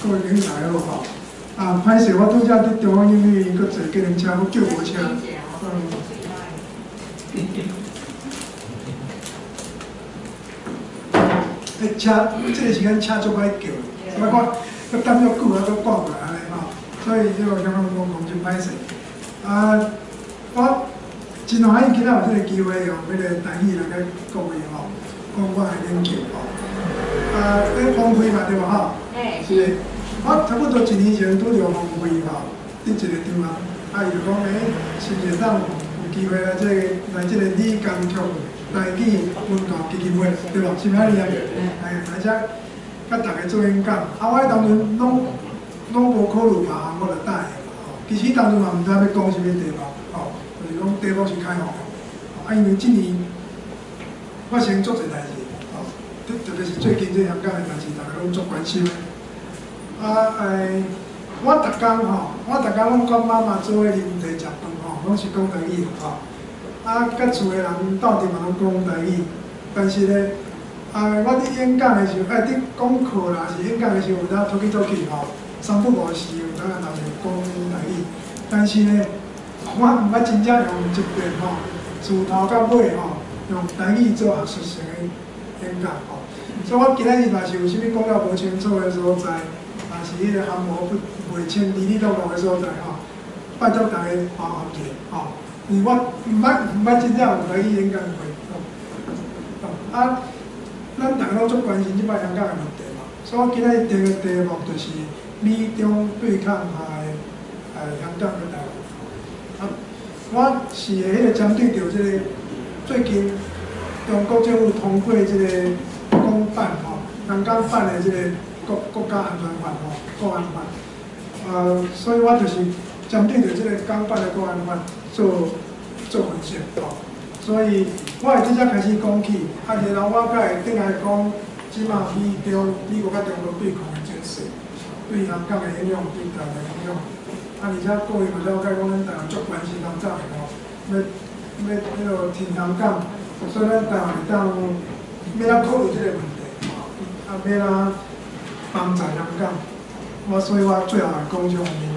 各位朋友来好吼。啊，歹势，我拄则伫中央医院佫坐计程车，佫叫无车。车，这个时间车足歹叫，我看佫等足久啊，佫挂过来安尼吼，所以这个香港公共真歹势。啊，我真欢喜今仔有这个机会用迄个台语来甲各位吼，讲我的研究吼。啊，迄峰会嘛对无吼？是。我差不多1年前拄着峰会吼，伫一个场啊，伊就讲是毋是当有机会来这个理工局台语文教基金会，对无？是毋是安尼啊？来遮甲大家做演讲。啊，我迄当阵拢无考虑别项，我就答应吼。其实当阵嘛毋知要讲啥物题目，吼，就是讲题目是开放的。啊，因为今年发生足侪代志，吼，特别是最近这香港的代志，大家拢足关心的。啊，我逐工拢跟妈妈做伙啉茶食饭吼，拢是讲台语吼。啊，甲厝的人斗阵嘛拢讲台语，但是咧，我伫演讲的时候，伫讲课啦，是演讲的时候，有当拖去吼，3不5时有当人就讲台语，但是咧，我毋捌真正用一遍吼，自头到尾吼，用台语做学术性的演讲吼。所以我今仔日若是有啥物讲了无清楚的所在。若是迄个含糊袂清、哩哩落落的所在吼，拜托大家包涵者吼。因为我毋捌真正有台语演讲过，啊，咱大家拢足关心即摆香港的问题嘛，所以我今仔日定的题目就是美中对抗下的香港跟台湾。啊，我是迄个针对着即个最近中国政府通过即个公办吼，香港办的即个。国家安全法吼，国安法，所以我就是针对着这个港版的国安法做分析吼，所以我会直接开始讲起，啊，然后我才会转来讲，即马美国甲中国对抗的情势，对香港的影响，对台湾的影响，啊，而且各位嘛了解讲，咱台湾足关心咱早的吼，要迄个挺香港，所以咱台湾会当要来考虑这个问题，啊，要来。帮助香港，所以我最后来讲这方面，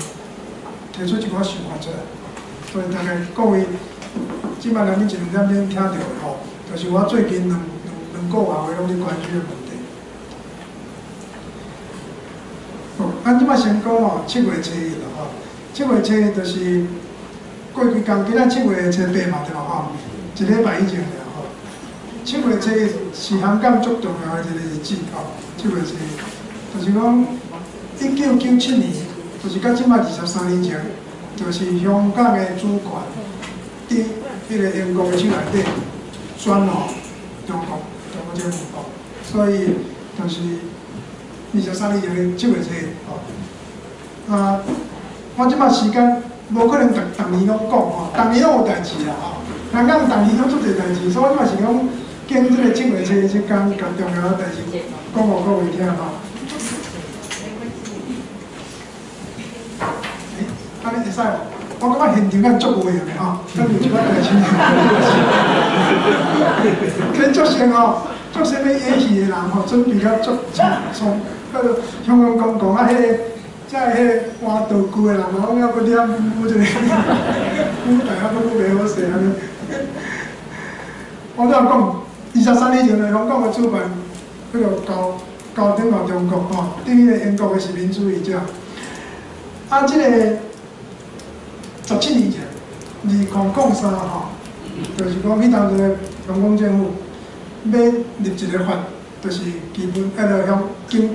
提出一寡想法出来。所以大概各位，即摆咱们一两点钟听到的吼，就是我最近两个月话拢伫关注的问题。好，咱即摆先讲吼，7月初一啦吼，7月初一就是过几工，今仔7月初8嘛对吧吼，1礼拜以前了吼。7月初一是香港足重要的一个日子吼，7月初一。就是讲，1997年，就是到即摆23年前，就是香港的主权伫迄个英国的手内底转互中国政府吼，所以就是23年前的7月初一吼。啊，我即摆时间无可能逐年拢讲吼，逐年拢有代志啦吼。香港逐年拢做侪代志，所以我即摆是讲经这个7月初一即天，甲重要的代志讲互各位听吼。安尼会使无？我感觉现场敢足有样的吼，敢有一款代志。跟足先吼，足啥物演戏的人吼，准备甲足从迄个香港公共啊，迄个遮迄个换道具的人嘛，拢要搁念舞一个，舞台啊，搁袂好势安尼。我怎讲？23年前的香港的主办，迄个交顶到中国吼，对迄个英国的是民主义者。啊，即个。17年前，2003吼，就是讲迄当阵香港政府要立一个法，就是基本根据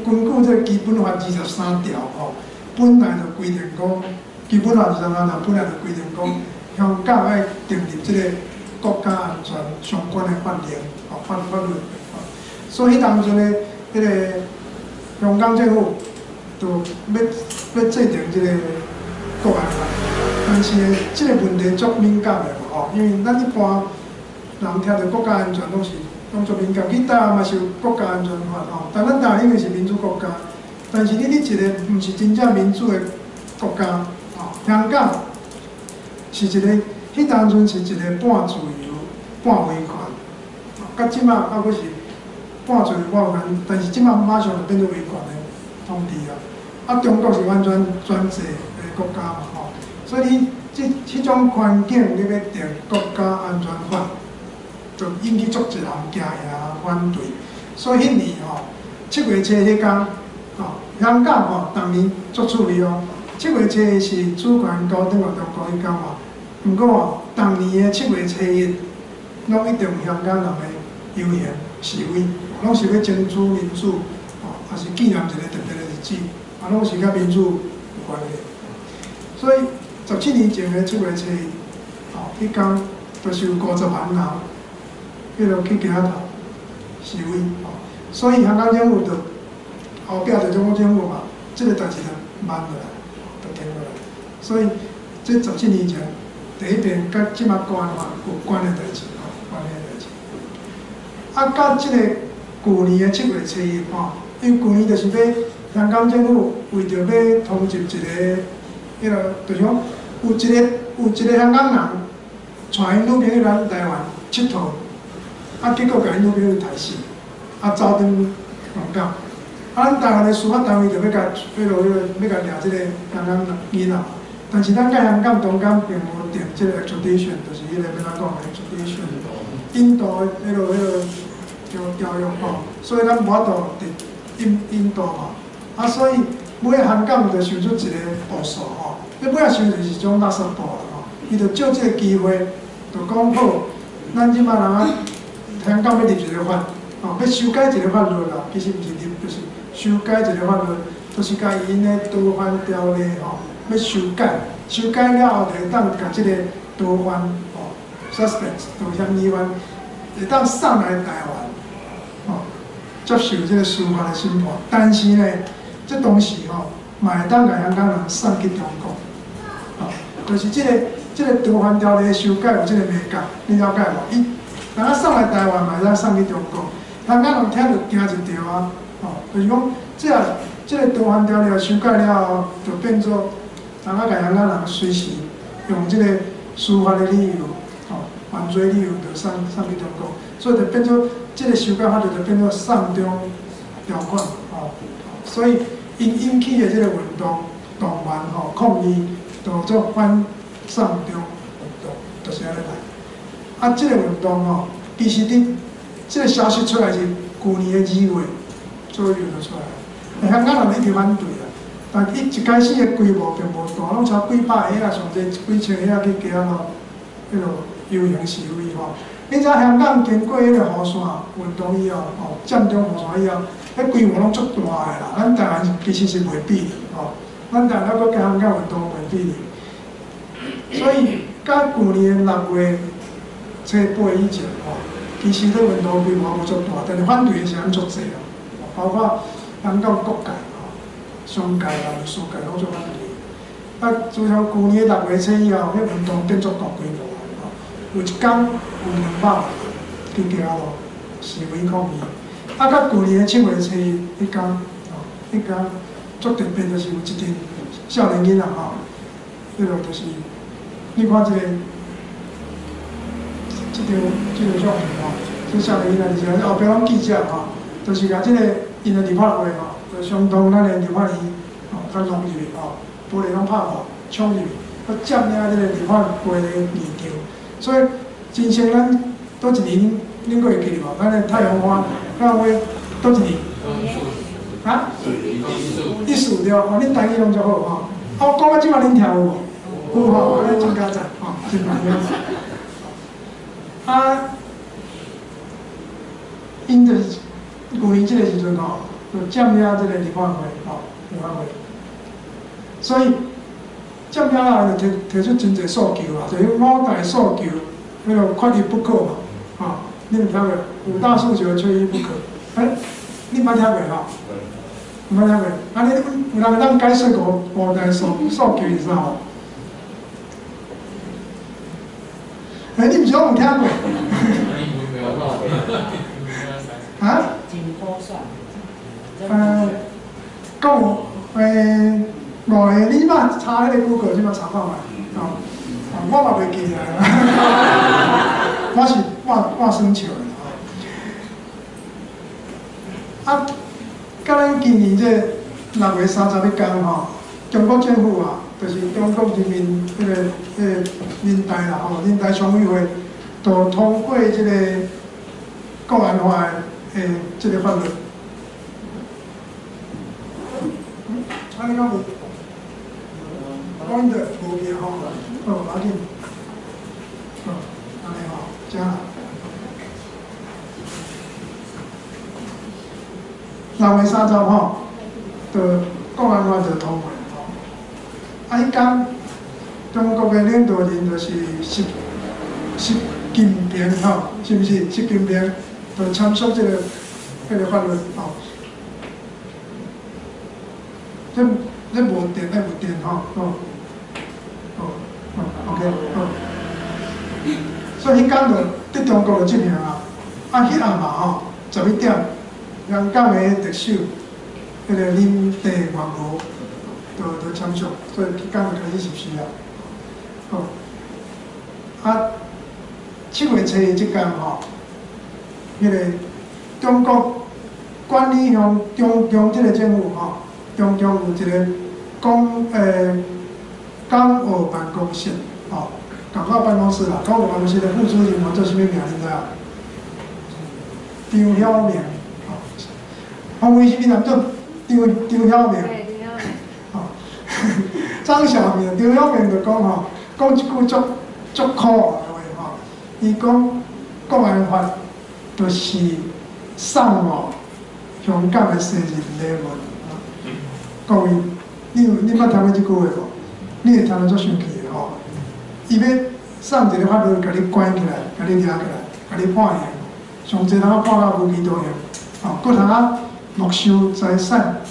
这基本法23条吼，本来就规定讲，基本法23条本来就规定讲，香港要订立这个国家安全相关的法令吼法律，所以迄当阵的迄个香港政府就要制定这个国安法。但是呢，这个问题足敏感的吼，因为咱一般人听到国家安全拢足敏感，去台湾嘛是有国家安全法吼，但咱台湾因为是民主国家，但是你一个毋是真正民主的国家吼，香港是一个，迄当阵是一个半自由、半威权，甲即马还佫是半自由、半威权，但是即马马上就变做威权的统治啊。啊，中国是完全专制的国家嘛吼，所以你这种环境，你要定国家安全法，就引起足一项惊吓反对。所以迄年吼，7月初迄天，吼香港吼当年足趣味哦。7月初是主权高等活动国迄天嘛，毋过吼，当年的7月初1，拢一定有香港人的游行示威，拢是要争取民主，吼，也是纪念一个特别的日子，啊，拢是甲民主有关系。所以17年前的7月初1，吼，迄天就是有50万人，迄落去街头示威，吼，所以香港政府就后壁就中国政府嘛，这个代志就慢落来，就停落来。所以这17年前第一遍甲即马关嘛有关的代志，吼，关的代志。啊，到即个旧年的7月初1，吼，因为旧年就是要香港政府为着要通缉一个。迄个就是讲，有一个香港人带因女朋友来台湾佚佗，啊，结果甲因女朋友杀死，啊，走转香港，啊，咱台湾的司法单位就要甲要甲抓即个香港囡仔，但是咱甲香港中间并无定即个 extradition， 就是迄个要怎讲 extradition， 引渡条约吼，所以咱无法度伫引渡嘛，啊，所以。每个香港就想出一个步数吼，你每个想就是一种垃圾步啦吼，伊就借这个机会，就讲好，咱即摆人啊，香港要立一个法，吼，要修改一个法律啦，其实毋是立，就是修改一个法律，就是甲因的逃犯条例吼，要修改，修改了后，就会当甲即个逃犯吼 ，suspect 逃嫌疑犯，会当送来台湾，吼，接受即个司法的审判，但是呢。这东西吼，嘛会当甲香港人送去中国，吼，就是这个逃犯条例修改有这个美感，你了解无？伊人家送来台湾嘛，会当送去中国，香港人听着惊一跳啊，吼，就是讲这个逃犯条例修改了后，就变做人家甲香港人随时用这个司法的理由，吼，犯罪理由就送去中国，所以就变做这个修改法律就变做送中条款，吼。所以因引起的这个运动乱吼抗议，就做反送中运动，就是安尼来。啊，这个运动吼，其实这个消息出来是去年的2月左右就出来了。香港人一直反对啦，但伊一开始的规模并无大，拢超几百个啊，上侪几千个去街咯，迄落游行示威吼。你知香港经过迄个雨伞运动以后，吼，占中雨伞以后。迄规模拢足大个啦，咱台湾其实是袂比吼，咱台湾还佫甲香港运动袂比哩。所以，到去年6月初8以前吼，其实这运动规模无足大，但是反对的是人足济哦，包括香港各界吼、商界啦、律师界拢足反对。啊，自从去年6月初以后，迄运动变足大规模吼，有一天有200万去街咯示威抗议。啊，到去年的7月初1迄天，吼，迄天足特别，就是有一群少年囡仔吼，迄落就是你看这个照片吼，这少年囡仔就是后壁拢记者吼，就是甲这个因的立法会吼，就相当咱的立法院吼，甲弄入去吼，玻璃拢拍破，冲入去，佮占领这个立法会的议场，所以真像咱倒一年恁阁会记无？咱的太阳花。那话倒一年？啊？15对哦，恁台语拢足好吼。我讲到即摆恁听有无？有吼，安尼真加赞吼，真慢了。啊，因就是去年即个时阵吼，就占领即个立法会吼，立法会。所以占领后就提出真侪诉求啊，就是5大诉求，迄个缺一不可嘛，吼。你有听过5大诉求缺一不可？你捌听过吼？毋捌听过？啊，你有人当解释5大诉求是啥吼？你毋是讲有听过？啊？讲5个，你捌查迄个 Google 即马查看觅，吼，我嘛袂记啊。我是我算笑的吼。啊，甲咱今年这6月31日吼，中国政府啊，就是中国人民人大啦吼，人大常委会就通过这个国安法的这个法律。安尼讲无？讲的无变吼，好，要紧，好，安尼吼，这样。6月30号，就国安法就通过吼。啊，迄天中国的领导人就是习近平吼，是不是？习近平就签署这个法律吼。这无电，那无电吼，OK， 好。所以迄天就伫中国就进行啊，迄暗嘛吼，11点。香港的特首，迄个林郑月娥，就签署，所以迄天就开始实施啊。好，啊，7月初即天吼，迄个中国管理向中即个政府吼，中有一个港澳办公室吼，港澳办公室啦，港澳办公室的副主任叫做啥物名？你知啊？张晓明。红卫是边人做张晓明，吼，张晓明、张晓明就讲吼，讲一句足可爱的话吼，伊讲国安法就是送哦香港的生日礼物。各位，你捌听过即句话无？你会听得足生气的吼。伊要送一个法律，甲你关起来，甲你掠起来，甲你判刑，上济通判到无期徒刑，吼，搁通没收财产，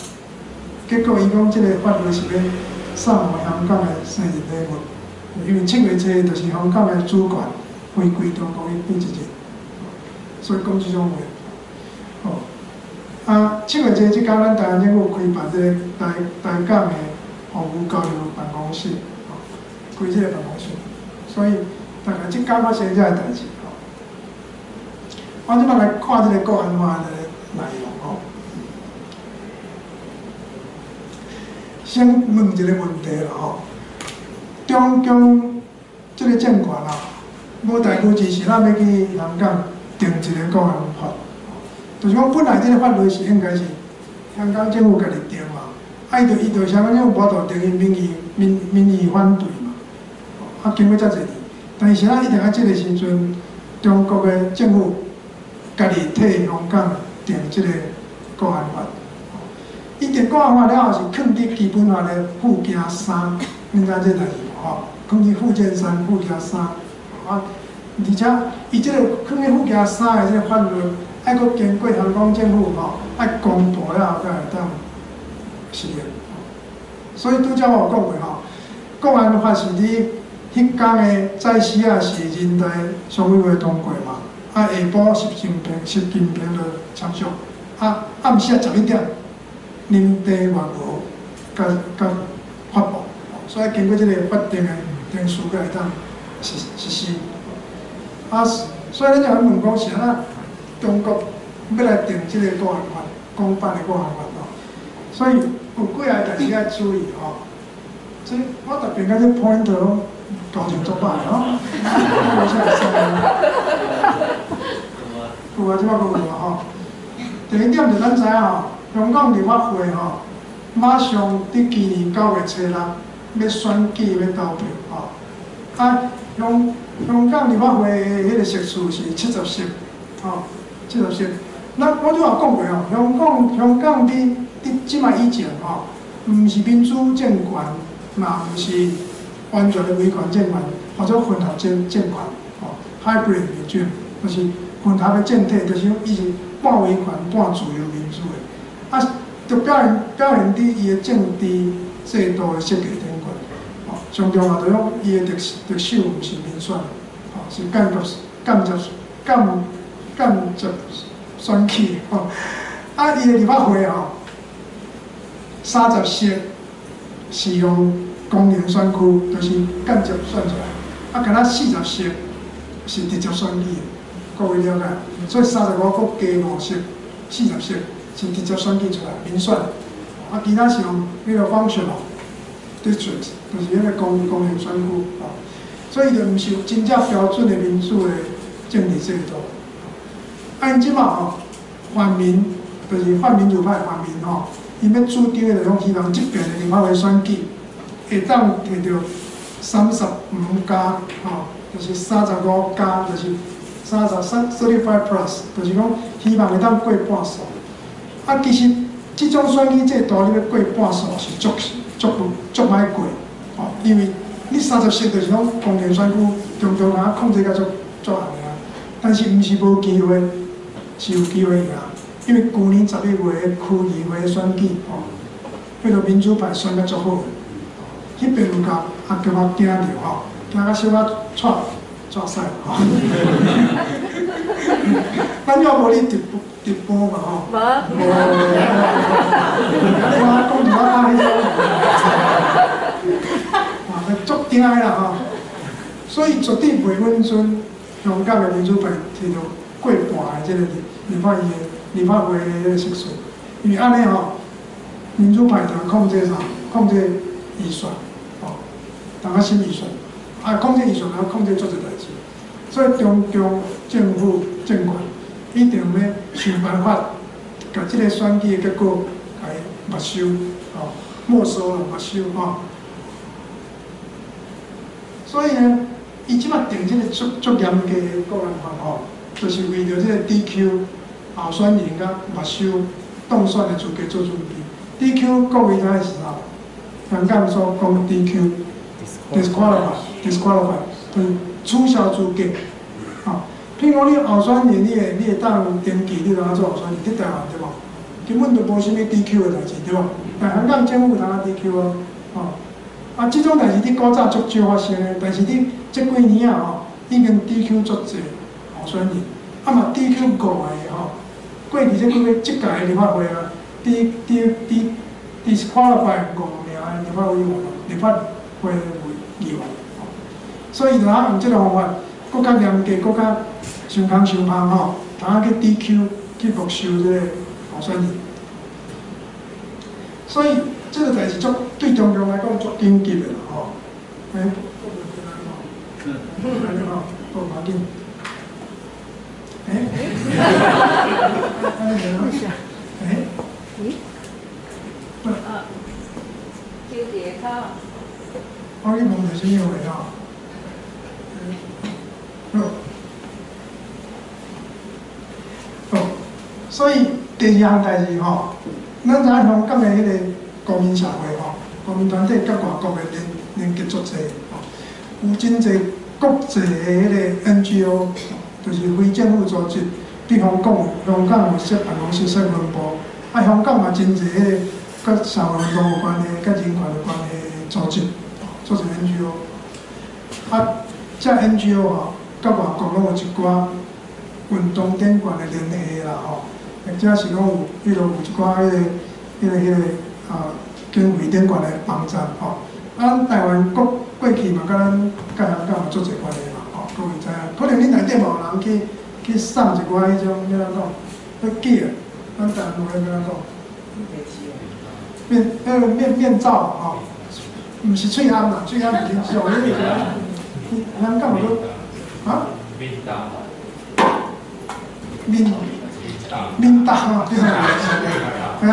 结果伊讲即个法律是要送互香港的生日礼物，因为7月初就是香港的主权回归中国的第一日，所以讲即种话。啊，7月初即天，咱台湾政府开办即个台港的服务交流办公室，开即个办公室，所以大概即天发生遮个代志。我即摆来看即个国安法的内容吼。先问一个问题啦吼，中共即个政权啊，无代志是咱要去香港定一个国安法，就是讲本来即个法律是应该是香港政府家己定嘛，伊就香港政府无度定，因民意反对嘛，啊经过遮侪年，但是咱一定要即个时阵，中国的政府家己替香港定即个国安法。伊定国安法了后是放伫基本法的附件3，恁知这代志无吼？放伫附件3、附件3，啊，而且伊即个放伫附件3的即个法律，爱阁经过香港政府吼，爱公布了后才会当实行。所以拄则我有讲过吼，国安法是伫迄天的早时啊是人大常委会通过嘛，啊下晡习近平就签署，啊暗时11点。林郑月娥甲发布，所以经过即个法定的定书，才会当实施。啊，所以咱就问讲是安中国要来定即个国安法，公办的国安法咯。所以有几下代志要注意吼。即我特别甲这 point 拢搞成足歹吼，我现在有啊，即摆佫有啊吼。第一点就咱知影吼。香港立法会吼，马上伫今年9月初6要选举要投票吼。啊，香港立法会的迄个席数是70席，吼，70席。我拄也讲过吼，香港伫即摆以前吼，毋是民主政权，嘛毋是完全的威权政权，或者混合政权，吼 ，hybrid regime， 就是混合的政体，就是伊是半威权半自由民主的。啊，就表现伫伊的政治制度的设计顶悬，吼，上重要就讲伊的特首毋是民选，吼，是间接选举，吼。啊，伊的立法会吼，30席是用公营选区，就是间接选出来，啊，敢若40席是直接选举的，各位了解？所以35个加5席，40席。是直接选举出来，民选，啊啊，其他是用迄个 functional district， 就是迄个公营选区哦，所以就毋是有真正标准的民主的政治制度。按即嘛吼，泛民就是泛民主派泛民吼，伊要主张的就讲希望即边的立法会选举会当摕到35+吼，就是35+，就是35+，就是讲希望会当过半数。啊，其实即种选举制度，你要过半数是足歹过，哦，因为你30席就是讲公营选区中啊控制甲足暗啊，但是毋是无机会，是有机会赢，因为去年11月的区议会选举，哦，迄个民主派选甲足好，迄边有甲阿叫我惊着吼，惊甲小可拽屎吼。咱要无你直播嘛吼？无。你话讲电话打迄种，哇，足惊啦吼！所以绝对袂稳准香港的民主派摕到过半的即个立法会的迄个席数，因为安尼吼，民主派就控制啥？控制预算，吼，大家新预算，啊，控制预算，然后控制做一代志，所以中共政府政权一定要想办法，把即个选举的结果甲伊没收，吼，没收了没收吼。所以呢，伊即摆定即个足严格的个人法吼，就是为着即个 DQ 候选人甲没收当选的资格做准备。DQ 各位知影是啥？香港所讲 DQ disqualify， 就是取消资格，吼。譬如讲你候选人，你会当登记，你当做候选人，伫台湾对无？根本就无啥物 DQ 的代志对无？但香港政府有当 DQ 啊，吼。啊，即种代志伫古早足少发生的，但是伫即几年啊吼，已經 DQ 足侪候选人，啊嘛 DQ 5个吼，过去即几届的立法会啊，disqualify 5名的立法会议员，立法会议员，所以就通用即个方法，搁较严格，搁较伤工伤芳吼，通去 DQ 去没收即个候选人，所以即个代志足对中共来讲足紧急的啦吼。安尼吼，无要紧。叫碟卡。我去问着啥物话吼？所以第二项代志吼，咱知影香港的迄个公民社会吼，公民团体甲外国的连结足济吼，有真济国际的迄个 NGO， 就是非政府组织，比方讲香港有设办公室、设分部，啊，香港嘛真济迄个甲社会运动有关系、甲人权有关系的组织，做成 NGO， 啊，这 NGO 吼，甲外国拢有一寡运动典权的联系啦吼。或者是讲有一寡经费典权的网站吼，咱台湾过去嘛，甲咱甲香港有做侪关系嘛吼，各位知影？可能恁内底嘛有人去送一寡迄种要安怎寄啊？咱台湾话要安怎？面罩吼，毋是喙安啦，喙安已经少，因为香港有啊？面大嘛，对啊，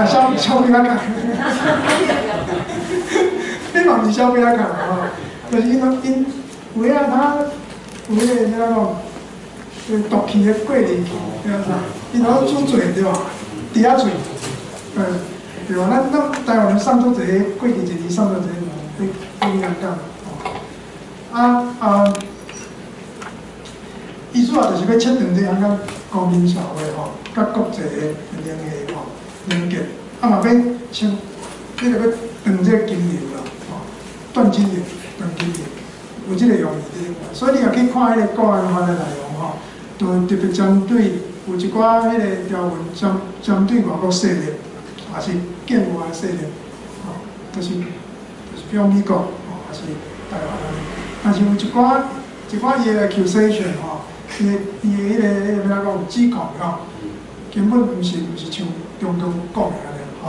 小比较讲，你嘛是小比较讲吼，就是因有影他有迄个怎讲，毒气的过滤器，对啊，伊拢煮嘴对吧？伫遐嘴，对吧？咱台湾人送足侪过去一年送足侪去香港，意思啊，就是要确定这香港公民社会吼，甲国际的联系吼连结，啊嘛要像迄个要断这个金流啦，吼，断金流，有即个用意伫。所以你若去看迄个国安法的内容吼，就特别针对有一寡迄个条文针对外国势力，也是境外的势力，吼，就是比如美国，吼，还是台湾，但是有一寡伊的 accusation 吼。伊的迄个要讲指控吼，根本毋是像中共讲的安尼吼。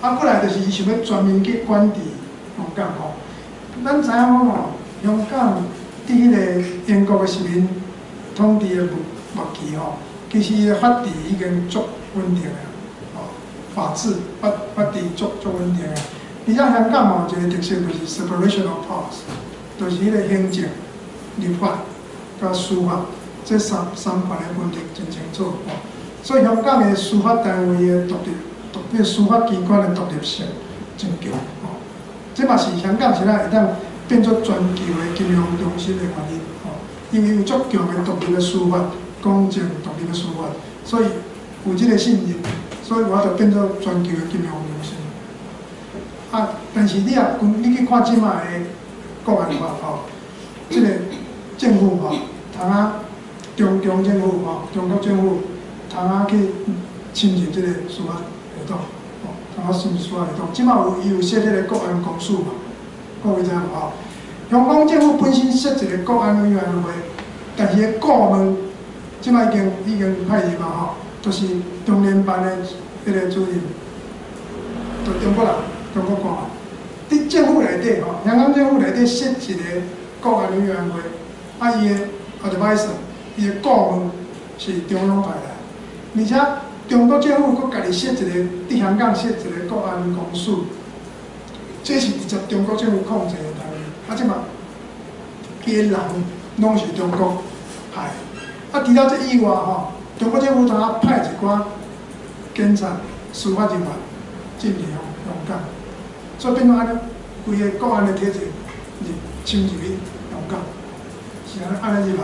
啊，过来就是伊想要专门去管治香港吼。咱知影讲吼，香港伫迄个英国的殖民统治的末期吼，其实伊的法治已经足稳定啊，吼，法治法治足稳定啊。而且香港吼有一个特色就是 separation of powers， 就是迄个行政、立法甲司法这三权的分立真清楚吼。所以香港的司法单位的司法机关的独立性真强吼。这嘛是香港现在会当变作全球的金融中心的原因吼，因为有足强的独立的司法、公正独立的司法，所以有这个信任，所以我就变作全球的金融中心。啊，但是你去看即卖的国安法吼，这个政府吼，通啊中政府吼，中国政府通啊去侵入这个司法系统，吼，通啊侵入司法系统。即卖有设这个国安公署嘛，各位知影无吼？香港政府本身设一个国安委员会，但是个顾问即卖已经派入嘛吼，就是中联办的迄个主任，就中国人。中国官，伫政府内底吼，香港政府内底设一个国安委员会，啊，伊的 advisor， 伊的顾问是中央派来，而且中国政府佫家己设一个，伫香港设一个国安公署，这是直接中国政府控制的单位，啊，即嘛，伊的人拢是中国派，啊，除了这以外吼，中国政府通啊派一寡警察、司法人员进入香港。所以变做安尼，规个国安的体制是侵入去香港，是安尼入来。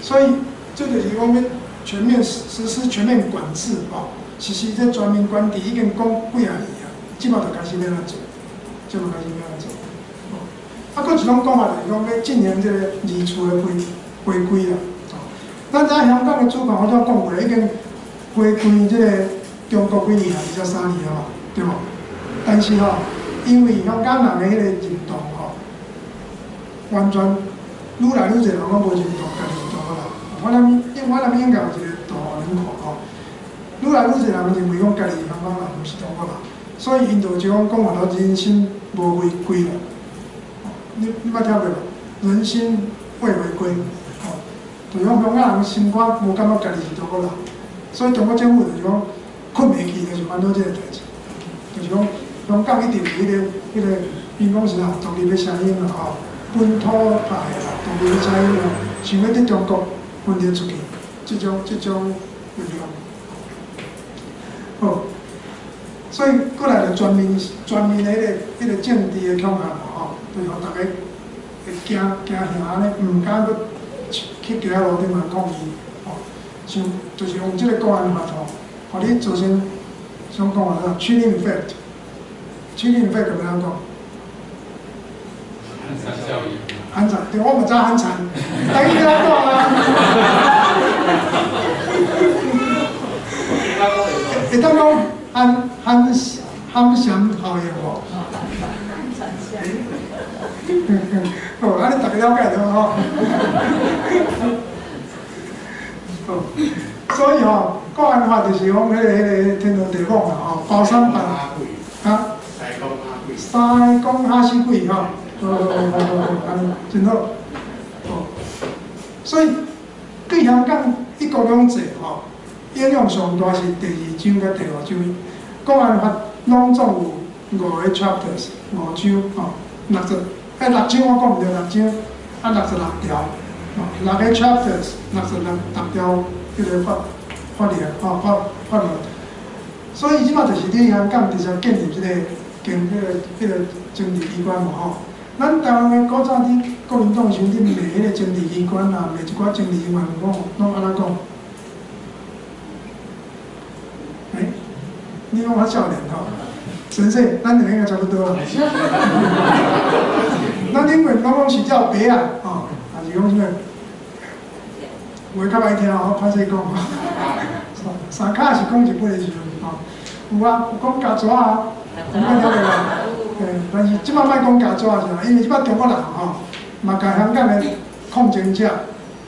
所以这就是讲要全面实施全面管制吼，实施这全面管治已经讲几啊年啊，即马就开始要安做，即马开始要安做。啊，佫一种讲法就是讲要进行这个移除的回归啦。咱知影香港的主权我怎讲过，已经回归这个中国几年啊，23年啊嘛，对无？但是吼。因为香港人的迄个认同吼，完全愈来愈侪人拢无认同家己是中国人。我那边应该有一个大人口吼，愈来愈侪人认为讲家己是香港人，毋是中国人，所以因就讲法到人心无违规了。你捌听过无？人心未违规，吼，就讲香港人心肝无感觉家己是中国人，所以中国政府就是讲困袂去，就是烦恼这个代志，就是讲。香港一定有迄个，因讲是啊，独立的声音啦吼，本土派啦，独立的声音啦，想要伫中国分裂出去，这种力量。好，所以过来就全面的迄个政治的恐吓嘛吼，就是互大家会惊吓安尼，毋敢去去街路顶来抗议吼，像就是用这个国安法吼，互你造成想讲话啥 chilling effect。chilling effect 怎样讲？寒蝉效应。寒蝉，对，我嘛知寒蝉，但伊怎样讲啊？会当讲寒蝉效应无？好，安尼大家了解着吼。好，所以吼，国安法就是讲迄个天罗地网啦吼，包山办啊。西讲哈死鬼吼，真好。哦，所以对香港一国两制吼，影响上大是第2章甲第5章。国安法拢总有5个 chapters， 5章吼，6章我讲毋对，6章啊66条，哦，6个 chapters， 66条迄个法律吼法律。所以即马就是伫香港直接建立即个。建迄个政治机关嘛吼，咱台湾的古早伫国民党时阵伫卖迄个政治机关啦，卖一寡政治人员拢安怎讲？你讲我少年吼，先生，咱两个差不多啊。咱顶面讲是叫白啊，吼，还是讲啥？话较歹听吼，歹势讲吼。三卡是讲日本的时阵吼，有啊，有讲加纸啊。有看到啦，但是即摆莫讲假纸是啦，因为即摆中国人吼，嘛甲香港的抗争者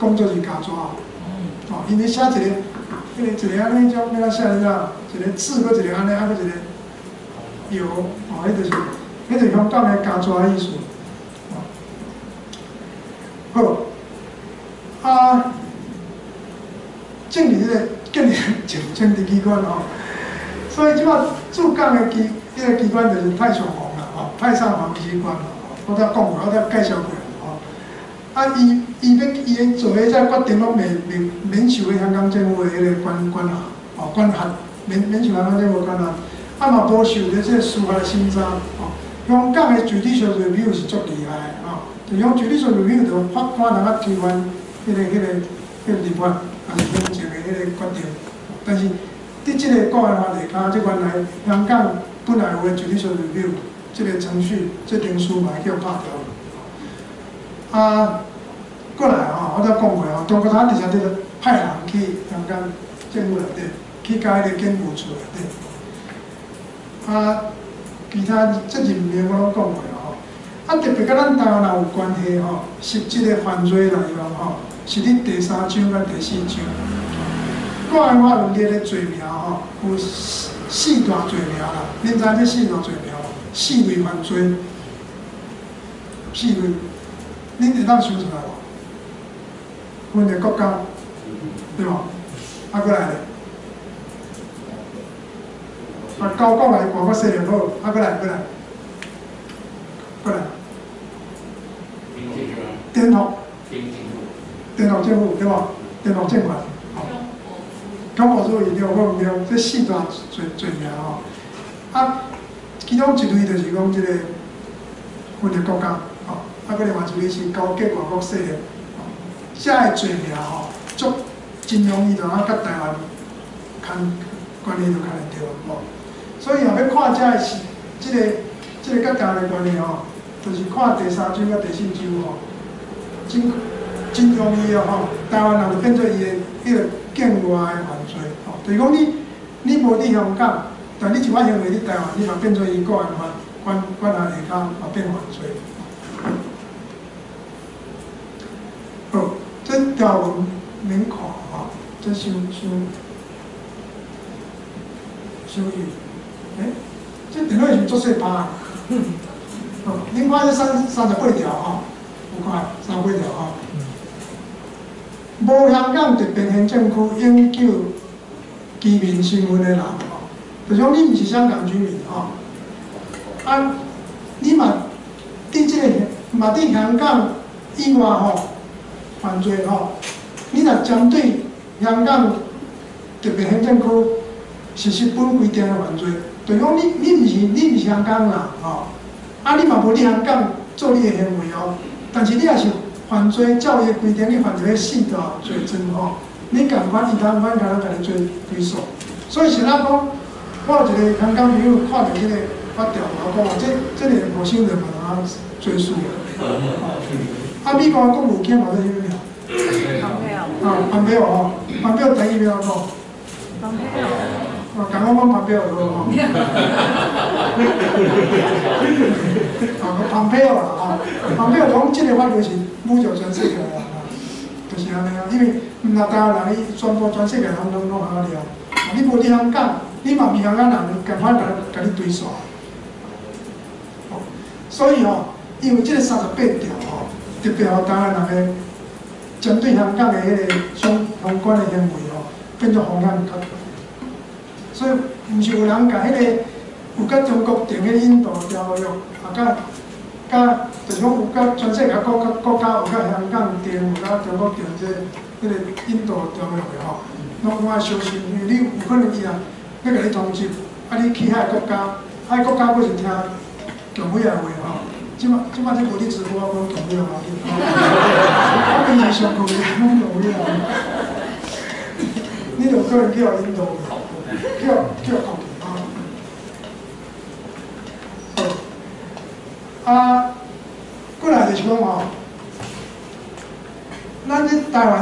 讲做是假纸，哦，因为写一个安尼种，要写一个字，搁一个安尼，啊，搁一个，油哦，迄就是香港的加抓意思。好，啊，正是迄个建立政治机关哦，所以即摆驻港的机关就是太上皇啦，哦，太上皇机关啦，我才讲过，我才介绍过哦。啊，伊的做的这决定拢免受个香港政府的迄个管辖，哦，管辖免受香港政府管辖，啊嘛无受着这司法的审查，哦，香港的 judicial review 是足厉害的，哦，就讲 judicial review 就法官人啊推翻迄个立法，啊是行政的迄个决定，但是伫即个个案法底下，即原来香港本来有个 judicial review 即个程序，即程序嘛叫拍掉。啊，过来吼，我才讲过吼，中国他直接就派人去香港政府内底，去甲迄个警务处内底。啊，其他责任面我拢讲过吼。啊，特别甲咱台湾人有关系吼，实质的犯罪内容吼，是伫第3章甲第4章。个案法有列的罪名吼，有4大罪名啦。恁知这4大罪名？4类犯罪，4类。恁会当想出来无？分个国家，对无？啊，过来咧，啊，高国来外国势力好，啊，过来，颠覆政府对无？颠覆政权，吼，恐怖主义对无？对，这4大罪名吼，啊，其中一类就是讲即个分个国家，吼。啊，搁另外一类是勾结外国势力，遮个罪名吼，真容易就甲台湾关系就牵连着吼。所以若要看遮个是即个甲台湾的关系吼，就是看第3章甲第4章吼，真容易哦吼，台湾人就变做伊的迄个境外的犯罪吼，就是讲你无伫香港，但你一寡行为伫台湾，你嘛变做伊个案法管辖下嘛变犯罪。好，这条文免看吼，这伤远。这电脑是做细趴。哦，恁看这38条吼，有看38条吼。无香港特别行政区永久居民身份的人吼，就讲你毋是香港居民吼，啊，你嘛伫即个嘛伫香港以外吼。犯罪吼，你若针对香港特别行政区实施本规定的犯罪，就讲你毋是香港人吼，啊你嘛无伫香港做你的行为哦，但是你若是犯罪照伊的规定，你犯这个4大罪证吼，你共款伊通甲咱做追诉。所以是咱讲，我有一个香港朋友看到即个法条，我讲这个5星人嘛通追诉的。啊，美国国务卿嘛在迄个。啊，蓬佩奥吼，蓬佩奥第一名讲。蓬佩奥。哦，讲我蓬佩奥好吼。啊，蓬佩奥啦吼，蓬佩奥讲即个法律是侮辱全世界啦，就是安尼啊，因为毋若台湾人，伊宣布全世界人拢通了。啊，你无伫香港，你嘛毋是香港人，共款甲你追诉。所以吼，因为即个38条吼。特别互台湾人的针对香港的迄个相关的行为吼，变作风险较大。所以，毋是有人甲迄个有甲中国订迄印度条约，甲就是讲有甲全世界国家有甲香港订，有甲中国订迄个印度条约的吼，拢爱小心，因为你有可能伊啊要甲你通缉，啊你去遐个国家，遐国家要是听强伟的话吼。即摆这无你直播，我讲同意啊，我平时上课的拢同意啊。你就可能叫引导，叫讲啊。过来就是讲吼，咱这台湾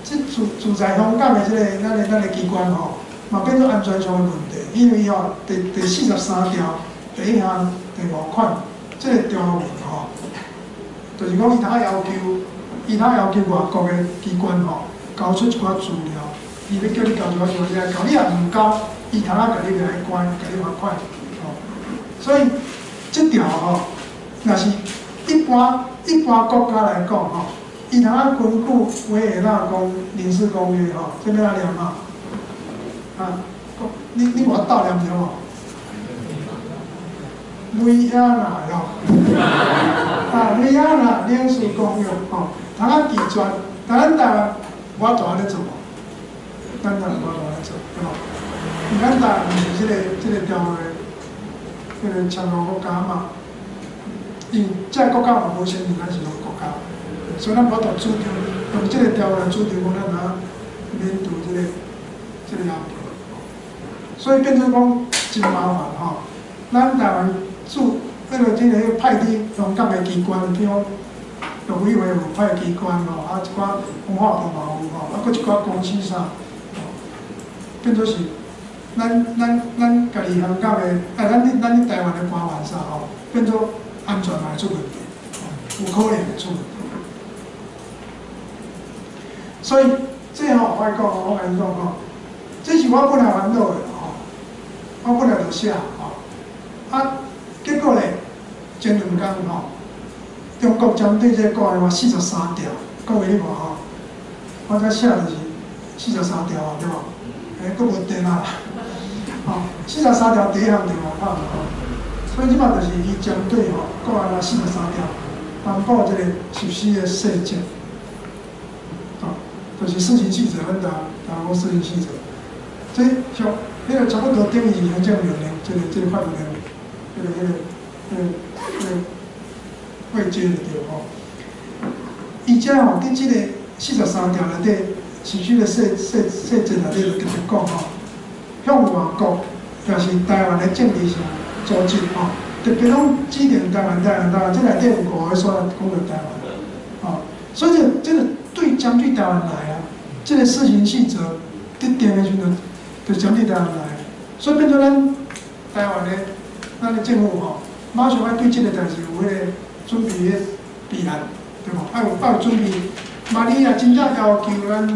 这住在香港的这个咱的机关吼，嘛变做安全上的问题，因为吼第43条第1项第5款。这个条文吼，就是讲伊通要求外国的机关吼，交出一寡资料，伊要叫你交一寡资料，交你也毋交，伊通甲你来关，甲你罚款，吼。所以这条吼，若是一般国家来讲吼，伊通啊根据维也纳临时公约吼，这边来念嘛？啊，你我倒念着无？维也纳咯，啊，维也纳临时公约吼，通啊拒绝，但咱台湾我大咧做，咱台湾我大咧做，对无？咱台湾是这个条约，这个签约国家嘛。因这国家嘛无承认咱是个国家，所以咱无得主张用这个条来主张讲咱哪免除这个要求，所以变成讲真麻烦吼。咱台湾这个派伫香港的机关，比如陆委会有派机关吼，啊一寡文化部嘛有吼，啊搁一寡公司啥，变做是咱家己香港的，咱台湾的官员啥吼，变做。安全嘛会出问题，有可能会出问题。所以这吼，我讲我甲你讲吼，这是我本来烦恼的吼，我本来就写吼，啊，结果咧前2天吼，中国针对这个话43条，各位你看吼，我才写就是43条对无？佫无电啊，吼，43条第一项就我吼。所以即摆就是伊针对吼，国安法43条颁布这个实施的细则，就是施行细则，咱台湾施行细则，这像迄个差不多等于行政命令，这个法律令，位阶就对吼。而且吼，伫即个43条内底实施的细则内底就直接讲吼，向外国也是台湾的政治上。组织吼，特别拢指定台湾，这内底有5个所讲到台湾，吼，所以这个针对台湾来啊，这个施行细则伫定的时阵，就针对台湾来，所以变做咱台湾的咱的政府吼，马上要对这个代志有迄个准备的备案，对无？要有准备，万一啊真正要求咱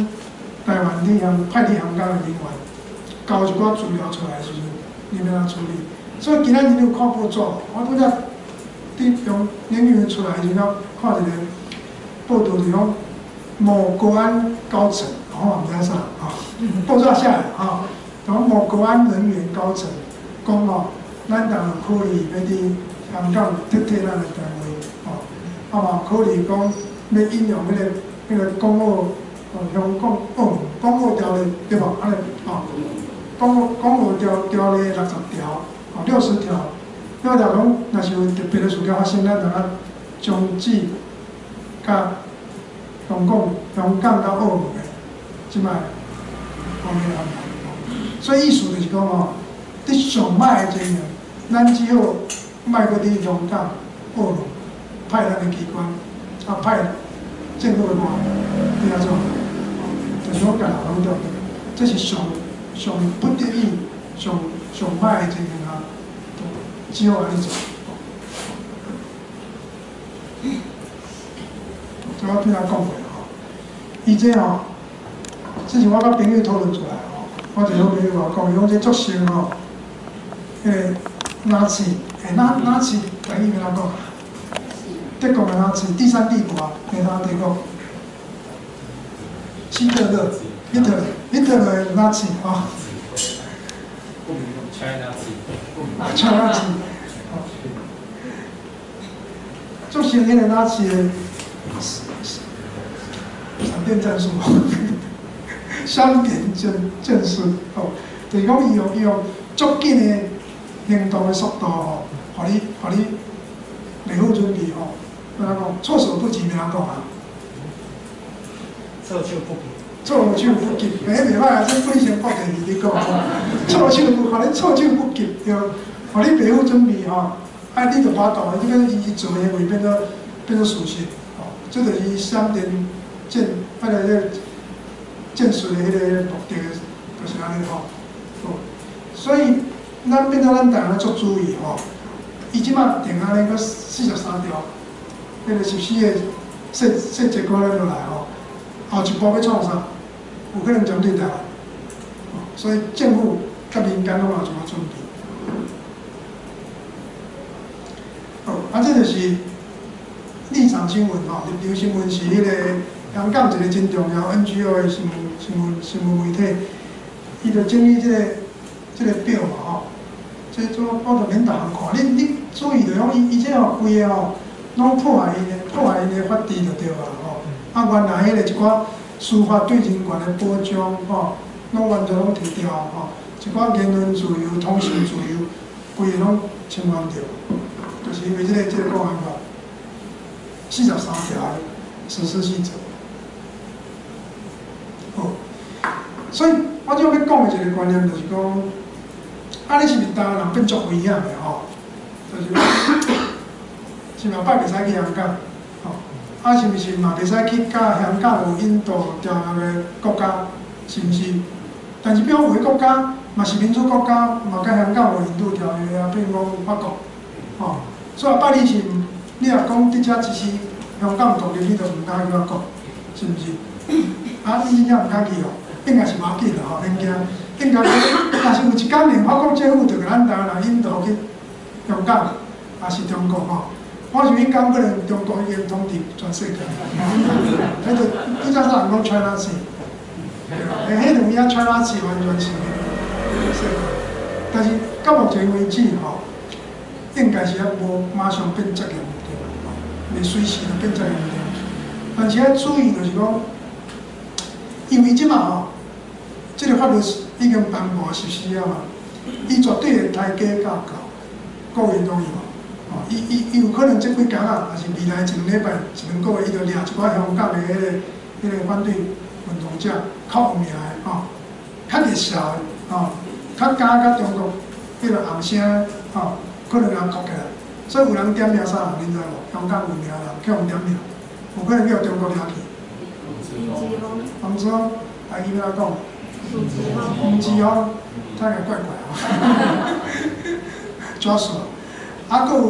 台湾派伫香港的人员交一寡资料出来的时阵，你要怎处理？所以今仔日你有看报纸，我拄则伫从演员出来的时候，看一个报道，就讲某国安高层，我毋知啥啊，报纸写的啊，讲某国安人员高层讲哦，咱台湾可以要伫香港撤退咱的单位，哦，啊嘛可以讲要引用迄个港澳香港港澳条例对无？安尼哦，港澳条例60条。60条，讲若是有特别的事件发生，咱就要终止甲香港甲澳门的即摆方面安排。所以意思就是讲吼，伫上歹的情形，咱只好卖搁伫香港、澳门派咱的机关，啊派政府的官员，你安怎？就是我家人讲到，这是上不得已、上歹的情形啊。只好安尼做。我对他讲过吼，伊这吼，之前我甲朋友讨论出来吼，我一个好朋友讲，伊讲这作成吼，迄个纳粹，纳粹，台语要怎讲？德国的纳粹，第三帝国啊，美国帝国，希特勒的纳粹啊。China 字，做成迄个纳粹的闪电战术，双点战术哦，就是讲伊用足紧的行动的速度吼，互你袂好准备吼，怎讲措手不及，袂晓讲啊。措手不及。措手不及，袂歹啊！这不离先报电视你讲吼，互你措手不及，对，互你袂好准备吼，啊，你就跋倒，这个伊做的会变做事实，吼，这就是伊闪电战术的迄个目的，就是安尼吼，所以咱变做咱台湾做注意吼，伊即马定安尼个43条，迄个实施的细节过来落来吼。后一步要创啥？有可能针对台湾，所以政府甲民间拢要怎么准备？这就是立场新闻吼，立场新闻是迄个香港一个真重要 NGO 的新闻媒体，伊就整理这个表嘛吼。这我就免逐项看，你注意着讲，伊这吼规个吼，拢破坏因的法治就对啊吼。啊，原来迄个一寡司法对人权的保障吼，拢完全拢摕掉吼。一寡言论自由、通讯自由，规个拢侵犯着，就是因为这个国安法43条实施细则。好，所以我即要讲的一个观念就是讲。你是毋是台湾人变足危险的吼？是嘛摆袂使去香港，吼？是毋是嘛袂使去甲香港有印度条约的国家，是毋是？但是比如有个国家嘛是民主国家，嘛甲香港有印度条约啊，比如讲法国，吼。所以摆你是，你若讲伫遮支持香港独立，你就毋敢去法国，是毋是？你真正毋敢去哦，应该是无要紧啦吼，免惊。应该，若是有一天连法国政府就甲咱台湾人引导去香港，也是中国吼。我想迄天可能中国已经统治全世界，迄就你才说人讲 China Sea， 对吧？迄两样 China Sea 完全是世界，但是到目前为止吼，应该是还无马上变责任对，袂随时就变责任对。但是要注意就是讲，因为即马吼，即个法律已经颁布实施啊嘛，伊绝对会抬价较高，各位同意无？哦，伊有可能即几工啊，还是未来一两礼拜、一两个月，伊就掠一寡香港的迄个反对运动者，较有名的吼，较热销的吼，较敢甲中国迄个后声吼，可能也correct起来。所以有人点名啥人，恁知无？香港有名人叫人点名，有可能叫中国掠去。黄之锋，台语要安讲？黄之锋，听起怪怪啊，抓死。啊，佫有，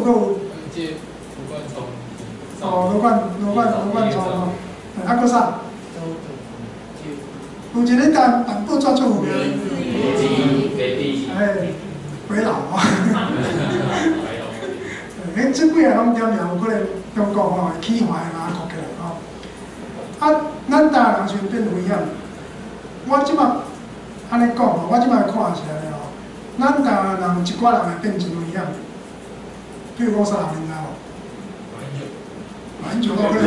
罗冠聪哦，啊，佫啥？有一个台版报纸最有名，鬼佬哦，即几个拢点名，有可能中国吼会起坏嘛，correct起来吼。啊，咱台湾人是变危险。我即摆安尼讲吼，我即摆看是安尼吼，咱台湾人一寡人会变真危险。譬如讲啥人你知无？马英九都可以。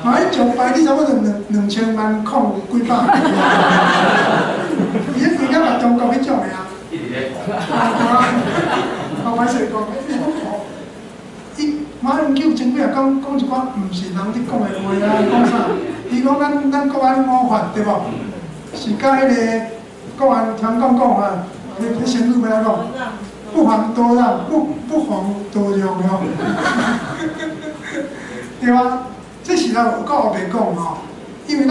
马英九排你差不多2000万控几百万，伊迄规个嘛中国迄种的啊。一直咧讲。我歹势讲，伊马英九前几日讲一寡毋是人伫讲的话啊，讲啥？伊讲咱国安法对无？是甲迄个国安香港讲啊。你先入要安讲，不遑多让，不遑多让哦，对吧？这是咱有够白讲吼，因为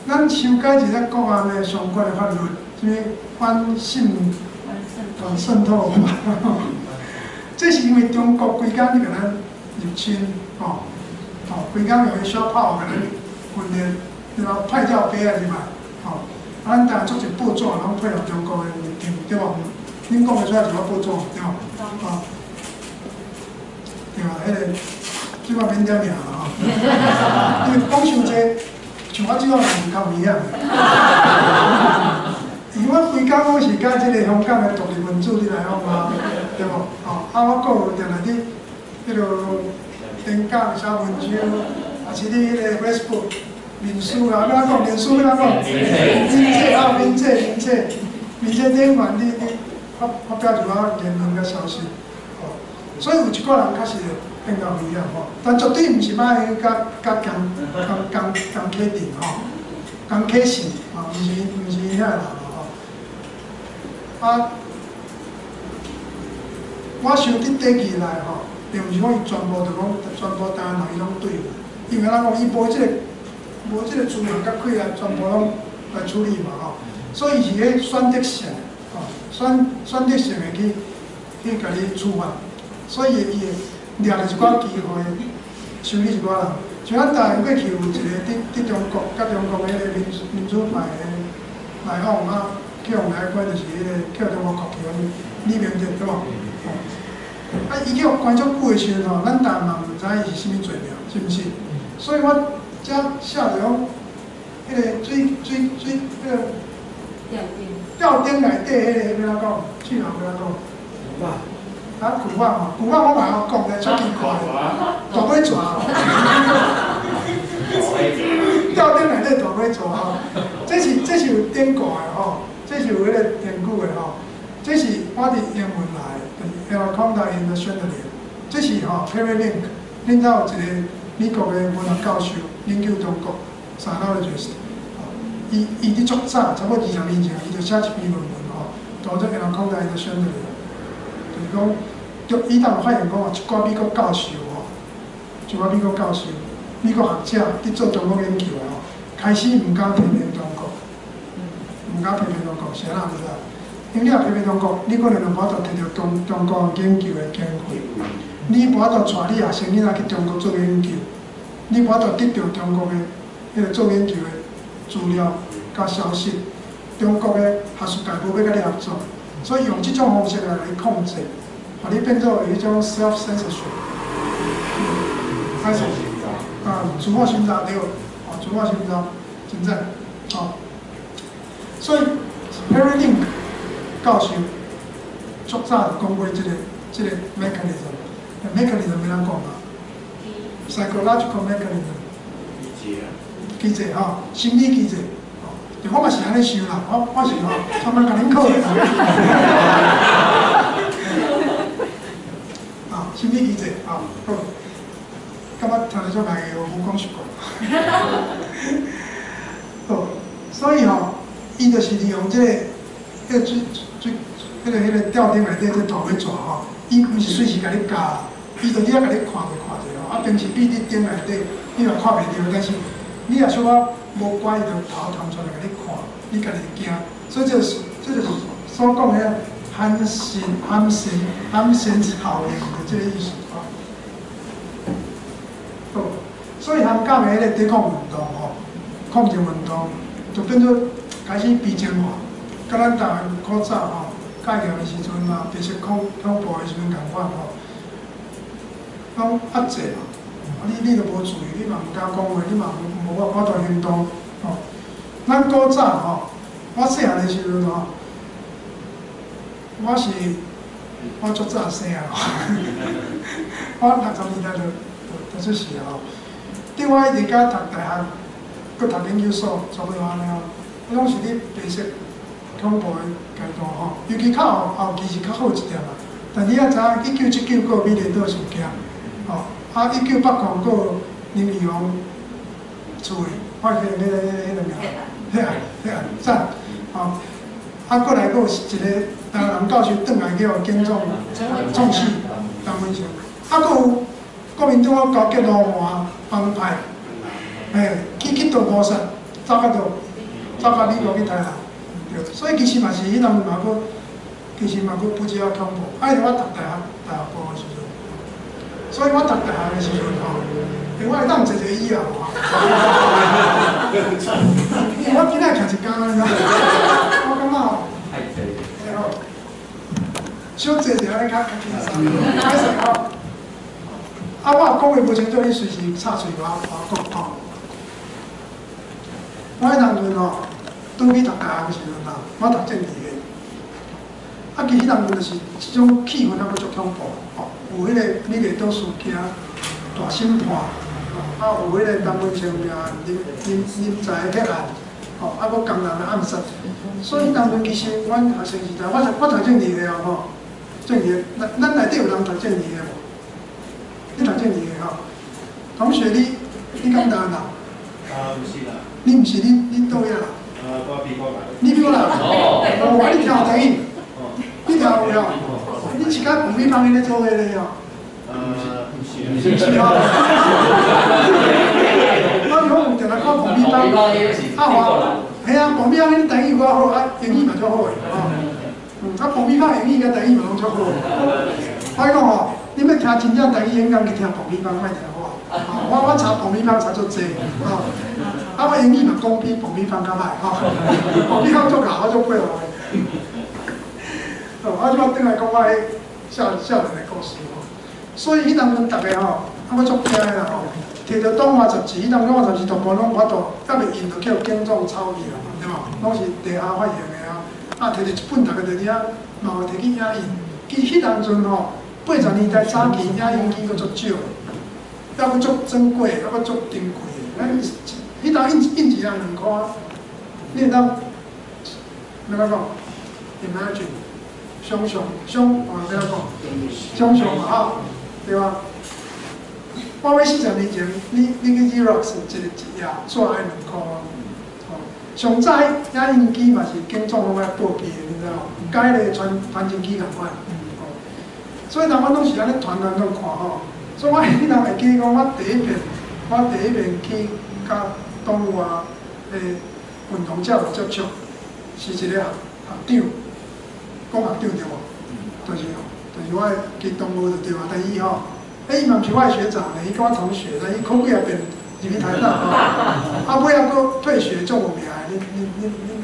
咱修改一个国安的相关的法律，什么反渗透法，这是因为中国规工你甲咱入侵吼，规工用个小炮甲咱训练，对吧？派掉飞啊，是嘛？吼。咱台湾做一报纸，拢配合中国的问题，对无？恁讲得出来就要报纸，对无？啊，对吧？迄个，即摆免点名啦吼。因为讲伤济，像我即个人较危险。因为我规工拢是甲即个香港的独立民主你来讲嘛，对无？哦，我阁有定定伫迄落演讲、写文章，也是伫迄个 Facebook。面书啊，要安讲？面书要安讲？民册顶管你发表一寡言论甲消息，吼。所以有一寡人确实会变到危险吼，但绝对毋是歹甲共启定吼，共启示吼，毋是遐人吼。啊，我想伫短期内吼，并毋是讲伊全部台湾人伊拢对付，因为咱讲伊无即个资源甲气力，全部拢来处理嘛吼，所以是迄选择性吼，选择性的去甲你处罚，所以伊会掠着一寡机会，修理一寡人。像咱台湾过去有一个伫中国，甲中国迄个民主派的来往啊，去互来管就是迄个叫中国国旗李明哲对无？啊，伊叫关足久的时阵吼，咱逐嘛毋知伊是啥物罪名，是毋是？所以我遮写着讲，迄个迄个吊顶内底迄个要安怎讲？去哪要安怎讲？啊，古话吼，古话我嘛晓讲咧，足奇怪的，大尾蛇吼。吊顶内底大尾蛇吼，这是有典故的吼，这是有迄个典故的吼，这是我伫英文来的 ，Anaconda in the Chandelier， 这是吼 Perry Link， 恁兜有一个美国的文学教授研究中国 psychologist， 伊伫足早，差不多20年前，伊就写一篇论文吼，叫做 Anaconda in the Chandelier， 就是讲。伊当发现讲一寡美国教授吼，一寡美国教授、美国学者伫做中国研究的吼，开始毋敢批评中国，毋敢批评中国，是安怎知影？因为你若批评中国，你可能就无法度摕到中国研究的经费，你无法度带你学生囡仔去中国做研究，你无法度得到中国的迄个做研究的资料甲消息，中国的学术界无要甲你合作，所以用这种方式来控制。把你变做有一种 self censorship， 开始自我寻找对，自我寻找，真正，所以 Perry Link 教授足早就讲过这个 mechanism 要安怎讲啊 ？psychological mechanism， 机制吼，心理机制，我嘛是安尼想啦，我是吼，专门甲恁考的。心理机制好，感觉听得出来个无讲习惯。所以吼，伊就是利用这个，迄个吊顶内底这大尾蛇吼，伊毋是随时甲你教，伊就你啊甲你看者吼，平时闭伫顶内底，你若看袂着，但是你若小可无乖，伊就头探出来甲你看，你家己惊，所以这就是所讲的。安心草原的这个意思啊，所以香港的迄个抵抗运动吼，抗争运动就变做开始悲情化，甲咱台湾古早吼戒严的时阵嘛，白色恐怖的时阵共款吼，拢压制嘛，你都无注意，你嘛毋敢讲话，你嘛无法度行动吼。咱古早吼，我细汉的时阵吼。我足早生啊！我60年代就出世啊！伫我伫遐读大学，搁读研究所，差不多安尼哦。拢是咧白色恐怖的阶段吼，尤其较后期是较好一点啊。但你也知影，1979个美丽岛事件，吼，1980个林义雄厝的，我记得迄个名，迄个赞，吼。过来，佫有一个台湾人教授转来叫建中创死陈文成，佫有国民党个高级罗马帮派，去逃菩萨，走到美国去台南，对，所以其实嘛是迄人嘛佫，其实嘛佫不只要恐怖。因为我读大学部的时阵，所以我读大学的时阵吼，我会当坐椅啊，因为我今仔徛一工，你知我感觉吼。小坐一下，你较轻松，歹势吼。我讲话无清楚，你随时插嘴我讲吼。我迄当阵吼，转去读大学的时阵啦，我读政治的。其实当阵就是即种气氛，还佫足恐怖吼。有迄个美丽岛事件、大审判，有迄个陈文成命人才迄案。佫工人的暗杀，所以当阵其实阮学生时代，我读政治的吼，政治，咱内底有人读政治的无？你读政治的吼？同学你敢答啦？毋是啦。你毋是你倒呀啦？我比我来。你比我来？哦，你听有台语？你听有了？你是甲彭美芳伊咧做伙咧哦？毋是。毋是吼？我有定来看彭美芳，嘿啊，彭美芳迄台语我好，英语嘛足好诶，彭美芳英语甲台语嘛拢足好。我讲吼，你要听真正台语演讲，去听彭美芳，莫听我。我查彭美芳查足济，我英语嘛讲比彭美芳较歹，彭美芳足教，我足过来。我即摆转来讲我迄少年的故事吼。所以迄当阵大家吼，啊，要足惊的啦吼，摕着党外杂志，迄当党外杂志大部分拢法度，还袂印就叫警总抄去啦，对无？拢是地下发现的啊，啊，摕着一本，大家就伫遐嘛有摕去影印。其实迄当阵吼，80年代早期影印机佫足少，还佫足珍贵，还佫足珍贵的。咱迄当印一张2块，你会当，要怎讲 ？Imagine， 想，要讲，想嘛吼，对吧？我要40年前，你去 Xerox 一页纸要2块啊。上早影印机嘛是警总拢爱报记的，你知道无？甲迄个传真机同款。所以人阮拢是安尼传看吼。所以我迄人会记讲，我第一遍去甲党外的运动者有接触，是一个学长，讲学长对无？就是我去党务就对啊。但伊吼，伊嘛毋是我的学长咧，伊跟我同学，但伊考几啊遍入去台大吼，啊尾仔佫退学做有名的，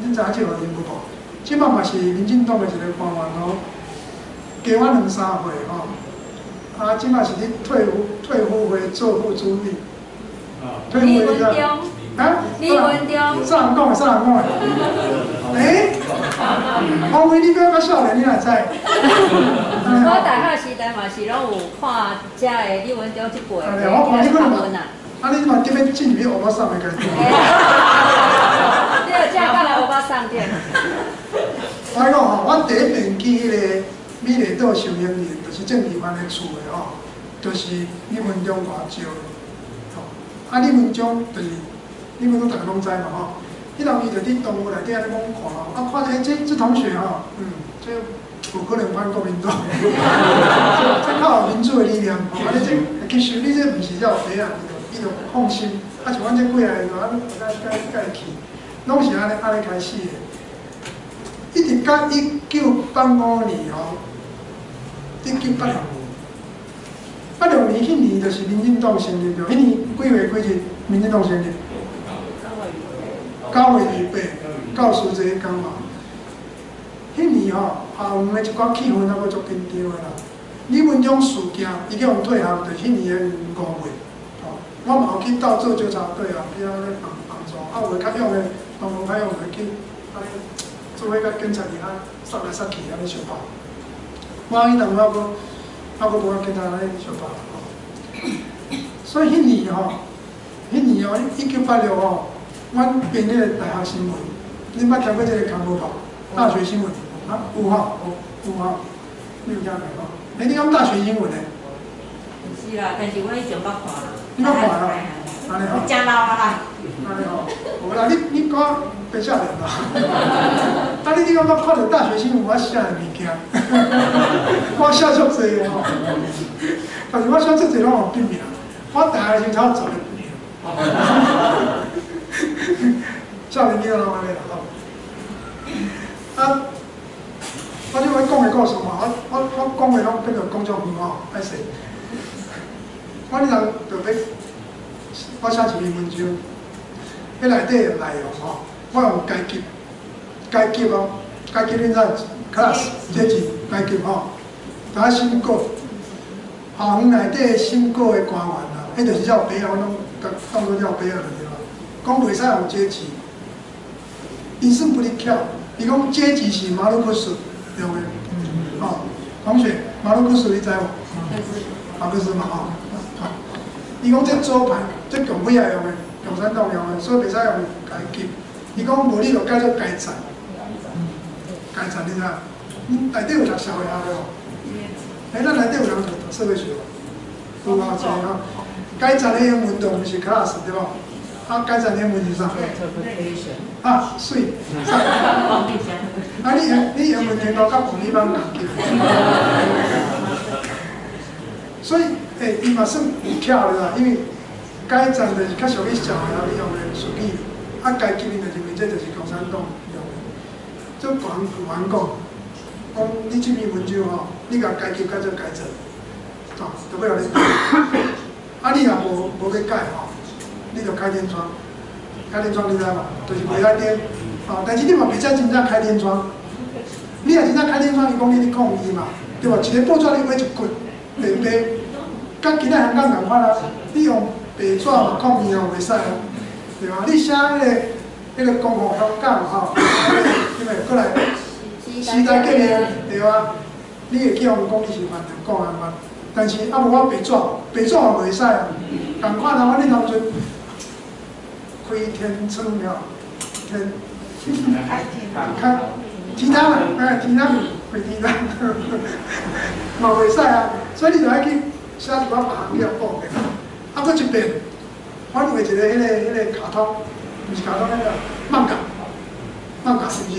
恁知影即个人物无？即摆嘛是民进党的一个官员吼，加我2、3岁吼。啊，即摆是咧退伍会做副主任。李文忠。啊？李文忠。啥人讲的？我为你比较少年，你哪知？我大学时代嘛是拢有看遮的李文忠即辈的新闻啊。啊，你嘛特别进入去欧巴桑的感觉。你有遮过来欧巴桑店。我讲吼，我第一遍去迄个美丽岛受刑人，就是郑义藩的厝的吼，就是李文忠外招的。吼，啊，李文忠就是李文忠，大家拢知嘛吼。迄人伊就伫动物内底安尼讲看吼，啊，看这同学吼，这有可能反国民党，这靠有民主的力量吼。啊，你这其实你这毋是叫白人，伊就放心。啊，像阮这几个就安尼该去，拢是安尼开始的。一直到1985年吼，1986年迄年就是民进党成立了。迄年几月几日民进党成立？9月28，教师节刚嘛。迄年吼，校园的一寡气氛还佫足紧张的啦。李文忠事件，伊叫人退学，就是迄年的5月。吼，我嘛有去斗做纠察队啊，去安尼帮助。啊，有较勇的，当中较勇的去安尼做伙甲警察伫遐杀来杀去安尼相拍。我迄当我无甲警察安尼相拍吼。所以迄年吼，1986吼。阮编迄个大学新闻，恁捌听过即个项目无？大学新闻啊，有吼，有吼，你有听过无？你讲大学英文的？是啦，但是我以前捌看啦。你捌看咯？安尼吼。真老啊啦。安尼吼，无啦，你讲白少年啦。啊，你讲我看到大学新闻，我写的物件，我写足济的吼。但是我写足济拢有笔名，我大学时才10个。少年囡仔拢安尼啦吼。啊，我即摆讲的故事嘛，我讲的拢变做讲足远吼，歹势。我迄阵就要，我写一篇文章，迄内底的内容吼，我用阶级哦，阶级恁知 class 阶级阶级吼，打审稿，校园内底审稿的官员啦，迄就是叫白我拢当作叫白就对啦。讲袂使用阶级，伊算不哩巧。伊讲阶级是马鲁克斯用的，吼，同学，马鲁克斯你知无？马克思嘛吼，伊讲这左派，这共尾仔用的，共产党用的，所以袂使用阶级。伊讲无你就改做阶层，阶层你知影？内底有读社会学的无？咱内底有人读社会学无？有啊，侪吼。阶层的英文就毋是 class 对无？啊，阶层的英文是啥？啊，水。啊，你英文程度甲黄立邦同级。所以，伊嘛算有巧的啦，因为阶层就是较属于社会学用的术语，啊，阶级呢就认为这就是共产党用的。做官讲你这篇文章吼，你甲阶级改做阶层，吼，就要互你改。啊，你若无要改吼，你就开天窗。开天窗你知嘛？就是袂使点，吼，但是你嘛袂使真正开天窗。你若真正开天窗，伊讲你咧抗议嘛，对吧？一个报纸你买一棍，白白，甲其他香港共款啊，你用白纸嘛抗议哦袂使哦，对吧？你写迄个公共香港吼，因为过来时代革命对吧？你会去用讲你是犯着公安法，但是啊无我白纸嘛袂使啊，共款啊，我你当阵开天窗了，天。看天窗啊，天窗开天窗，嘛袂使啊，所以你就爱去写一寡别项报的。啊，搁一遍，翻画一个迄个卡通，毋是卡通，迄个漫画是毋是？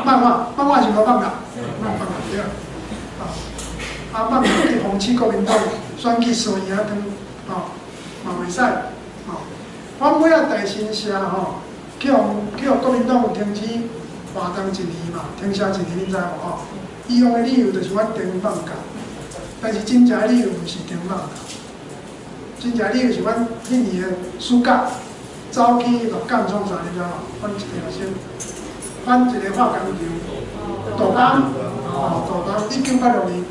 漫画是无漫画对啊。啊，漫画去讽刺国民党选举输赢当，嘛袂使。我每啊大新社吼。去互国民党停止活动1年嘛，停写1年，你知无吼？伊用的理由就是阮停放假，但是真正的理由毋是停放假，真正的理由是阮迄年的暑假走去鹿港创啥，你知无？翻一条线，翻一个化工球，杜邦，1986年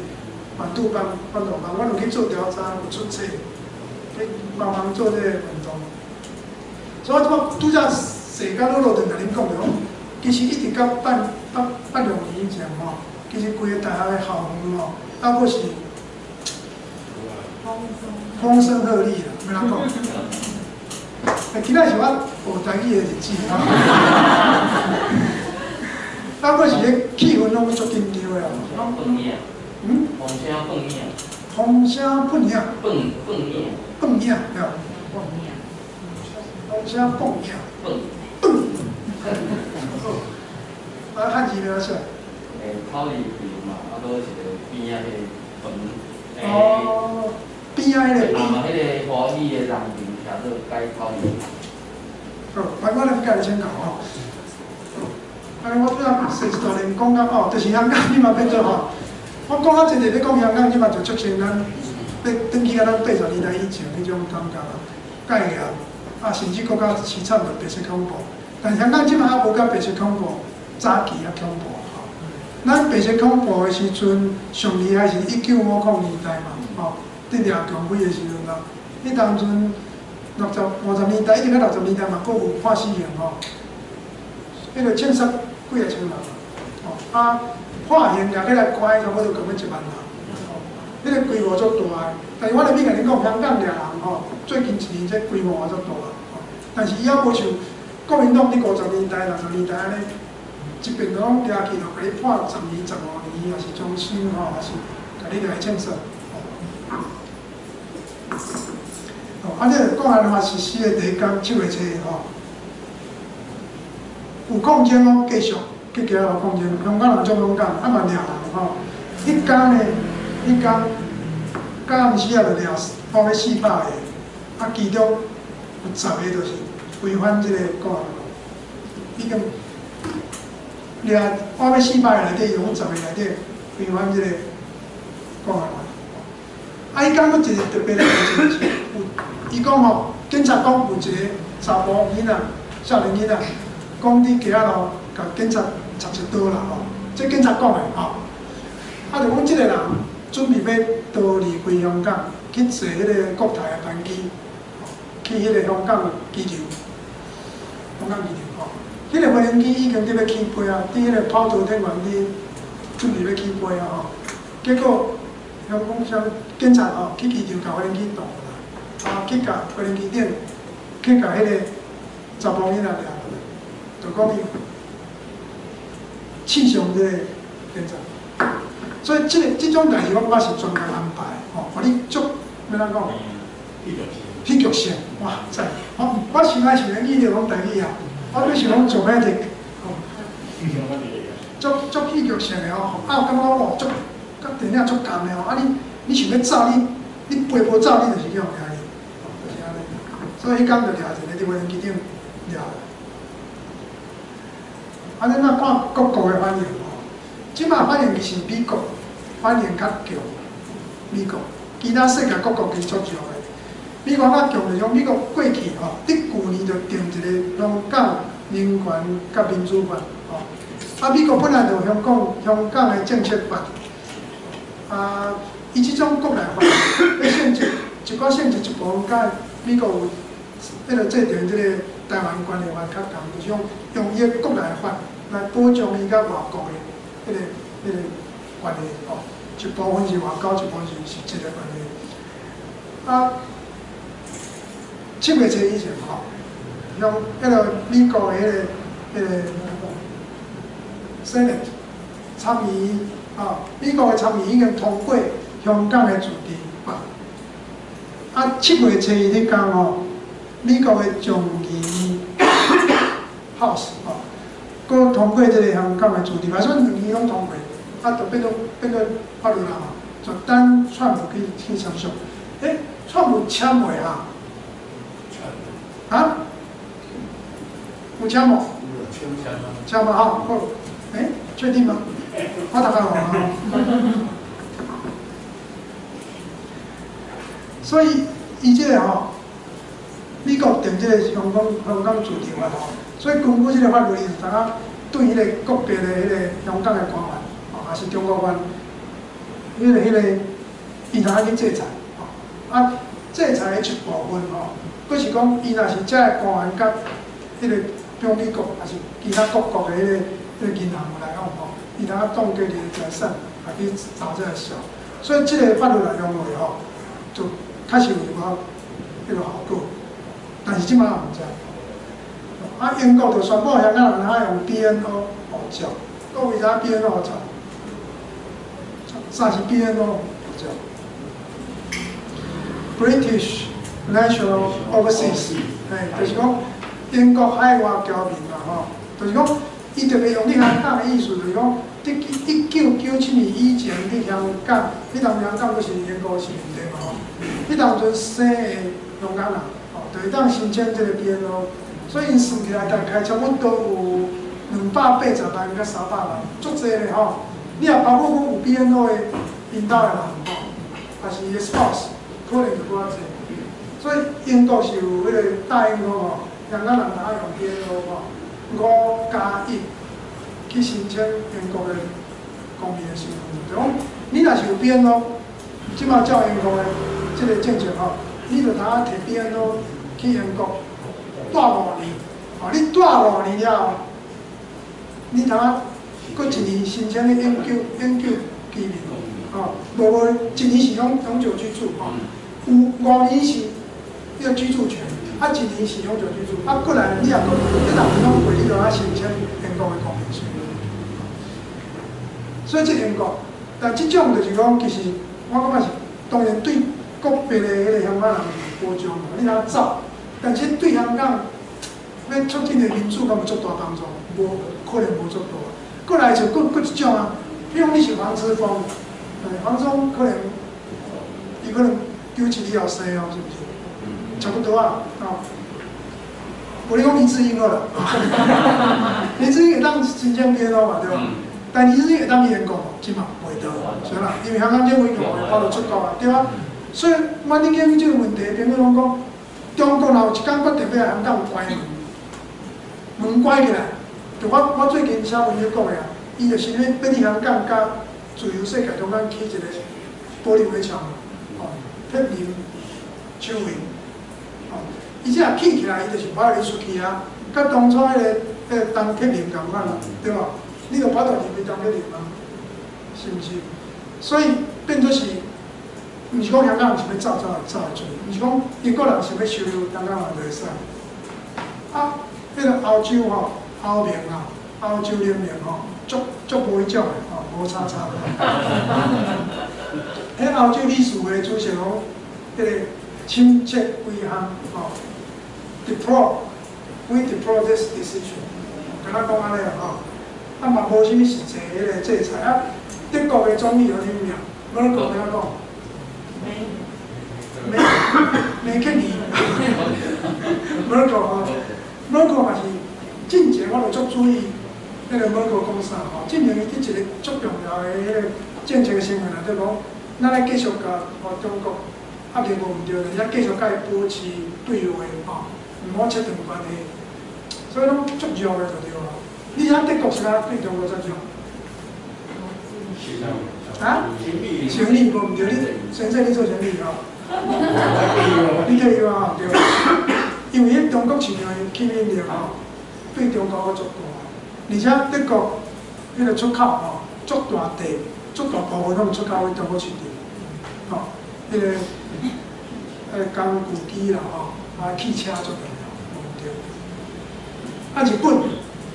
嘛杜邦翻杜邦，阮有去做调查，有出册，去帮忙做这个运动，所以我拄则。世甲落就甲恁讲着讲，其实一直到8、6年以前吼，其实规个大学的校园吼，还阁是风声鹤唳啦，要哪讲？今仔是我学台语的日子吼，还阁是迄气氛拢足紧张的哦。风声蹦影。风声蹦影。蹦影，对。风声蹦影。啊，汉字描写。口里边嘛，啊，搁一个边仔迄个坟。哦，边仔迄个。啊嘛，迄个华语的人名写做改口里。我来甲你请教吼。我拄仔细一大人讲到哦，就是香港，你嘛变做吼。我讲啊，真侪要讲香港，你嘛就促成咱要转去啊，咱80年代以前迄种感觉啊，概念啊，甚至国家凄惨的白色恐怖。但香港即摆还无甲白色恐怖早期啊恐怖吼。咱白色恐怖的时阵，上厉害是1950年代嘛，吼，伫掠强匪的时阵啦。迄当阵50年代一直到60年代嘛，佫有判死刑吼。迄个枪杀几个千人，吼啊判刑掠起来关，差不多共要1万人，吼，迄个规模足大的。但是我来甲恁讲，香港掠人吼，最近1年这规模也足大啦，吼。但是伊还无像。国民党伫50年代、60年代安尼，一边拢掠去，就甲你判10年、15年，也是终身吼，也是甲你掠去枪杀。啊，这讲安话实施的第一天7月7号，有抗争哦，继续去行有抗争，香港人足勇敢，啊嘛掠人吼。迄天到暗时啊，就掠包要400个，啊其中有10个就是。违反这个国安法，已经掠我要400个内底，有10个内底违反这个国安法。啊，伊讲佫一个特别的事情是，伊讲吼，警察讲有一个查甫囡仔、少年囡仔，讲伫街仔路甲警察插一刀啦吼，这警察讲的吼。啊，就讲即个人准备要逃离开香港，去坐迄个国泰的班机，去迄个香港机场。香港机场吼，迄个无人机已经伫要起飞啊，伫迄个跑道天王伫准备要起飞啊吼。结果香港警察吼去机场甲无人机挡啦，啊去甲无人机顶，去甲迄个查甫囡仔掠落来，就讲伊刺伤这个警察。所以即种代志，我是专门安排吼，互你足要怎讲？戏剧性，哇塞！我想爱想语就讲台语啊，我要想讲dramatic，足戏剧性的哦。啊，感觉哇，甲电影足共的哦。啊，你想要走，你背无走，你就是去互掠去，就是安尼。所以迄天就掠一个伫无人机顶掠。啊，恁若看各国的反应哦，即摆反应是美国反应较强，美国，其他世界各国其实足少的。美国较强就讲，美国过去吼，伫去年就定一个香港人权甲民主法吼。啊，美国本来就香港的政策法，伊即种国内法，咧性质一寡性质一部分，甲美国有迄个制定即个台湾关系法较共，就是用伊个国内法来保障伊甲外国的迄个关系哦。一部分是外交，一部分是实质的关系。7月初以前吼，用迄个美国的迄个 Senate 参议美国的参议已经通过香港的自治法。7月初迄天吼，美国的众议 House 佮通过这个香港的自治法，所以2年拢通过，就变做法律啦嘛，就等川普去签署。川普签袂哈？有签无？签嘛好。确定吗？我大概有所以伊这个美国定这个香港自治法所以根据这个法律，大家对迄个个别的迄个香港的官员还是中国官，迄个，伊通去制裁制裁的一部分佫是讲伊若是遮个官员甲迄个中美国还是其他各国的迄个银行来讲伊通当家己的财产去查这个数，所以这个法律来用话就确实有一个迄个效果，但是即摆也毋知。英国就宣布香港人通用 BNO 护照，各位知影 BNO 护照？啥是 BNO 护照 ？British National Overseas， 就是讲英国海外侨民嘛就是讲伊特别用你香港的意思，就是讲1997年以前，你香港，迄当香港佫是英国殖民地嘛迄当阵生的香港人就会当申请这个 BNO。所以因算起来，大概差不多有280万到300万，足济咧你也包括有 BNO 的因兜的人还是伊的 spouse， 可能就搁较济。所以英国是有迄个答应讲香港人通用 BNO5+1去申请英国的公民的身份。就讲你若是有 BNO， 即马照英国的即个政策你就通摕 BNO 去英国。住5年，你住5年了后，你通搁1年申请的永久居民，无1年是永久居住，有5年是迄个居住权，1年是永久居住，过来你也搁1当年拢过，你就要申请英国的公民权。所以这英国，但即种就是讲，其实我感觉是当然对个别的迄个香港人有保障，你通走。但是对香港要促进的民主，敢有足大帮助？无可能无足大。过来就搁一种比如你是黄之锋，黄之锋可能伊可能91以后生是不是？差不多无你讲林志颖好了，林志颖会当申请 BNO 嘛，对吧？但林志颖会当去英国，即嘛袂得，是啦，因为香港这规条会跑到出国对吧？所以我恁讲即个问题，朋友拢讲。中国若有一天决定要来香港关门关起来，就我最近写文章讲的伊就是要你香港甲自由世界中间起一个玻璃围墙，铁林手围，伊只起起来，伊就是把你出去甲当初迄个当铁林共款啦，对吧？你就把到入去当铁林啊，是毋是？所以变做是。毋是讲香港人是要走会出，毋是讲英国人是要收留香港人就会使。迄个欧洲欧盟欧洲联盟足无迄种的无差。迄欧洲理事会主席讲，迄个深切规项we deplore this decision， 跟咱讲安尼嘛无啥物实际迄个制裁德国的总理有啥物名？我咧讲安怎讲？梅克尼，美国嘛是近前我就足注意迄个美国讲啥近前伊伫一个足重要的迄个政策新闻就讲，咱来继续甲中国压力无毋对，而且继续甲伊保持对话毋好切断关系，所以拢足弱的就对了。你睇德国是哪对中国遮弱？啊？生理无毋对，你先生你做生理吼？你退休啊？对。因为迄中国市场吸引力吼，对中国足大，而且德国迄个出口吼，足大地、足大部分拢出口去中国市场，吼，迄个工具机啦吼，汽车足重要，对。啊，日本，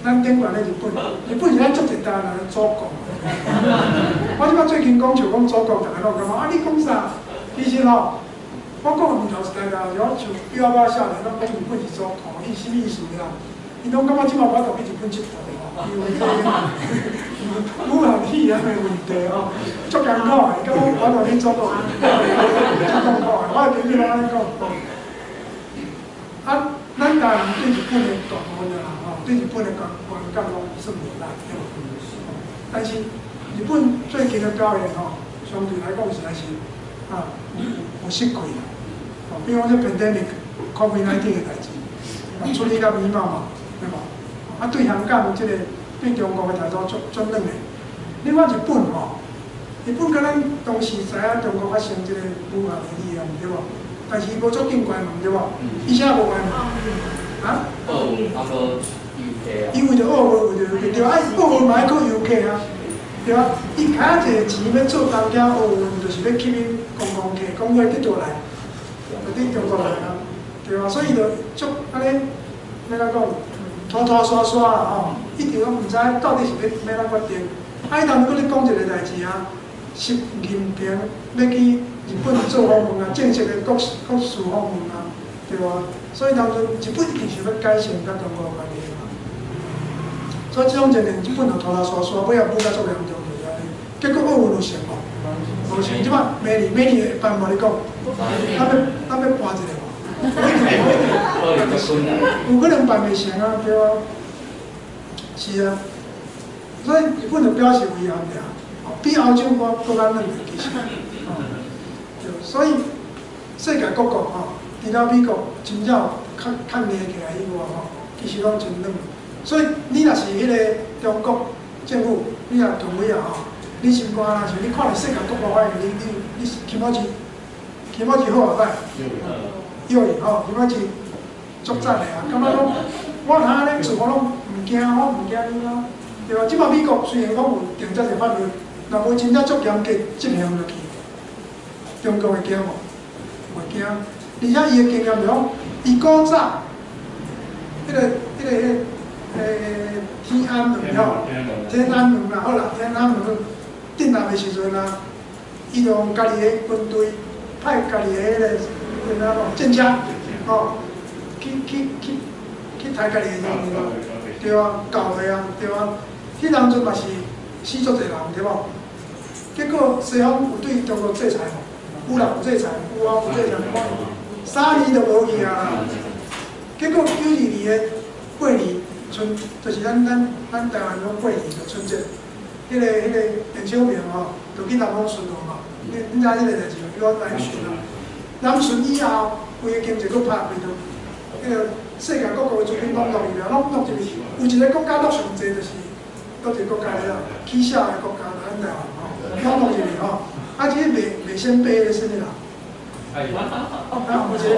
咱顶悬咧日本是咱足一单人祖国。我即摆最近讲像讲祖国，大家拢感觉你讲啥？其实吼。我讲毋头是大家，像表爸少年，拢讲日本是祖国，伊什么意思啦？伊拢感觉即摆我着去日本佚佗吼，因为这武汉肺炎的问题吼，足艰苦的，感觉我着去祖国，足艰苦的。我朋友拢安尼讲。啊，咱台人对日本的大部分啦吼，对日本的观感拢算无赖，但是日本最近的表现吼，相对来讲实在是有失亏啦。比如讲这 pandemic COVID-19 的代志，处理较美貌嘛，对吧？啊，对香港这个对中国的态度足冷的。另外日本吼，日本敢咱当时知影中国发生这个武汉肺炎，对吧？但是伊无足紧关门，对吧？伊啥无关门？啊？伊为着澳门，为着对啊，澳门嘛爱去游客啊，对啊。伊开一个钱要做东京澳门，就是要吸引观光客，讲要去倒来。就伫中国来啊，对啊，所以就足安尼，要怎讲，拖拖刷刷啦吼，一直拢毋知到底是要怎决定。啊，伊当初咧讲一个代志啊，习近平要去日本做访问啊，正式的国事访问啊，对啊，所以当初日本一定是要改善甲中国关系嘛。所以这种情形，日本就拖拖刷刷，尾仔补甲足严重就是安尼，结果澳门就成功。无像即摆美女的办法你讲，咱要搬一个嘛，有可能办袂成啊，对啊，是啊，所以日本就表示遗憾俩，比欧洲国较冷的其实，对，所以世界各国吼，除了美国真正较热起来以外吼，其实拢真冷，所以你若是迄个中国政府，你若权威啊吼。你心肝若是你看到世界各国反应，你起码是好啊歹，有伊吼，起码是足赞的啊！感觉讲我通安尼做，我拢毋惊，我毋惊你啊，对吧？即摆美国虽然讲有定这个法律，若无真正足严格执行落去，中国会惊无？袂惊，而且伊的经验就讲，伊古早天安门吼，天安门啦，好啦，天安门。镇压的时阵啊，伊就用家己的军队派家己的迄个战车，吼，去抬家己的人民，对啊，搞的啊，对啊，迄当阵嘛是死足侪人，对无？结果西方有对中国制裁无？有人有制裁，有啊有制裁，3年就无去啊。结果92年的过年春，就是咱台湾讲过年就春节。迄个邓小平吼，就去南方巡逻嘛。你知迄个代志无？叫南巡啊。南巡以后，规个经济佫拍开到，迄个世界各国的资金拢落去了，拢落入去。有一个国家落上济，就是倒一个国家了，起小的国家，咱台湾吼，拢落入去吼。啊，这个卖仙贝的是啥？啊，有一个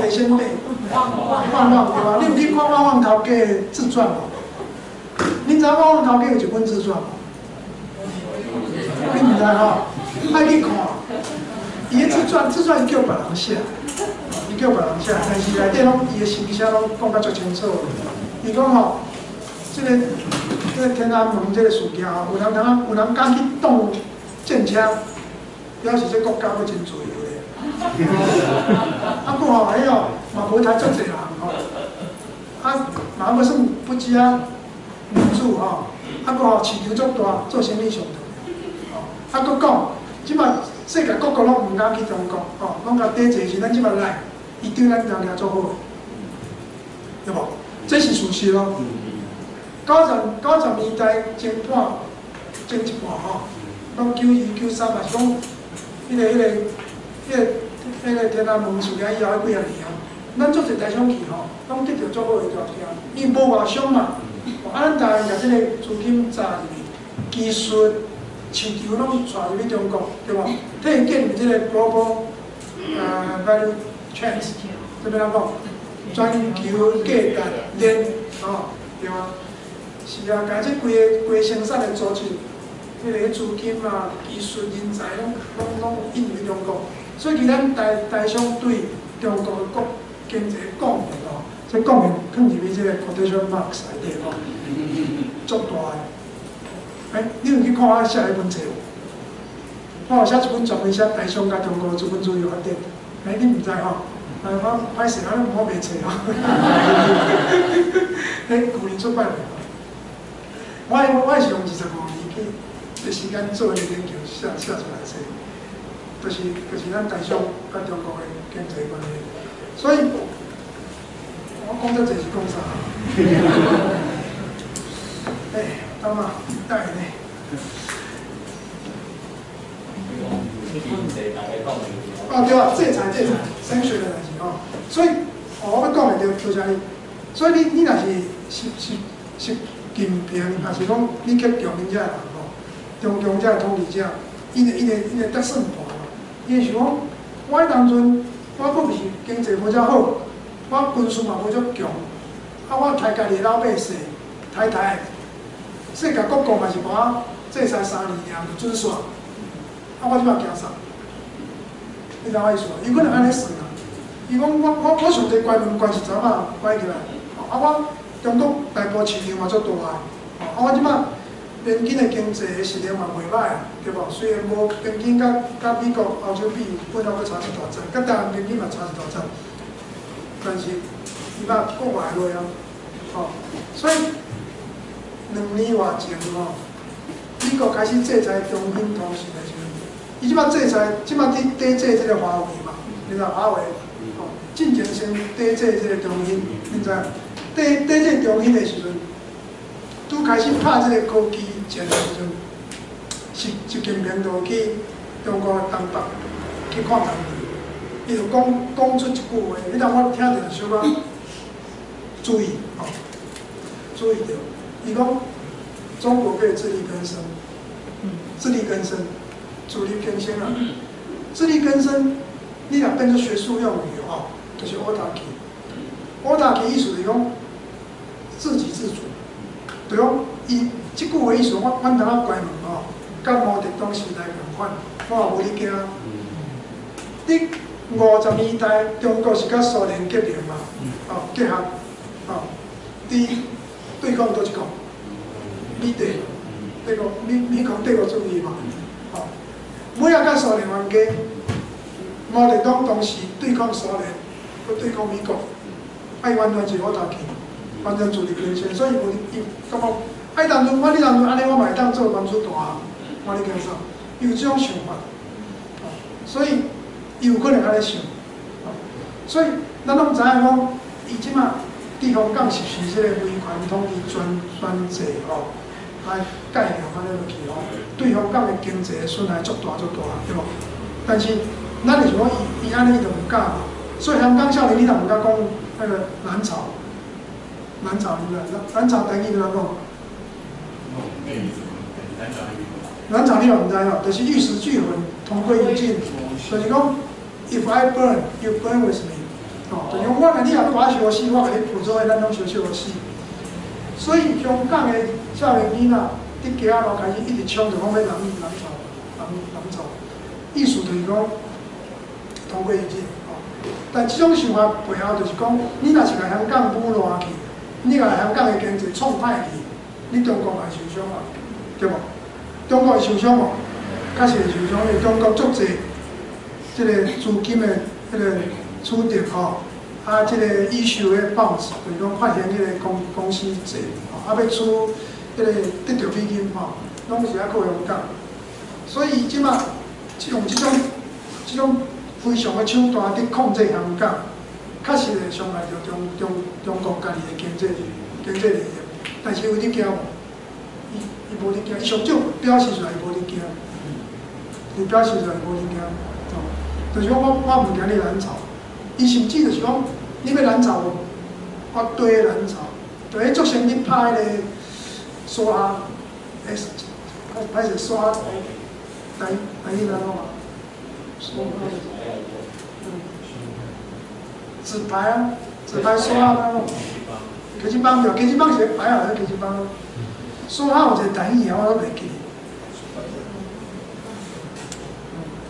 卖仙贝，旺旺对吧？你有去看旺旺头家的自传无？你知影旺旺头家有一本自传无？你毋知吼，爱去看。伊的自传是叫别人写，伊叫别人写，但是内底拢伊的形象拢讲甲足清楚。伊讲吼，这个天安门这个事件吼，有人敢去动战车，表示这国家要真自由咧。啊，佫吼，迄吼嘛无杀足侪人吼，啊嘛要算不止啊民主吼，啊佫吼市场足大，做生意上重要。啊，佫讲，即摆世界各国拢毋敢去中国，吼，拢甲抵制是咱即摆来，伊对咱常常做好，对无？这是事实咯。90年代前一半吼，拢92、93嘛是讲，迄个天安门事件以后几啊年啊，咱做一台商去吼，拢得到足好的条件，因为无外商嘛，啊，咱台湾甲即个资金砸入去，技术、市场拢带入去中国，对无？替建立即个 global value chain， 这边怎讲？全球价值链，哦，对啊，是啊，甲即规生产的组织，迄个资金啊、技术人才拢引入中国，所以其咱台商对中国的经济贡献哦，这贡献放入去即个 quotation marks 内底哦，足大的。你有去看我写迄本册无？我有写一本专门写台商甲中国资本主义发展，你毋知吼？我歹势，我唔好卖册吼。迄旧年出版的。我是用25年的时间做迄研究，写出来的册，就是咱台商甲中国的经济关系。所以，我讲这是讲啥？当嘛，带呢。哦，对啊，制裁，升学的代志哦。所以，我要讲的就啥哩？所以你若是近平，还是讲你去中民者人吼，中者统治者，因个得算大嘛。因是讲，我当阵我阁毋是经济无遮好，我军事嘛无遮强，我杀家己老百姓，杀，世界各国嘛是把我制裁3年就准煞，我即摆惊啥？你知我意思无？伊可能安尼算啊。伊讲我上济关门关13啊，关起来。我中国大部市场嘛足大个，我即摆边境的经济的实力嘛袂歹啊，对无？虽然无边境甲美国、欧洲比，本来佫差一大截，甲台湾边境嘛差一大截，但是伊嘛国外落啊，所以2年外前美国开始制裁中兴通讯的时阵，伊即摆制裁，即摆伫制即个华为嘛，你知华为，进前先抵制即个中兴，你知？抵制中兴的时阵，拄开始拍即个科技战的时阵，习近平就去中国东北去看当地，伊就讲出一句话，迄当我听着小可注意，注意着，伊讲中国可以自力更生，自力更生，自力更生啊，自力更生，你若变做学术用语就是 autarky 意思就是讲自给自足，对讲伊即句话意思，阮当下关门甲毛泽东时代共款，我也无咧惊。你50年代中国是甲苏联结盟嘛，结合，伫对抗倒一个美国帝国主义嘛，每甲苏联冤家，毛泽东当时对抗苏联，佮对抗美国，完全是autarky，完全自力更生，所以伊感觉，你当阵安尼，我嘛会当做民主党啊，我咧惊啥？有即种想法，所以伊有可能安尼想，所以咱拢知影讲，伊即马地方港实施即个威权统治专制来概念安尼落去对香港的经济损害足大，对无？但是咱就是讲伊安尼就唔敢嘛，所以香港少年你若唔敢讲那个蓝潮，你知蓝潮台语怎讲？蓝潮你嘛唔知哦，就是玉石俱焚，同归于尽，就是讲 If I burn, you burn with me， 就是讲我你若把烧死，我甲你捕捉的，咱拢烧死。所以香港的少年囡仔伫街仔路开始一直冲着讲要蓝潮，意思就是讲同归于尽。但这种想法背后就是讲，你若是甲香港腐烂去，你甲香港的经济创歹去，你中国会受伤啊，对无？中国会受伤无？确实会受伤，因为中国足济即个资金的迄个储值即个issue的bounce，就是讲发现迄个公司济，要出迄个得到美金拢是要靠香港，所以即马用即种非常的手段伫控制香港，确实会伤害着中国家己的经济利益。但是有伫惊无？伊无伫惊，伊上少表示出来伊无伫惊，伊表示出来无伫惊，就是讲我唔惊你蓝潮，伊甚至就是讲你要蓝潮无？我对蓝潮，就迄足先你拍迄个沙歹势刷台语来讲嘛，纸牌啊，纸牌刷啊，掲示板对，掲示板是牌啊，掲示板。刷有一个台语啊，我都袂记。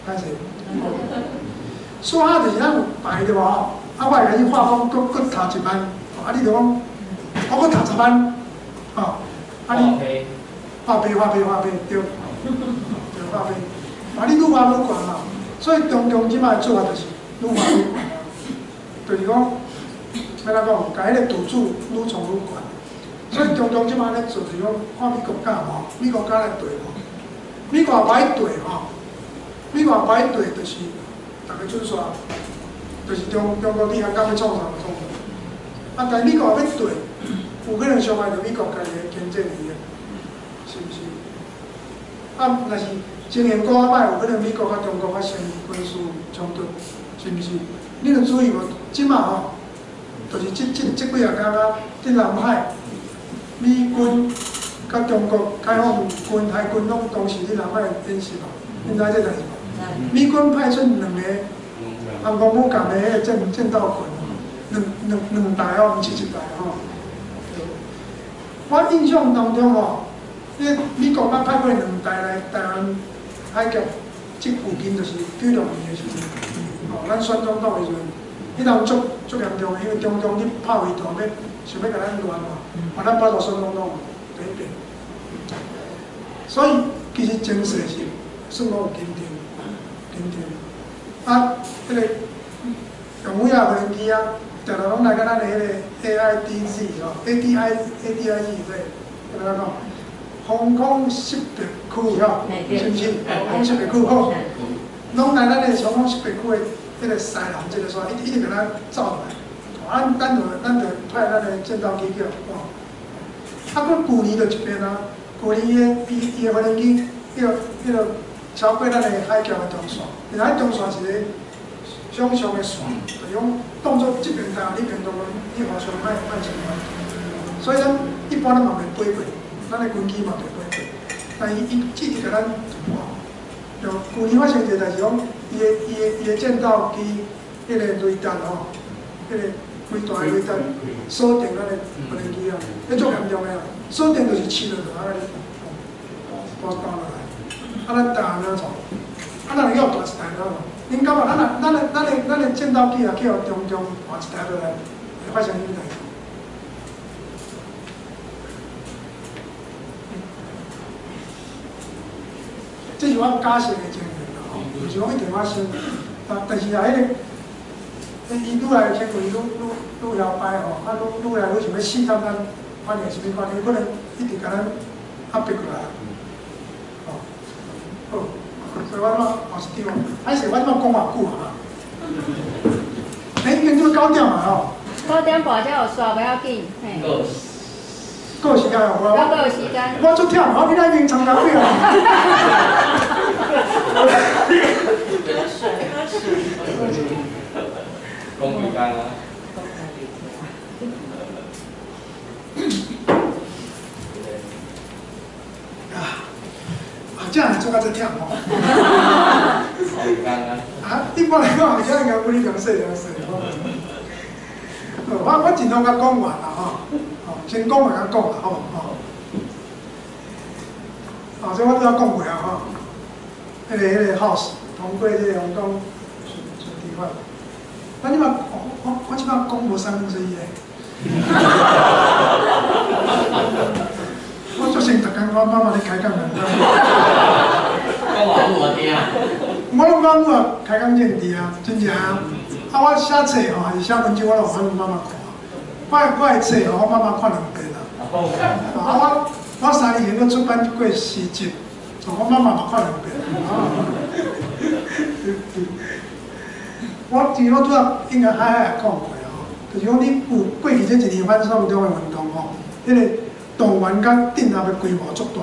歹势。刷就是咱有牌对无？啊，我会甲你画讲，搁读1万，啊，你就讲，我搁读10万，吼，啊你画牌，对，对画牌，啊你愈画愈悬嘛，所以中共即摆做法就是愈画愈悬，就是讲，要怎讲，甲迄个赌注愈创愈悬，所以中共即摆咧做就是讲，看美国敢无，美国敢来对无，美国歹对吼，美国歹对就是。大家准刷，就是中国你香港要创啥就创啥。啊，但美国要对，有可能伤害到美国家己的经济利益，是不是？啊，若是情形过啊歹，有可能美国甲中国发生军事冲突，是不是？你著注意无？即马吼，就是即几啊天啊，伫南海，美军甲中国解放军、海军拢同时伫南海演习嘛，应该这代志嘛。美军派出2个航空母舰的迄个战斗群，两台哦，毋是1台吼。我印象当中吼，迄美国捌派过2台来台湾海峡即附近，就是9六年的时阵，吼，咱选总统的时阵，迄阵足严重的，因为中共咧拍围图要想要甲咱乱嘛，把咱包到选总统第一遍。所以其实情势是算我有紧张。啊，迄个用尾啊无人机啊，定定拢来甲咱的迄个 AIDZ 吼 ，ADIZ 对，安怎讲？防空识别区吼，是毋是？防空识别区好，拢来咱的防空识别区的迄个西南这个线，一直甲咱走来。咱就派咱的战斗机去哦。啊，佮去年就一遍啊，去年伊的无人机，迄个。超过咱的海峡的中线，然后中线是一个向上的线，就是讲当作这边台湾、那边台湾，你互相卖情况。所以咱一般咱嘛袂飞过，咱的军机嘛袂飞过，但伊一直甲咱哇，就去年发生一个代志讲，伊的战斗机迄个雷达吼，迄个规大的雷达锁定咱的无人机啊，迄足严重的啊，锁定就是试落就安尼，波打落来。啊，咱台湾怎创？啊，咱要大一台怎创？恁感觉咱的战斗机啊，去互中共换一台落来，会发生啥代志？这是我假设的情形啦，吼，毋是讲一定发生。啊，但是啊，伊愈来天气愈摇摆吼，啊，愈来愈想要试探咱反应是咩反应，可能一直甲咱压迫过来。好，所以我后一张，还是我讲偌久啊？已经做9点嘛吼。9点半才有刷，不要紧。嘿。够时间哦，我够时间。我做忝，我比咱平常高点啊。讲几工啊？这样做到这忝吼。好几工啊？啊，一般来讲，这样有你讲说。我尽量甲讲完啦吼，先讲完甲讲啦吼。所以我拄仔讲过啊吼，迄个 house 通过这个红光水地法，咱即摆我即摆讲无1/3诶。我作先逐工我妈妈咧开讲讲外母啊听啊。我拢讲我开讲见伫啊，真正啊。啊，我写册吼，还是写文章，我拢互阮妈妈看。我的册吼，我妈妈看2遍啦。我3年前佫出版过诗集，我妈妈嘛看2遍。我其实我拄仔应该也讲过吼，就是讲你有过去这1年反送中的运动吼，迄个动员甲镇压的规模足大。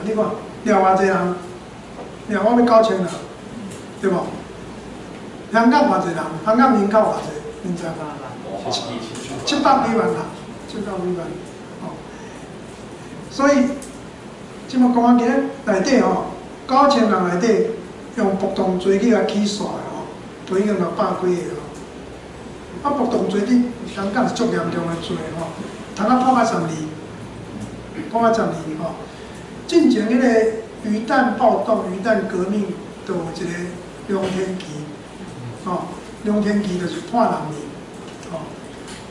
你看，了偌济人，了我要9000人，对无？香港偌济人，香港人口偌济，你知无？700几万啦，700几万。哦，所以即么公安局内底吼，9000人内底用暴动罪去甲起诉的吼，都已经600几个吼。啊，暴动罪你香港是足严重的罪吼，通啊判啊12年，判啊12年吼。进前迄个鱼蛋暴动、鱼蛋革命，都有一个梁天琦，吼，梁天琦就是判2年，吼，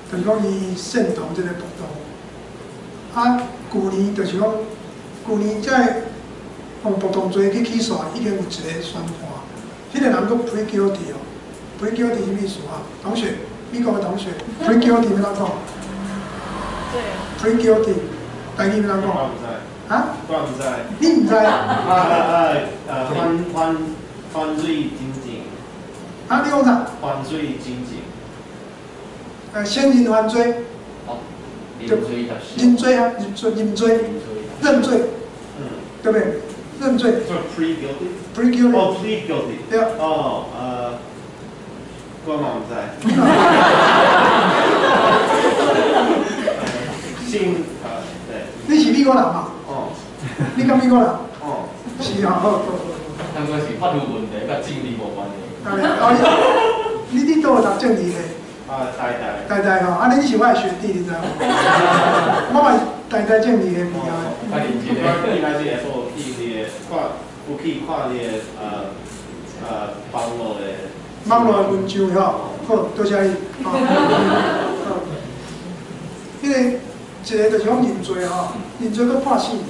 就是讲伊煽动即个暴动。啊，旧年就是讲，旧年才用暴动罪去起诉，已经有一个宣判，迄个人佫 pre guilty 哦 ，pre guilty 是咩意思啊？同学，美国的同学 pre guilty 要怎讲？对。pre guilty， 台语要怎讲？啊？我唔知。你唔知？犯罪精警。啊，你讲啥？犯罪精警。先人犯罪。哦。认罪的。认罪啊，认罪，认罪。嗯。对不对？认罪。做 pre guilty。pre guilty。哦 ，pre guilty。对啊。哦，我嘛唔知。姓对。你是美国人嘛？哦。你讲美国人？哦。是啊，好。应该是法律问题，甲政治无关的。你都有读政治的？台吼，啊，你是我的学弟，你知无？我嘛台政治的毕业。啊，认真我应该是会做去你的看，有去看你的网络的文章吼，好，多谢你。迄个一个就是讲认罪吼，认罪佫判死年，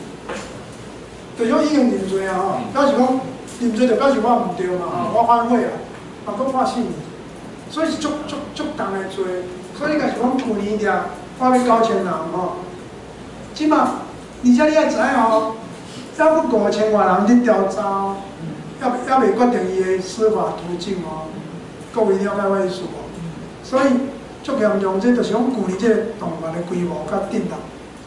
就是讲已经认罪啊吼，表示讲认罪就表示我毋对嘛吼，我反悔啊，啊佫判死年，所以是足重的罪，所以你家是讲去年掠我要9000人吼，即马而且你爱知吼，还佫5000外人伫调查哦，还未决定伊的司法途径哦，各位了解我意思无？所以足严重，这就是讲去年这个动乱的规模较震荡。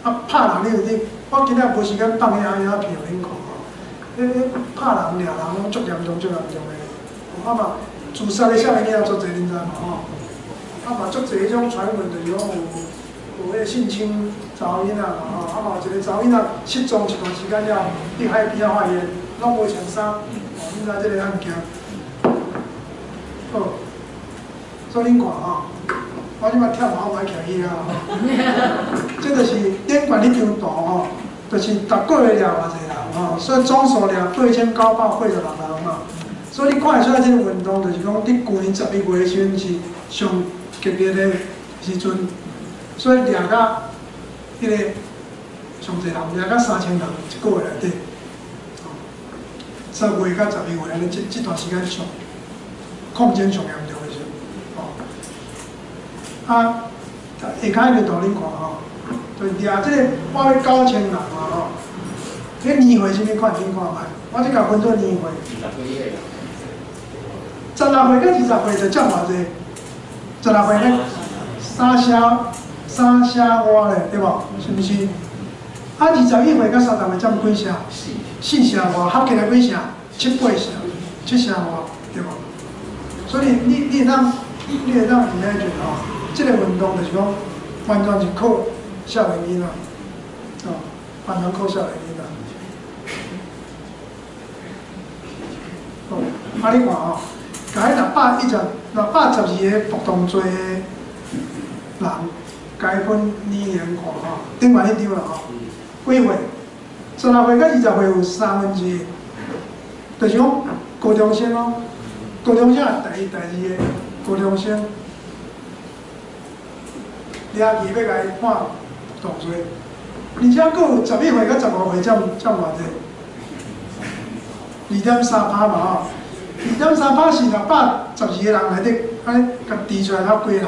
啊，拍人你有听？我今仔无时间放迄影片互恁看吼。迄拍人掠人拢足严重的。啊嘛，自杀的少年囝足侪，恁知嘛吼？啊嘛，足侪迄种传闻，就是讲有迄个性侵查某囡仔嘛吼。啊嘛，有一个查某囡仔失踪一段时间了，伫海边仔发现，拢无穿衫。哦，恁知这个案件？好，所以恁看吼。我即摆忝嘛，我买徛去啊！这就是典管理张大吼，就是逐个月掠偌济人吼，所以总数掠8986人嘛。所以你看会出来，这个运动就是讲，伫去年11月的时阵是上激烈的时阵，所以掠到迄个上济人，掠到3000人一个月内底。10月到11月安尼，这段时间上抗争上严重的时阵，吼。啊，下骹就图恁看吼，就掠即个我要9000人嘛吼。迄年会啥物款？恁看卖，我即甲分做年会。16岁到20岁就占偌济？16岁咧，三声外咧，对无？是毋是？啊，21岁到30岁占几声？4声外，合起来几声？7、8声，7声外，对无？所以你会当imagine吼。这个运动就是讲，完全是靠少年囡仔，哦，完全靠少年囡仔。哦，啊，你看哦，甲迄612个暴动罪的人，甲伊分年龄看吼，顶完迄张啦吼，几岁？16岁到20岁有1/3，就是讲高中生哦，高中生也第一、第二个高中生。掠去要甲伊判动罪，而且佫有11岁到15岁占偌济？2.3%嘛吼，2.3%是612个人内底，安尼甲提出来才几人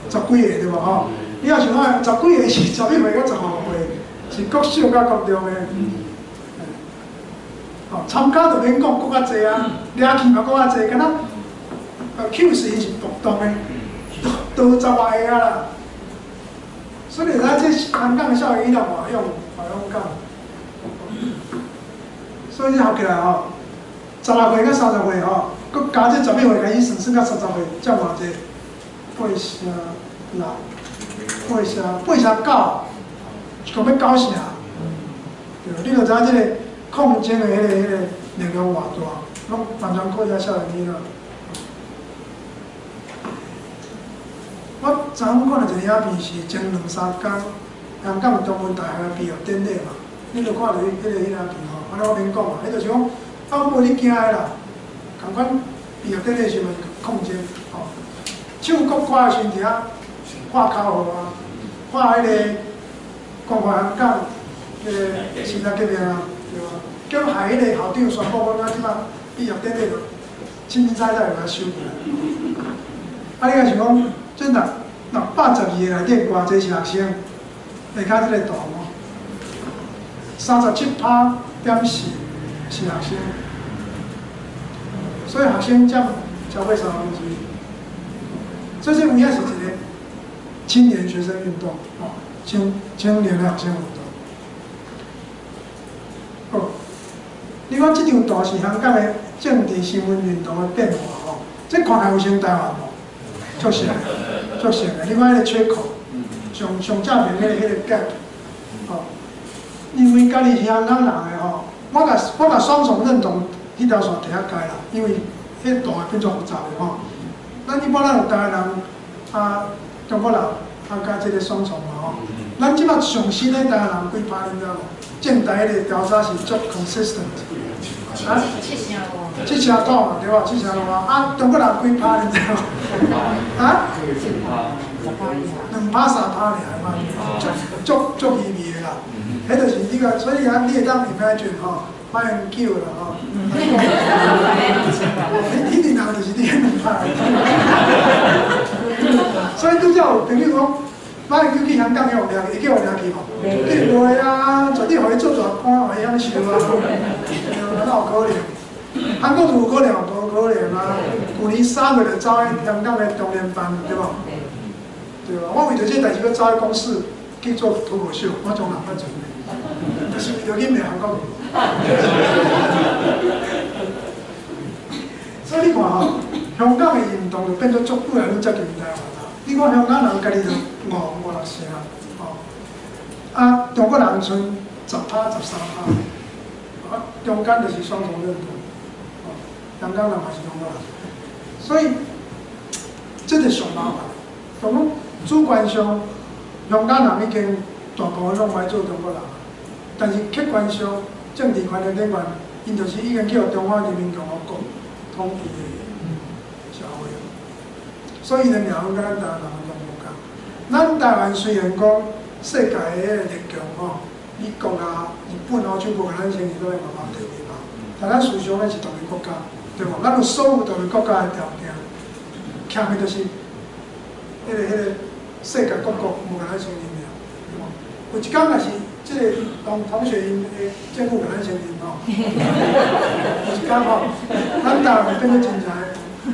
？10几个对无吼？你若想看10几个是11岁到15岁，是国小甲国中的。哦，参加就免讲，佫较济啊，掠去嘛佫较济，敢若。Q 是暴动的，都10外个啦。所以你睇这香港的少年囡仔嘛勇敢。所以合起来吼，16岁到30岁吼，佮加这11岁开始算到30岁，占偌济？8声人， 89，是讲要搞啥？对，你就知影即个抗争的迄个力量偌大，拢完全靠遮少年囡仔。我昨昏看到一个影片，是前2-3天，香港中文大学毕业典礼嘛，你就看到迄个影片吼，安尼我免讲嘛，迄就是讲，啊，无你惊的啦，共款毕业典礼时嘛是抗争，吼，唱国歌的时阵，伫遐画口号啊，画迄个光华香港迄个时代革命啊，对吧？叫害迄个校长宣布讲，即摆毕业典礼就清清彩彩就来收起来。啊，你若想讲，即682个内底偌济是学生，下骹即个图哦，37%.4%是学生，所以学生占超过3%。所以这有影是一个青年学生运动，哦，青年的学生运动。哦，你看这张图是香港的政治新闻运动的变化哦，这看起来有像台湾无？足像的。你看迄个缺口，上正面迄个 gap， 哦，因为家己是香港人的吼，我甲双重认同迄条线摕遐解啦，因为迄图会变作复杂的吼。咱一般有台湾人啊，中国人加即个双重嘛吼。咱即摆上新的台湾人几趴你知无？建台的调查是足 consistent， 啊，7成多嘛对吧？7成多啊，中国人几趴你知无？啊？2%、3%尔嘛，足微微的啦。迄就是你个，所以你会当 imagine 吼，莫用叫啦吼。你人就是你2%。所以拄则有朋友讲，莫用叫去香港去互掠去，会叫互掠去无？去袂啊，绝对互伊做大官，互伊享受啊，哪有可能？韩国就有可能，无可能啊！去年3月就走去香港的中联办，对无？对吧？我为着这代志，要走去公司去做脱口秀，我从来不做的，就是为着去骂韩国人。所以你看吼，香港的运动就变做足愈来愈接近台湾啦。你看香港人家己就5-6%，吼，啊，中国人剩10%、13%，啊，中间就是双重认同，哦，香港人嘛是中国人，所以这就上麻烦。就讲主观上，香港人已经大部分拢歹做中国人，但是客观上，政治权力顶悬，因就是已经去互中华人民共和国统治的社会，所以呢，命运甲咱台湾人拢无共。咱台湾虽然讲世界的列强吼，美国啊、日本、欧洲国甲咱先前都会慢慢提入嘛，但咱事实上咱是独立国家，对无？咱有所有独立国家的条件，欠的就是。迄个世界各国无甲咱承认了，对无？有一天若是即个同学因的政府甲咱承认吼，有一天吼，咱台湾变做真正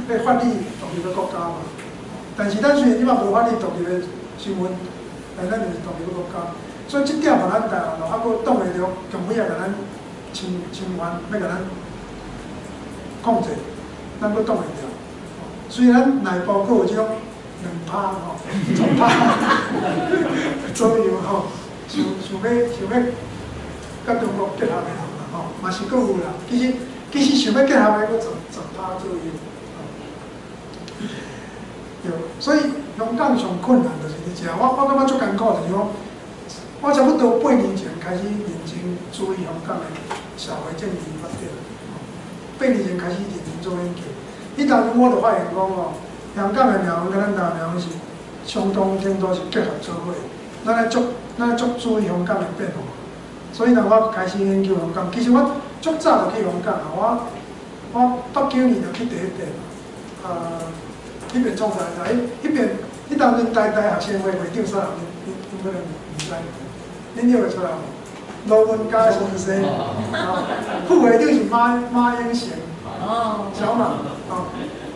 的法理独立的国家嘛。但是咱虽然即摆无法理独立的身份，但咱就是独立的国家，所以即点嘛，咱台湾咯，还佫挡袂着强尾仔甲咱侵犯，要甲咱控制，咱佫挡袂着。虽然内部佫有即种。2%吼，10%左右吼，想要甲中国结合的人啦吼，嘛是佫有啦。其实想要结合的佫10%左右，对。所以香港上困难就是伫遮，我感觉足艰苦，就是讲，我差不多8年前开始认真注意香港的社会政治发展，8年前开始认真做研究。迄当中我就发现讲哦。香港的命运甲咱台湾命运是相当程度是结合做伙，咱来足注意香港的变化。所以呢，我开始研究香港。其实我足早就去香港啊，我89年就去第一遍啦。迄边创啥来？迄当阵台学生会会长啥人？你可能唔知，恁晓会出来无？罗文嘉先生，副会长是马英成，小马，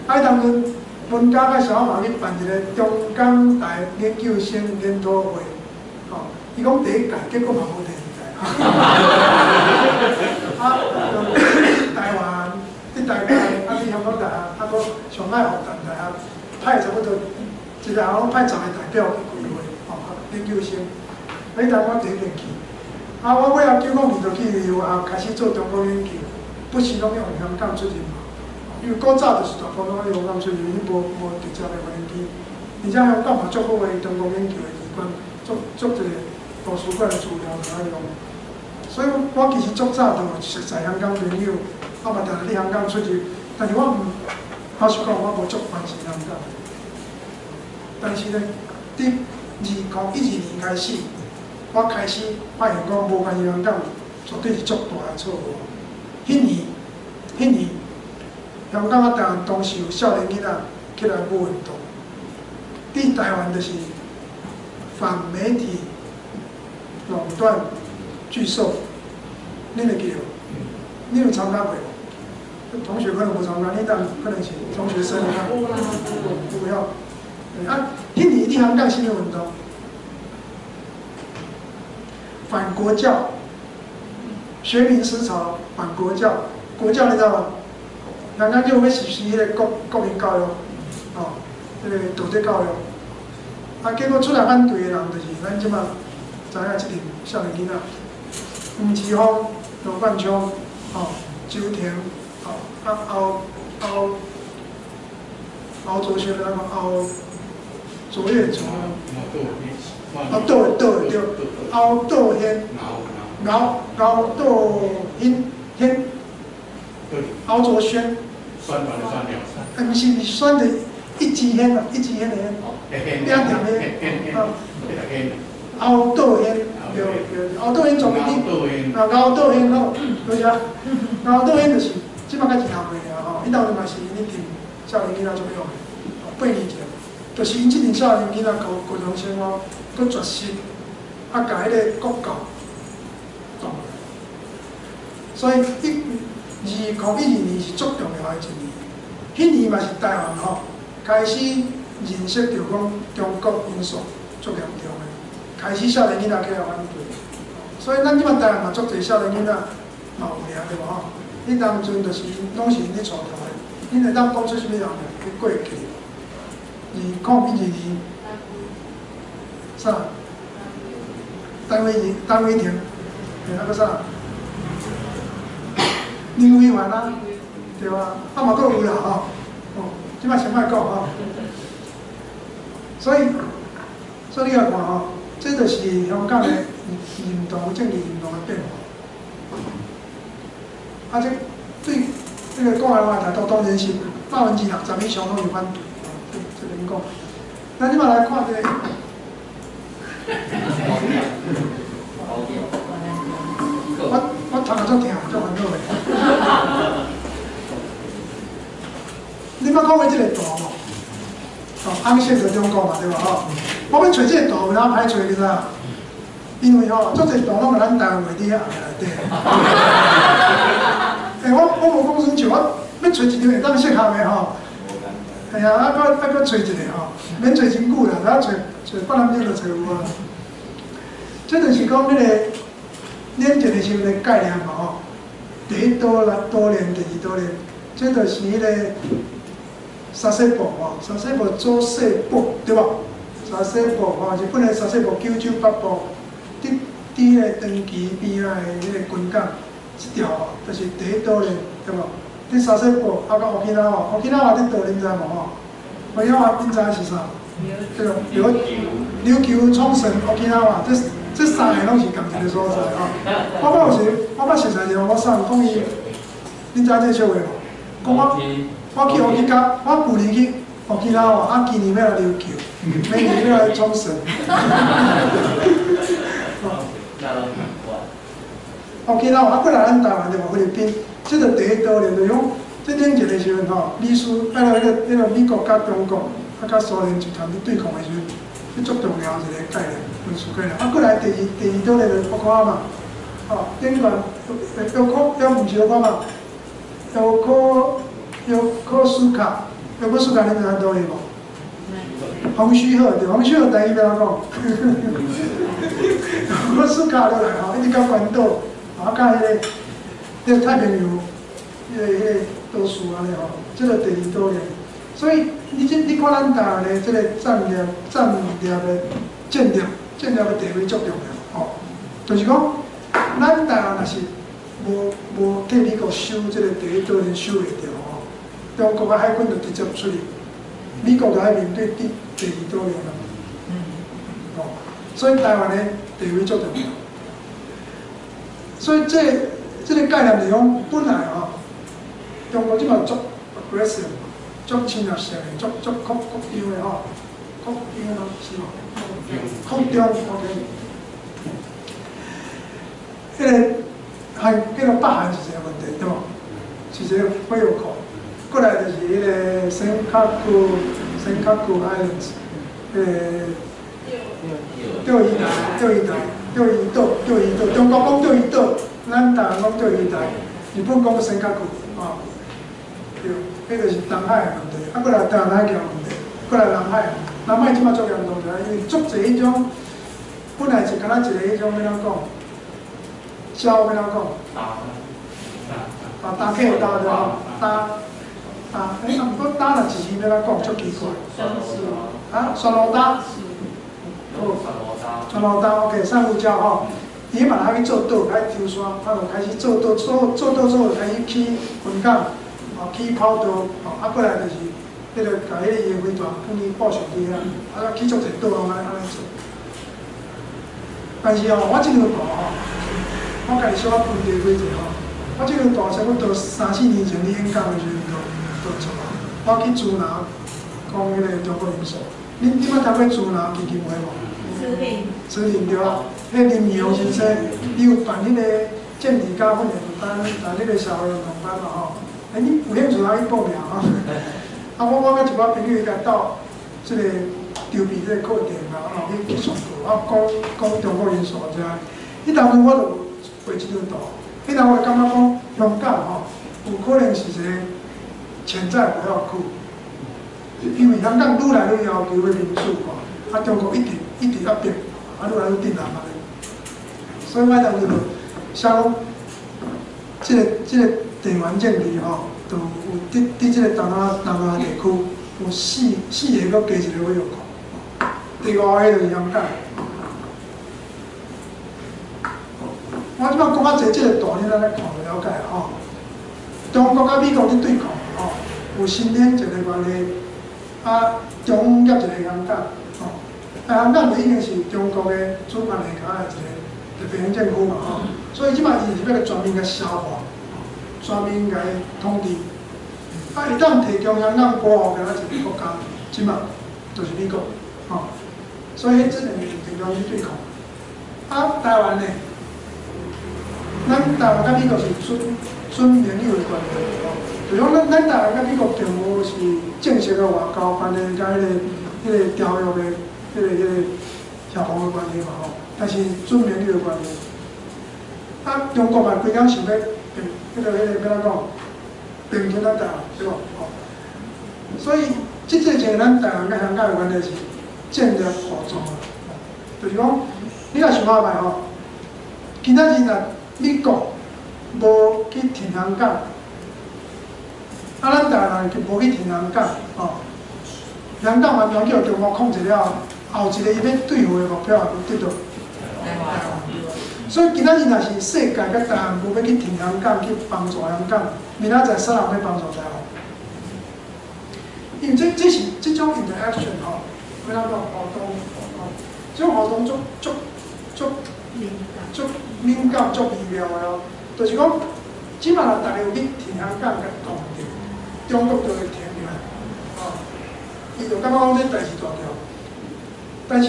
迄当阵。文家甲小马去办一个中港大研究生研讨会，吼，伊讲第一届，结果嘛无第二届。台湾伫台大，伫香港大学，佫上海复旦大学，派差不多一个学拢派10个代表去开会，研究生，每当我第一年去，啊，我尾后9个月就去外校开始做中国研究，不是拢用香港出入嘛，因为古早就是大部分用香港出入，伊无直接的关系，而且香港嘛足好的中国研究的机关，足一个图书馆的资料可以用，所以我其实足早就熟悉香港朋友，我嘛定伫香港出入，但是我老实讲，我无足关心香港。但是呢，伫2012年开始，我开始发现讲无关心香港，绝对是足大的错误。迄年，香港啊台湾当时有少年囡仔起来舞运动，伫台湾就是反媒体垄断巨兽，恁会记得？你有参加过无？同学可能无参加，你当可能是中学生啊，有要。啊，迄年伫香港新的运动，反国教，学民思潮，反国教，国教你知道吗？香港就要实施迄个国民教育，哦，迄个道德教育。啊，结果出来反对的人就是咱即马知影即群少年囡仔，吴奇峰、罗冠聪、哦，周庭，哦，啊后左学那个后。卓越从后倒对，后倒hen，后倒hen，后左轩，毋是选的一支hen啊，一支hen的hen，两条hen，后倒hen，对，后倒hen从你，后倒hen好，多谢，后倒hen就是即摆才2岁尔吼，伊当时嘛是你听少年囡仔做用的，8年前。就是因即阵少年囡仔高中生活，佮绝食，啊，甲迄个国教动，所以2012年是足重要的一年。迄年嘛是台湾吼开始认识到讲中国因素足严重的，开始少年囡仔起来反对，所以咱即摆台湾嘛足侪少年囡仔嘛有名对无吼？迄当阵就是拢是因咧带头的，因会当讲出啥物人去过去。2012年，啥？单位庭，还个啥？林伟环啊，对吧？啊嘛，佫有啦吼，哦，即摆先莫讲吼。所以你来看吼，这就是香港的运动、政治运动的变化。啊，这个讲来话题，当然是60%以上拢有反对。这边讲，咱即摆来看这个，我头壳足疼，足烦恼的。你捌看过这个图无？哦，红色就中国嘛，对吧？吼，我要找这个图有哪歹找，你知影？因为吼，足侪图拢甲咱台湾画伫遐内底。我无讲算笑，我要找一张会当适合的吼。哎呀，啊，搁找一个吼，免找真久啦，咱找半两钟就找有啊。这就是讲迄个练一个是一个概念嘛吼。第一多年，第二多年，这就是迄个沙西部吼，沙西部做西部对吧？沙西部吼，日本的沙西部九州北部，伫迄个长崎边仔的迄个军港一条吼，就是第一多年对吧？伫沙西部，啊，到沖縄话，沖縄话伫倒恁知无吼？沖縄话恁知是啥？对咯，琉球、冲绳、沖縄话，这三个拢是共一个所在吼。我捌熟悉一个我送讲伊，恁知这笑话无？讲我去沖縄，我旧年去沖縄话，啊，今年要来琉球，明年要来冲绳。沖縄话，啊，过来咱台湾就话菲律宾，这个第一多年就讲。这练一个时阵吼，美苏迄个美国甲中国啊甲苏联集团伫对抗的时阵，这足重要一个概念，军事概念。啊，过来第二多年就包括嘛，吼，顶悬毋是包括嘛，科斯卡，科斯卡你知影倒去无？洪须贺对，洪须贺台语要安讲？科斯卡落来吼，一直到关岛，啊，甲迄个太平洋，迄个。都输安尼吼，这个第二多年，所以你看咱台湾的这个战略的建立的地位足重要吼。就是讲，咱台湾若是无替美国收这个第一岛链收袂着吼，中国的海军就直接出去，美国就爱面对第二岛链啦。哦，所以台湾的地位足重要。所以这个概念就是讲，本来吼，中国即马足 aggressive， 足侵略性的，足扩张的吼，扩张咯是无？扩张 OK。迄个北韩是一个问题，对无？是一个火药库，过来就是迄个新卡库 Islands， 钓鱼岛，中国讲钓鱼岛，咱台湾讲钓鱼台，日本讲新卡库，哦，对，迄个是东海的问题，啊，过来台湾海峡问题，过来南海即马足严重着，因为足侪迄种，本来是敢若一个迄种要怎讲？礁要怎讲？打客打着吼，打，毋过打若一时要怎讲？足奇怪。啊，双路打。双路打 ，OK， 珊瑚礁吼，伊嘛爱去做岛，爱抽山，啊，就开始做岛之后，开始起分港，哦，起跑道，哦，啊，过来就是迄个甲迄个伊的飞船放去布上去啊，啊，起足侪岛安尼做。但是哦，我即条路吼。我家己小可分地几者吼，我即条大差不多3-4年前你演讲的时阵就做啊。我去竹南讲迄个中国民宿，恁捌听过竹南基金会无？知名对啊。迄林义雄先生，伊有办迄个政治家训练班，办迄个社会运动班嘛吼。你有兴趣可以报名吼。啊，我甲一寡朋友伊甲斗即个筹备即个课程嘛，去上课，啊讲中国因素遮。迄当阵我就画即条图，迄当我就感觉讲香港吼，有可能是一个潜在不要区，因为香港愈来愈要求要民主吼，啊中国一直压迫，啊愈来愈顶南嘛。所以我当阵就想，即个地缘政治吼，就有伫即个东亚地区有四个搁加一个火药库，第5个就是香港。我即摆讲较济即个图，你咱来看就了解吼。中国甲美国伫对抗吼，有新添一个关系，啊，中夹一个香港吼，香港就已经是中国的主权下骹的一个特别行政区嘛吼，所以即摆伊是要全面甲消化，全面甲统治。啊，会当提供香港保护给咱一个国家，即摆就是美国吼，所以这两个是中央去对抗。啊，台湾呢？咱台湾甲美国是准盟友的关系吼，就讲咱台湾甲美国并无是正式的外交关系，甲迄个条约的迄个协防的关系嘛吼，但是准盟友的关系。啊，中国嘛规工想要要怎讲，并吞咱台湾，对无？吼，所以即个就是咱台湾甲香港的关系是战略合作啊，就是讲你若想下摆吼，今仔日若美国无去填香港，啊，咱台湾就无去填香港，吼。香港完全叫中国控制了，后一个伊要对付的目标就得到台湾。所以今仔日若是世界甲台湾无要去填香港，去帮助香港，明仔载啥人要帮助台湾？因为这是这种 interaction 吼，要怎讲活动，吼，这种活动足敏感、足微妙的哦，就是讲，即马若大家有去填香港甲讲着，中国就会填起来，哦，伊就感觉讲这代志大条。但是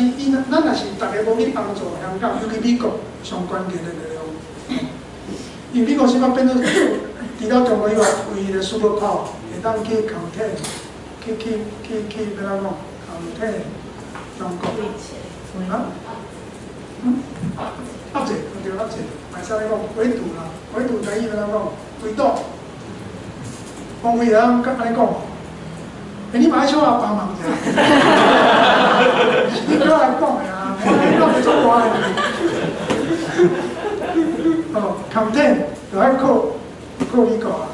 咱若是大家无去帮助香港，尤其美国上关键的内容，因为美国即马变做除了中国以外，唯一的 super power 会当去 contain， 去要怎讲 contain 中国，啊？压制，对压制，卖使咧讲围堵啦，围堵台语要怎讲？围堵，方位安尼讲，你嘛爱小我帮忙者，是你叫我来讲的啊，我袂做我的。哦 ，content 就爱靠美国啊，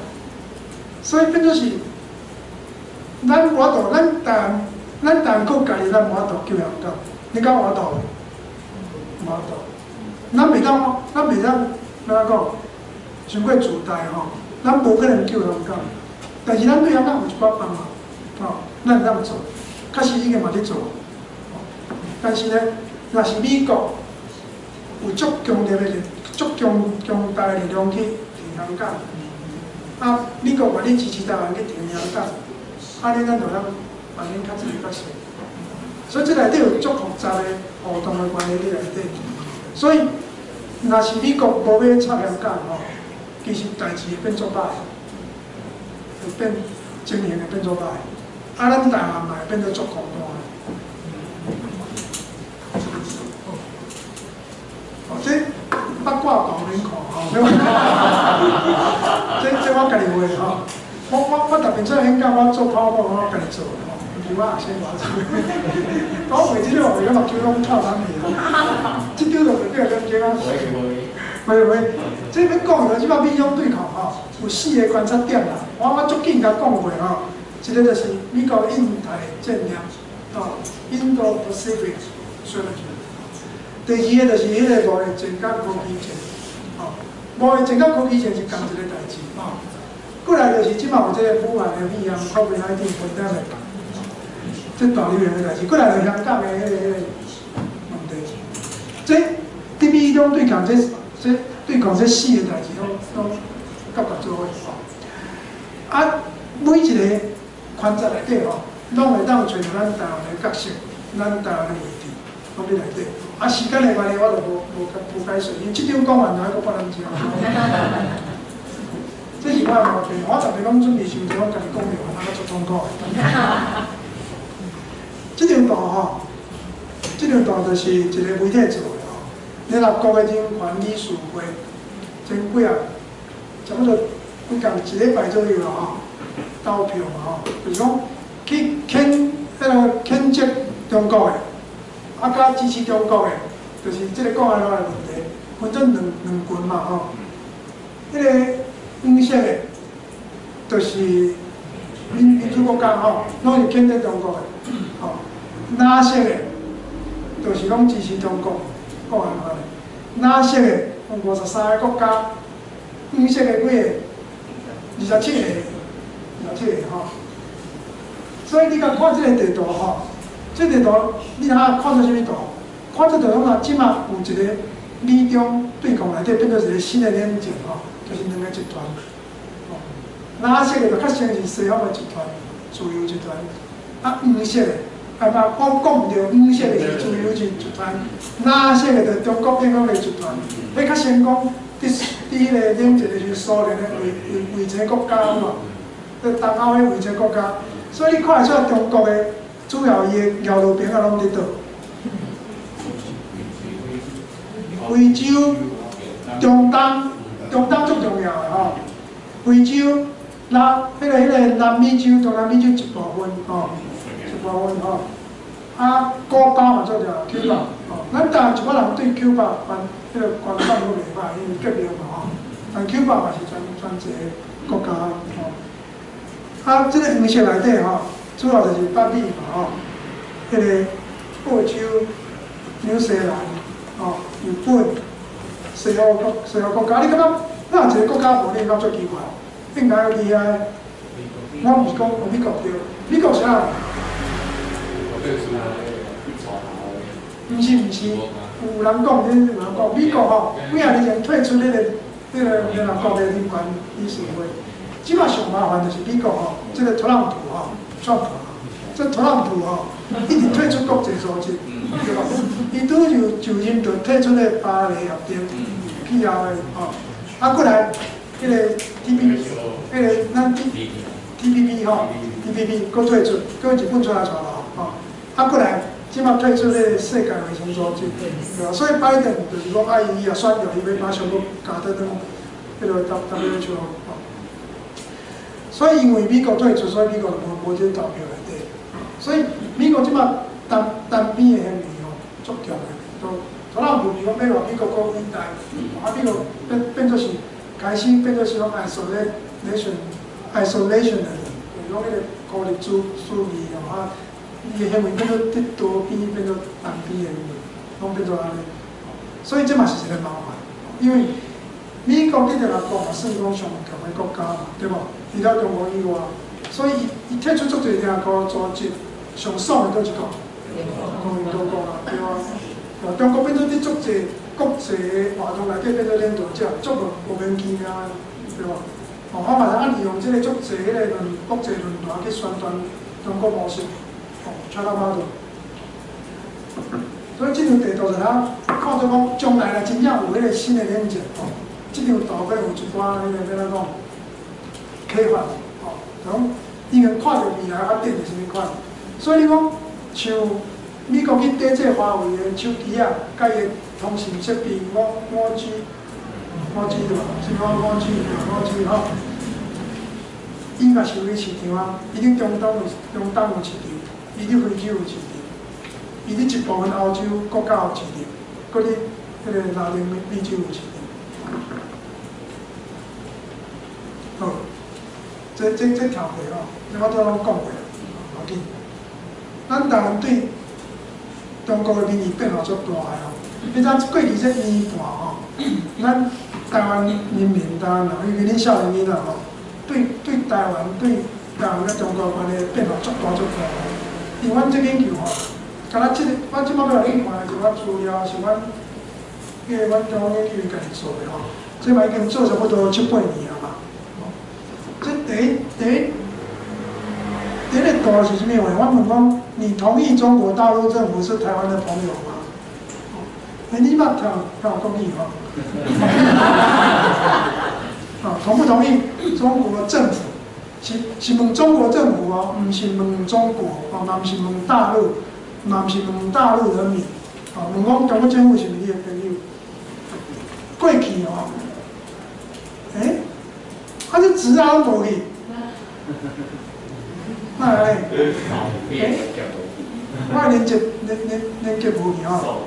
所以变做是，咱无度，咱台湾靠家己，咱无度叫香港，你敢有度？无度。咱袂当要安讲，想过自大吼，咱无可能救香港，但是咱对香港有一寡帮忙，吼，咱会当做，确实已经嘛伫做。但是呢，若是美国有足强烈的、足强大的力量去停香港，啊，美国话你支持台湾去停香港，啊，你咱就咱扮演较一个角色。所以这内底有足复杂的互动的关系伫内底，所以若是美国无要插香港吼，其实代志会变作歹，会变情形会变作歹，啊，咱台湾嘛会变作足孤单。哦，这八卦图恁看吼，这我家己画吼，我特别做香港，我做泡沫我家己做吼。我也先拿出，我每次都话，而家目睭拢透冷气啦。即张就代表咁讲啊。喂，即要讲就即摆美中对抗吼，有4个观察点啦。我足紧甲讲过吼，一个就是美国印太战略，吼 ，Indo-Pacific Strategy。第二个就是迄个无的全球科技战，吼，无的全球科技战是同一个代志吼。过来就是即摆有即个武汉的肺炎 COVID-19 pandemic。这大流行的代志，过来就香港的迄个问题。这伫美中对抗这对抗这4个代志，都夹杂做伙吼。啊，每一个观察内底吼，拢会当找到咱台湾的角色，咱台湾的问题，拢伫内底。啊，时间的关系，我就无解说，因为这张讲完就还阁别人讲。这是我的毛病，我特别拢准备想着我家己讲着，我做通告的。这张图吼，这张图就是一个媒体做的吼。联合国的人权理事会前几啊，差不多几工1礼拜左右啦吼，投票嘛吼，就是讲去谴责中国的，啊甲支持中国的，就是这个讲安怎的问题，分做两群嘛吼。迄个黄色的，就是民主国家吼，拢是谴责中国的，吼。蓝色的，就是拢支持中国，讲安怎嘞？蓝色的有53个国家，黄色的几个？27个吼。所以你甲看这个地图吼，这地图你看看做啥物图？看这地图啊，即马有一个美中对抗内底变做一个新的冷战吼，就是2个集团。哦，蓝色的就较像是西方的集团，自由集团，啊黄色的。啊嘛，我讲毋对，黄色的是自由集团，蓝色的就中国偏向的集团。迄较先讲，伫迄个冷战的就是苏联的卫星国家嘛，伫东欧的卫星国家，所以你看会出来中国的主要伊的绕路边啊，拢伫倒。非洲、中东足重要的吼，非洲、迄个南美洲、中南美洲一部分吼。部分吼，啊，古巴嘛做着 Q 巴吼，咱台湾一寡人对 Q 巴迄个观感都袂歹，因为隔离嘛吼，但 Q 巴嘛是全一个国家吼。啊，这个黄色内底吼，主要就是北美嘛吼，迄个澳洲、纽西兰吼、日本、西欧国家，你感觉哪一个国家无你感觉奇怪？应该厉害。我毋是讲美国对，美国啥？毋是，有人讲，美国吼，几啊年前退出迄个联合国的人权理事会，即马上麻烦就是美国吼，这个特朗普吼，这特朗普吼，一直退出国际组织，对吧？伊拄就任就退出个巴黎协定以后的吼，啊，过来迄个 迄个咱 TPP 吼 ，TPP 搁退出，搁日本出来咯吼，啊，过来。即马退出咧世界卫生组织，对吧？所以拜登就是讲，啊，伊也选着，伊要马上要加得当迄个 WHO 吼。所以因为美国退出，所以美国就无这投票内底。所以美国即马单边的行为吼，足强的，特朗普如讲要往美国国依赖，啊，美国变做是开始变做是讲 isolation 的人，就是讲迄个孤立主义吼啊。伊个行为变做伫多边，变做单边的行为，拢变做安尼。所以这嘛是一个麻烦，因为美国你著来讲嘛，算讲上强的国家嘛，对无？除了中国以外，所以伊摕出足侪领导组织，上爽的倒一个，中国啊，对啊。中国变做你足侪国际活动内底变做领导者，足无免惊啊，对无？哦，我嘛通利用即个足侪迄个国际论坛去宣传中国模式，哦，差到马路。所以即张地图就通看做讲，将来若真正有迄个新的领袖，哦，即张图片有一寡迄个要怎讲启发，哦，讲已经看到未来发展是啥物款。所以你讲像美国去抵制华为的手机啊，甲伊的通讯设备5G 对吧？是5G吼，伊若是有市场啊，伊伫中东有市场，伊伫非洲有市场。伊伫一部分欧洲国家有市场，搁伫迄个拉丁美洲有市场。好，这条过吼，我都拢讲过啦，无要紧。咱台湾对中国的民意变化足大个吼，你知过20年半吼，咱台湾人民、台湾人，尤其恁少年囡仔吼，对台湾甲中国关系变化足大。因为阮这研究吼。敢若我即摆要来去看的是我资料，是阮中央研究院家己做的吼。这嘛已经做差不多7、8年啊嘛。这第一个图是啥物话？我问讲，你同意中国大陆政府是台湾的朋友吗？你捌听有讲伊吼？啊，同不同意中国政府？是问中国政府哦，唔是问中国，哦，嘛唔是问大陆。嘛毋是问大陆人民，哦，问讲中国政府是毋是你的朋友？过去哦，这治安无去，哪来？我连接无去哦，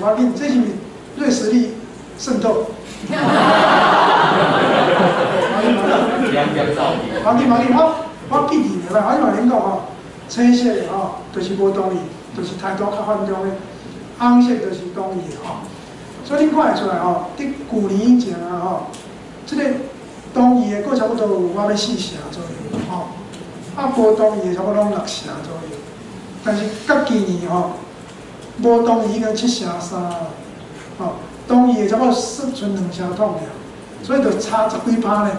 我紧，这是瑞士力渗透。我记住了啦，我嘛恁讲吼，青色的吼，就是无同意。就是态度较反中的，红色就是同意的吼。所以你看会出来吼，伫旧年以前啊吼，即个同意的佫差不多有我要4成左右吼，无同意的差不多拢6成左右。但是到今年吼，无同意已经7成3了，吼，同意的差不多剩2成统了，所以就差10几%呢，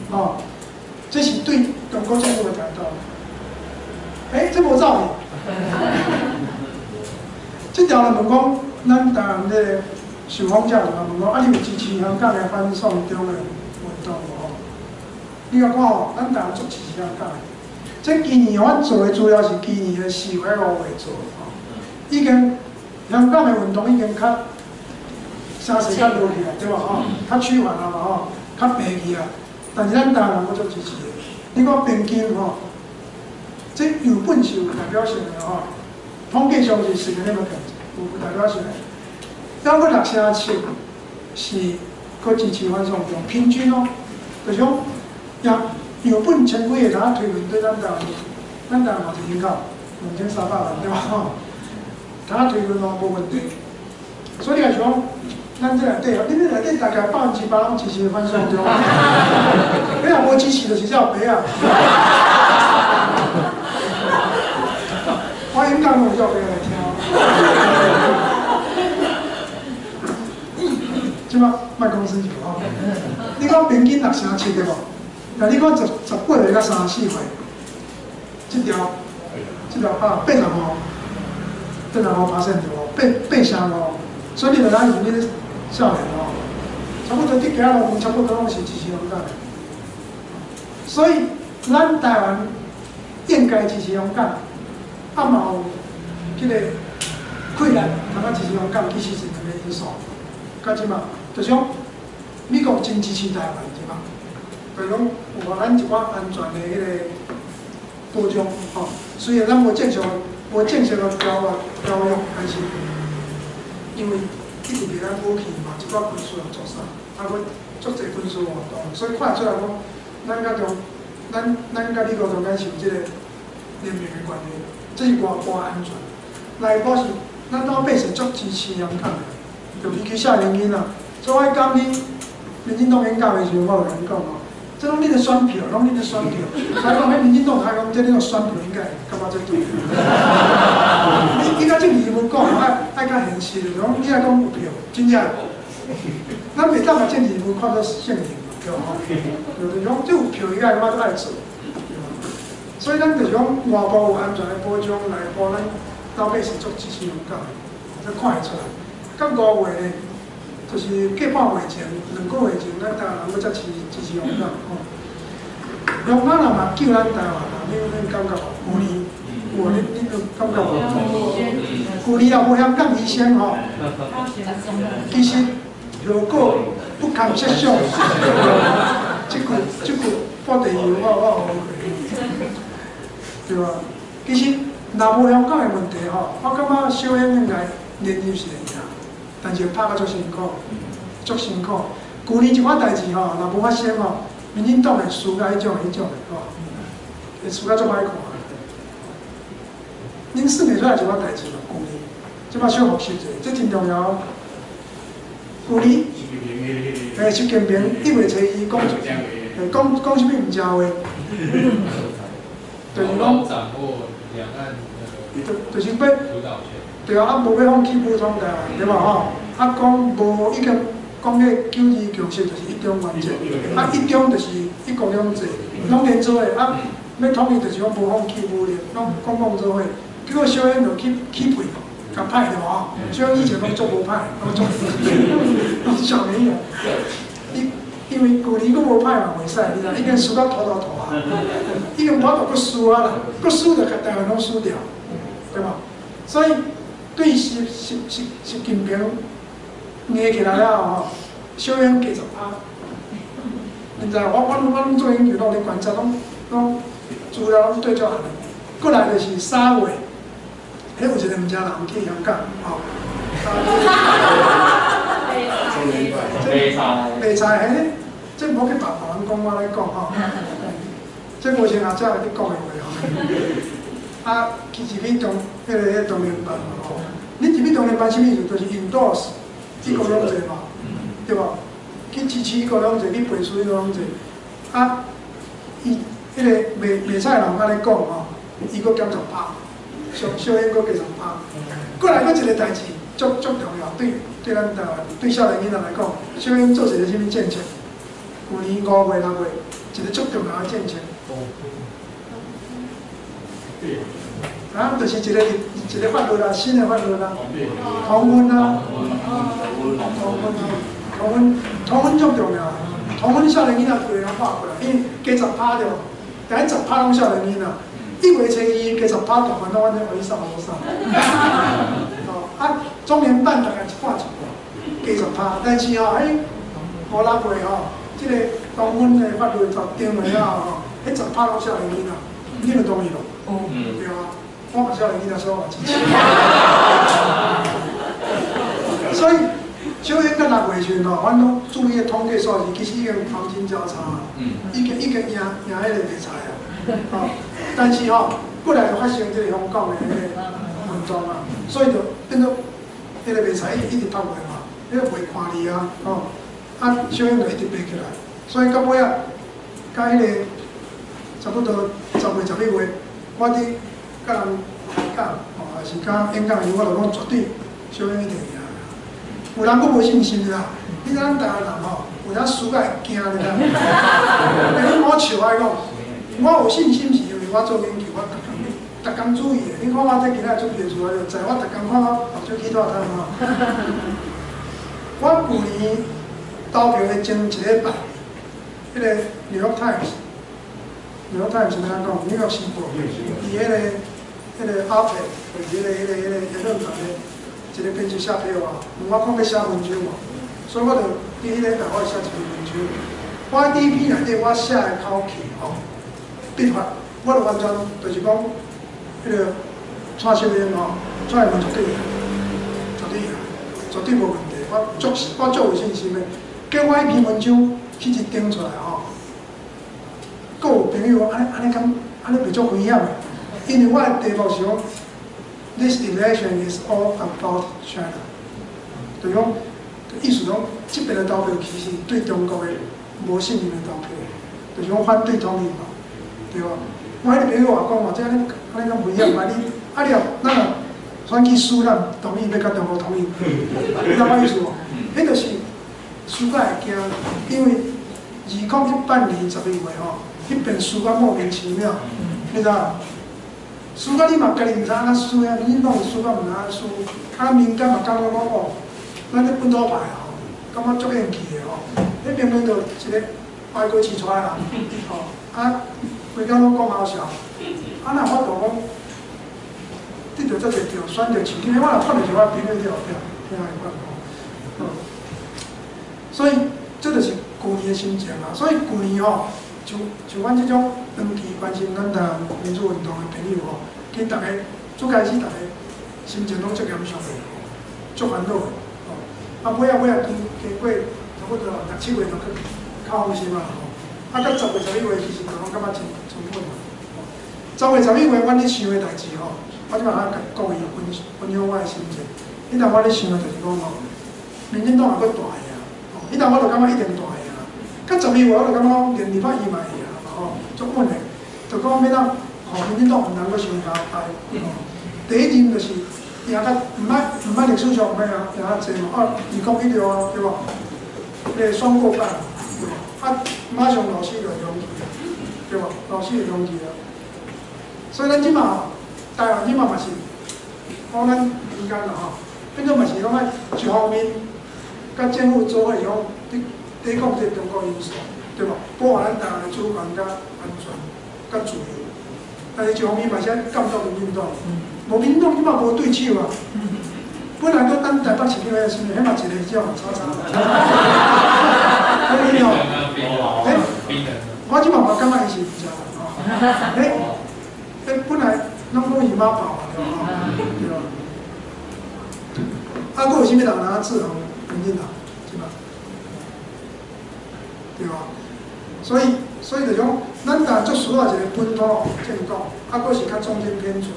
吼。这是对中国政府的态度。这无道理。这条就问讲，咱台湾的受访者就问讲，你有支持香港的反送中的运动无？你讲看吼，咱台湾足支持香港的。这今年阮做的资料是今年的4月、5月做的吼，已经香港的运动已经声势较落去啊，对吧？吼，较趋缓啊嘛吼，较平去啊。但是咱台湾人我足支持的。你讲平均吼，这有本事有代表性的吼。统计上是10个那么有代表性的，咱个6成7是佮支持反送中，平均哦，就像日本前几个推论对咱台湾嘛是人口2300万对吧？吼，他推论哦无问题，所以你来讲，咱这内底哦，恁这内底大概8%拢支持反送中，你若无支持就是叫白啊。我演讲我叫别人来听。即摆卖讲生气吼，你讲平均6成7对无？但你讲18岁到34岁，这条80%对无？8%成5，所以你就咱是你少年哦，差不多这家拢差不多拢是支持香港的，所以咱台湾应该支持香港。嘛有迄个困难，通支持香港，其实是2个因素。到即嘛，就像美国真支持台湾，是嘛？就讲有互咱一寡安全的迄个保障，吼。虽然咱无正常的交流，但是因为一直给咱武器嘛，一寡军事合作啥，佮足侪军事活动，所以看出来讲，咱甲美国中间是有即个联盟的关系。这是外安全，内部是咱老百姓足支持香港的，就尤其少年囡仔，所以我讲你民进党演讲的时候，我就甲你讲哦，这拢你的选票，拢你的选票。所以讲，迄民进党开讲，这你个选票应该感觉最重要。你甲这议员讲，爱较现实，讲你爱讲有票，真正。咱袂当把这议员看作圣人，对吼？就是讲，这有票应该我都爱做。所以咱就是讲，外部有安全的保障，内部咱老百姓做支持勇敢，这看会出来。到5月呢，就是过半月前，2个月前，咱台湾人要才支持勇敢吼。勇敢人嘛救咱台湾人，你感觉无？去年，有你感觉无？去年也无香港医生吼，其实如果不堪设想，这句报地油我对吧？其实若无香港的问题吼，我感觉小英应该连任是会赢，但是拍甲足辛苦，足辛苦。去年一寡代志吼，若无发生吼，民进党会输甲迄种的吼，会输甲足歹看。恁算袂出来一寡代志咯，去年，即摆小复习者，这真重要。去年，习近平1月初1讲什么毋正话？就是讲掌握两岸就是要对啊，无要放弃武装台湾，对吧？吼，讲无已经讲迄9·2共识就是一中原则，一中就是一国两制，拢连做诶。要统一就是讲无放弃武力，拢讲做伙。结果小英就起背，甲歹对吼。小英以前拢做无歹，拢做拢小年人。因为去年佫无歹嘛，袂使，你知已经输到吐啊！已经跑到佫输啊啦，佫输就甲台湾拢输掉，对吧？所以对习近平硬起来了吼，小英继续拍。现在我拢做研究，拢咧观察，拢资料拢对照下来。过来就是3月，迄有一个毋正人去香港，吼。袂菜迄，这无去别人讲，我咧讲吼。这无像阿姐你讲的话吼。去入去中中联办嘛吼。你入去中联办什么意思？就是 endorse 一国两制嘛，对吧？去支持一国两制，去背书一国两制。伊迄个卖菜人安尼讲吼，伊佫减10%，小英佫继续拍。过来佫一个代志。足重要，对咱台湾对少年囡仔来讲，小英做一个什么政策？去年5月、6月，一个足重要的政策。就是一个法律啦，新的法律啦，同婚啦，同婚足重要。同婚少年囡仔对人拍过来，因为加10%对吧？但10%拢少年囡仔，1月初1加10%大部分拢阮这回上无上。中联办大概一半，加10%，但是吼，迄5、6月吼，即个同婚的法律定了吼，迄10%拢少年囡仔，你就同意咯？对啊，我嘛少年囡仔，所以我支持。所以小英到6月时吼，阮拢注意统计数字，其实已经黄金交叉，已经赢迄个袂差啊。但是吼，过来就发生即个香港的迄个运动啊，所以就变做。迄个袂使一直拍落嘛，迄个袂看你啊，吼，小英就一直爬起来，所以到尾啊，甲迄个差不多10月、11月，我伫甲人演讲，吼，还是甲演讲的时候，我就讲绝对小英一定赢。有人佫无信心啦，你知咱台湾人吼，有影输甲会惊你知？你我笑我讲，我有信心是因为我做研究，我逐工注意的，你看我这今仔准备出来，就知我逐工看我目睭起大汤吼。我去年投票的前1礼拜，迄个《New York Times》是安怎讲？《纽约时报》伊迄个阿佩，就是迄个论坛的一个编辑写批话，问我讲要写文章无，所以我就第1礼拜我写一篇文章。我第一篇内底我写的口气吼，笔法，我就完全就是讲。迄个蔡小英吼，蔡英文绝对无问题。我足有信心的。叫我迄篇文章去一顶出来吼，佫有朋友讲安尼袂足危险的，因为我的题目是讲 ，This election is all about China，就讲意思讲，这边的投票其实对中国的无信任的投票，就是讲反对统一嘛，对吧？我迄个朋友话讲嘛，即安尼讲不一样嘛，你了，咱若选举输，咱同意要甲中国统一，你知我意思无？迄就是输甲会惊，因为2018年11月吼，迄边输甲莫名其妙，你知影？输甲你嘛家己毋知安怎输啊，民进党输甲毋知安输，民间嘛感觉讲哦，咱这本土派吼，感觉足硬气的吼，迄明明就一个歪过市出来啦，吼，规家拢讲好笑，哪法度讲？得到这个票，选到市，因为我若看到就我朋友了，听会讲，所以这就是去年的心情啊。所以去年吼，像阮这种长期关心咱台民主运动的朋友吼，其实大家最开始大家心情拢足严肃的，足烦恼的。尾仔经过差不多6、7月就去较放心嘛吼。到10月、11月其实就拢感觉真稳啦。10月、11月，阮咧想的代志吼。我即摆甲各位分享我的心情。迄阵我咧想的就是讲吼，民进党也搁大个啊，迄阵我就感觉一定大个啊。到12月我就感觉连200亿嘛会啊，吼，足稳的。就讲要当吼民进党毋通搁伤加歹。第一任就是赢甲毋捌历史上毋捌赢较济嘛，2011条啊，对无？迄个选过半，对无？马上老师就容易，对无？老师就容易啊。所以咱即马吼。台湾即嘛嘛是，讲咱民间啦吼，变做嘛是讲一方面，甲政府做伙是讲抵抗这中国因素，对吧？保护咱台湾的主权、甲安全、甲自由。但是一方面嘛是爱监督民进党，无民进党即嘛无对手啊。本来搁等台北市长迄时阵，迄嘛一个叫叉。所以哦，我即嘛嘛感觉伊是唔知啦，吼，本来。拢讲姨妈跑嘛，对吧？对吧？还有啥物人拿制衡民进党，是吧？对吧？所以就讲，咱台足需要一个本土建构，还是较中间偏左，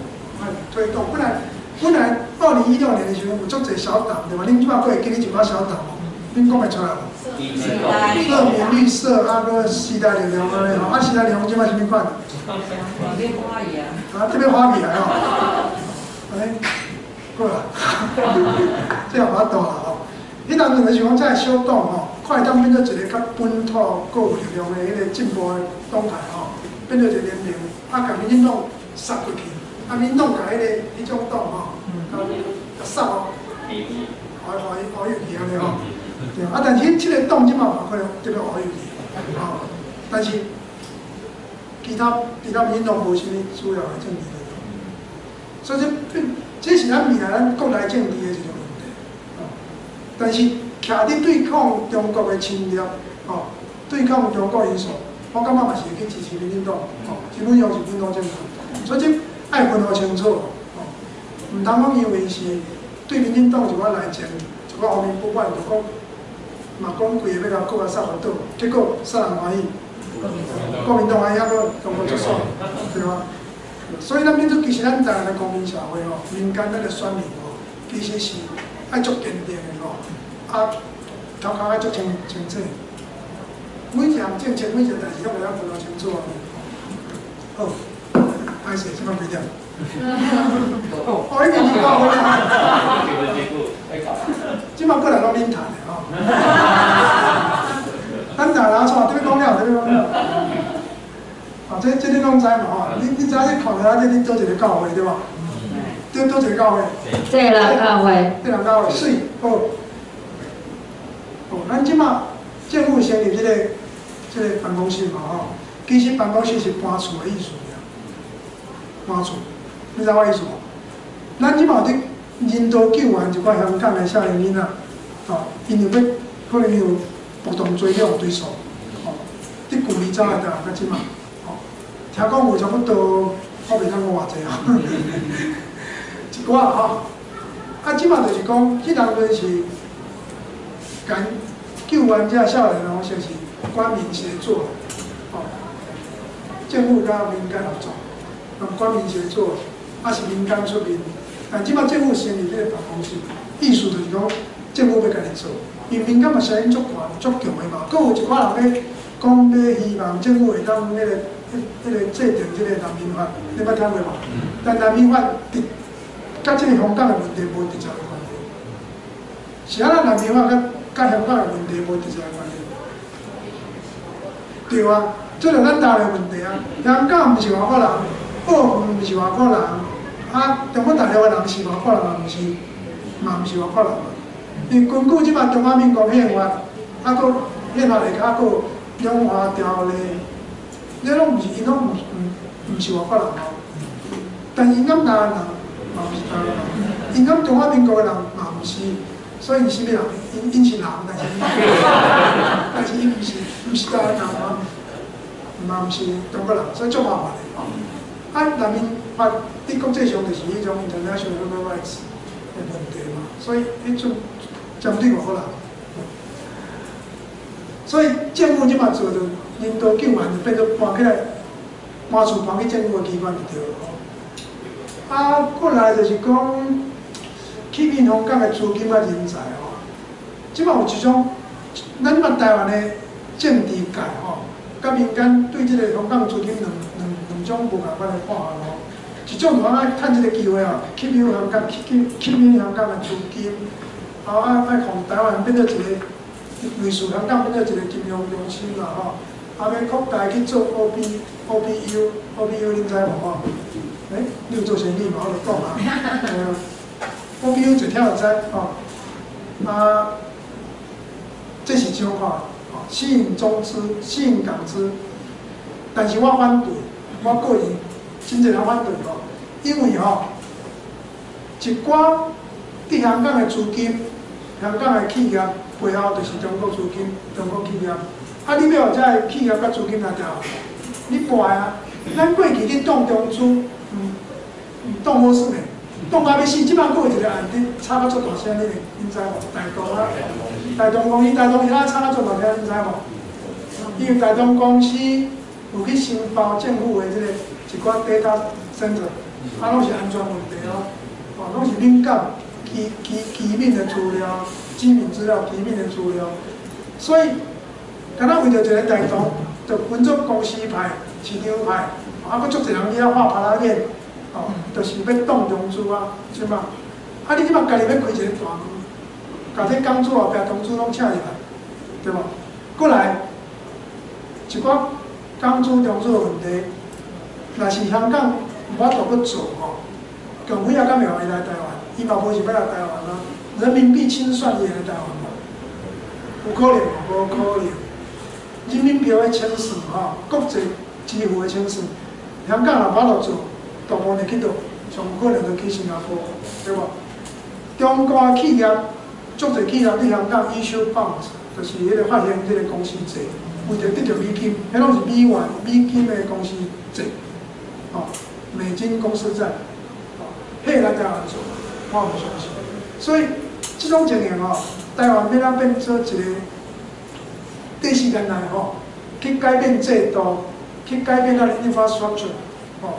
推动。本来2016年的时候有足侪小党，对吧？恁即摆会记哩一把小党哦，恁讲会出来无？社民绿色，时代力量安尼吼，时代力量即摆啥物款？这边花米来哦，过啦，这样法度啦吼。迄当阵就是讲，这小党吼，快当变做一个较本土、够有力量的迄个进步的党派吼，变做一个联盟，甲民进党杀过去，民进党甲迄种党吼，甲杀哦，好有气安尼吼。对但是这个党即嘛可能特别好有气，吼，但是。其他民进党无啥物主要的政治的，所以这是咱未来咱国内政治的一个问题。但是徛伫对抗中国的侵略，对抗中国因素，我感觉嘛是会去支持民进党，基本上是本土政府。所以这爱分好清楚，毋通讲因为是对民进党一寡内情，一寡后面不满，就讲嘛讲规个要甲国家杀落倒，结果杀人欢喜。国民党还抑个中国出手，对吧？所以咱变做其实咱台湾的公民社会吼，民间咱的选民吼，其实是爱足坚定的吼，头壳爱足清楚，每一项政策、每一项代志，拢会晓分得清楚啊。好，歹势，即摆几点？已经是到啦。即摆过来拢免谈的吼。咱台南错，对你讲了，对你讲了。这你拢知嘛吼？你知这看下这你做一个教会对吧？做一个教会。对啦，教会。对啦，教会水好。咱即马政府成立这个办公室嘛吼，其实办公室是搬厝的意思呀。搬厝，你知我意思无？咱即马伫人道救援一寡香港的少年囡仔，因为要可能有。不同追量对手，伫旧年早来台湾甲即嘛，听讲有差不多，我袂当讲偌济一寡吼。即嘛就是讲，迄当阵是甲救援遮少年吼，就是官民协作，政府甲民间合作，官民协作，是民间出面。但即嘛政府成立这个办公室，意思就是讲，政府要因敏感嘛声音足强的嘛，佫有一寡人咧讲咧希望政府会当迄个制定即个难民法，你捌听过无？但难民法甲即个香港的问题无直接的关系，是啊，咱难民法甲香港的问题无直接的关系，对啊，这就咱大陆的问题啊。香港毋是外国人，澳门毋是外国人，啊，中国大陆的人是外国人，嘛毋是外国人嘛。因根据即摆中华民国宪法，啊，佫宪法内底佫有两华条例，这拢毋是，因拢毋是外国人哦。但因敢台湾人嘛毋是台湾人，因敢中华民国的人嘛毋是，所以是咩人？因是人，但是因毋是台湾人嘛，嘛毋是中国人，所以足麻烦的。啊，难民法伫国际上就是迄种 international human rights 的问题嘛，所以迄种针对外国人。所以政府即马做着人道救援，就变做搬起来，搬厝搬去政府的机关就对了吼。啊，过来就是讲去面香港的资金啊人才吼，即马有一种，咱即马台湾的政治界吼，甲民间对即个香港资金两种无共款的看法咯。一种就爱趁即个机会吼，吸引香港的资金，后爱从台湾变做一个。类似香港变做一个金融中心啦吼，啊要扩大去做 OBU 恁知无吼？你有做生意嘛？我就讲啊，OBU 一听就知吼，啊，这是一种看法，吸引中资、吸引港资，但是我反对，我个人真侪人反对吼，因为吼，一寡伫香港的资金，香港的企业。背后就是中国资金、中国企业。啊，你要有这个企业甲资金来调，你败啊！咱过去你挡中资，挡好势的，挡到要死。即摆佫有一个案例，吵到足大声，恁知无？大东公司啊，吵到足大声，恁知无？因为大东公司有去申报政府的即个一寡 data center， 啊，拢是安全问题哦，拢是敏感、机密的资料。机密资料、机密的资料，所以，敢若为着一个大东，就分做公司派、市场派，啊，佫足侪人去遐画拍拉眼，哦，就是要挡中资啊，是嘛？啊，你即摆家己要开一个大门，甲这工资后壁中资拢请入来，对无？过来，一寡工资中资的问题，若是香港无法度去做吼，共匪也敢会互伊来台湾？伊嘛无是要来台湾啊。人民币清算也来台湾嘛？有可能无可能？人民币的清算吼，国际支付的清算，香港若无法度做，大部分去倒，上可能就去新加坡，对无？中国企业，足侪企业伫香港 issue bonds， 就是迄个发行迄个公司债，为着得到美金，迄拢是美金的公司债，哦，美金公司债，哦，迄来台湾做，我唔相信，所以。这种情形吼，台湾要咱变做一个短时间内吼，去改变制度，去改变咱的 infrastructure， 吼，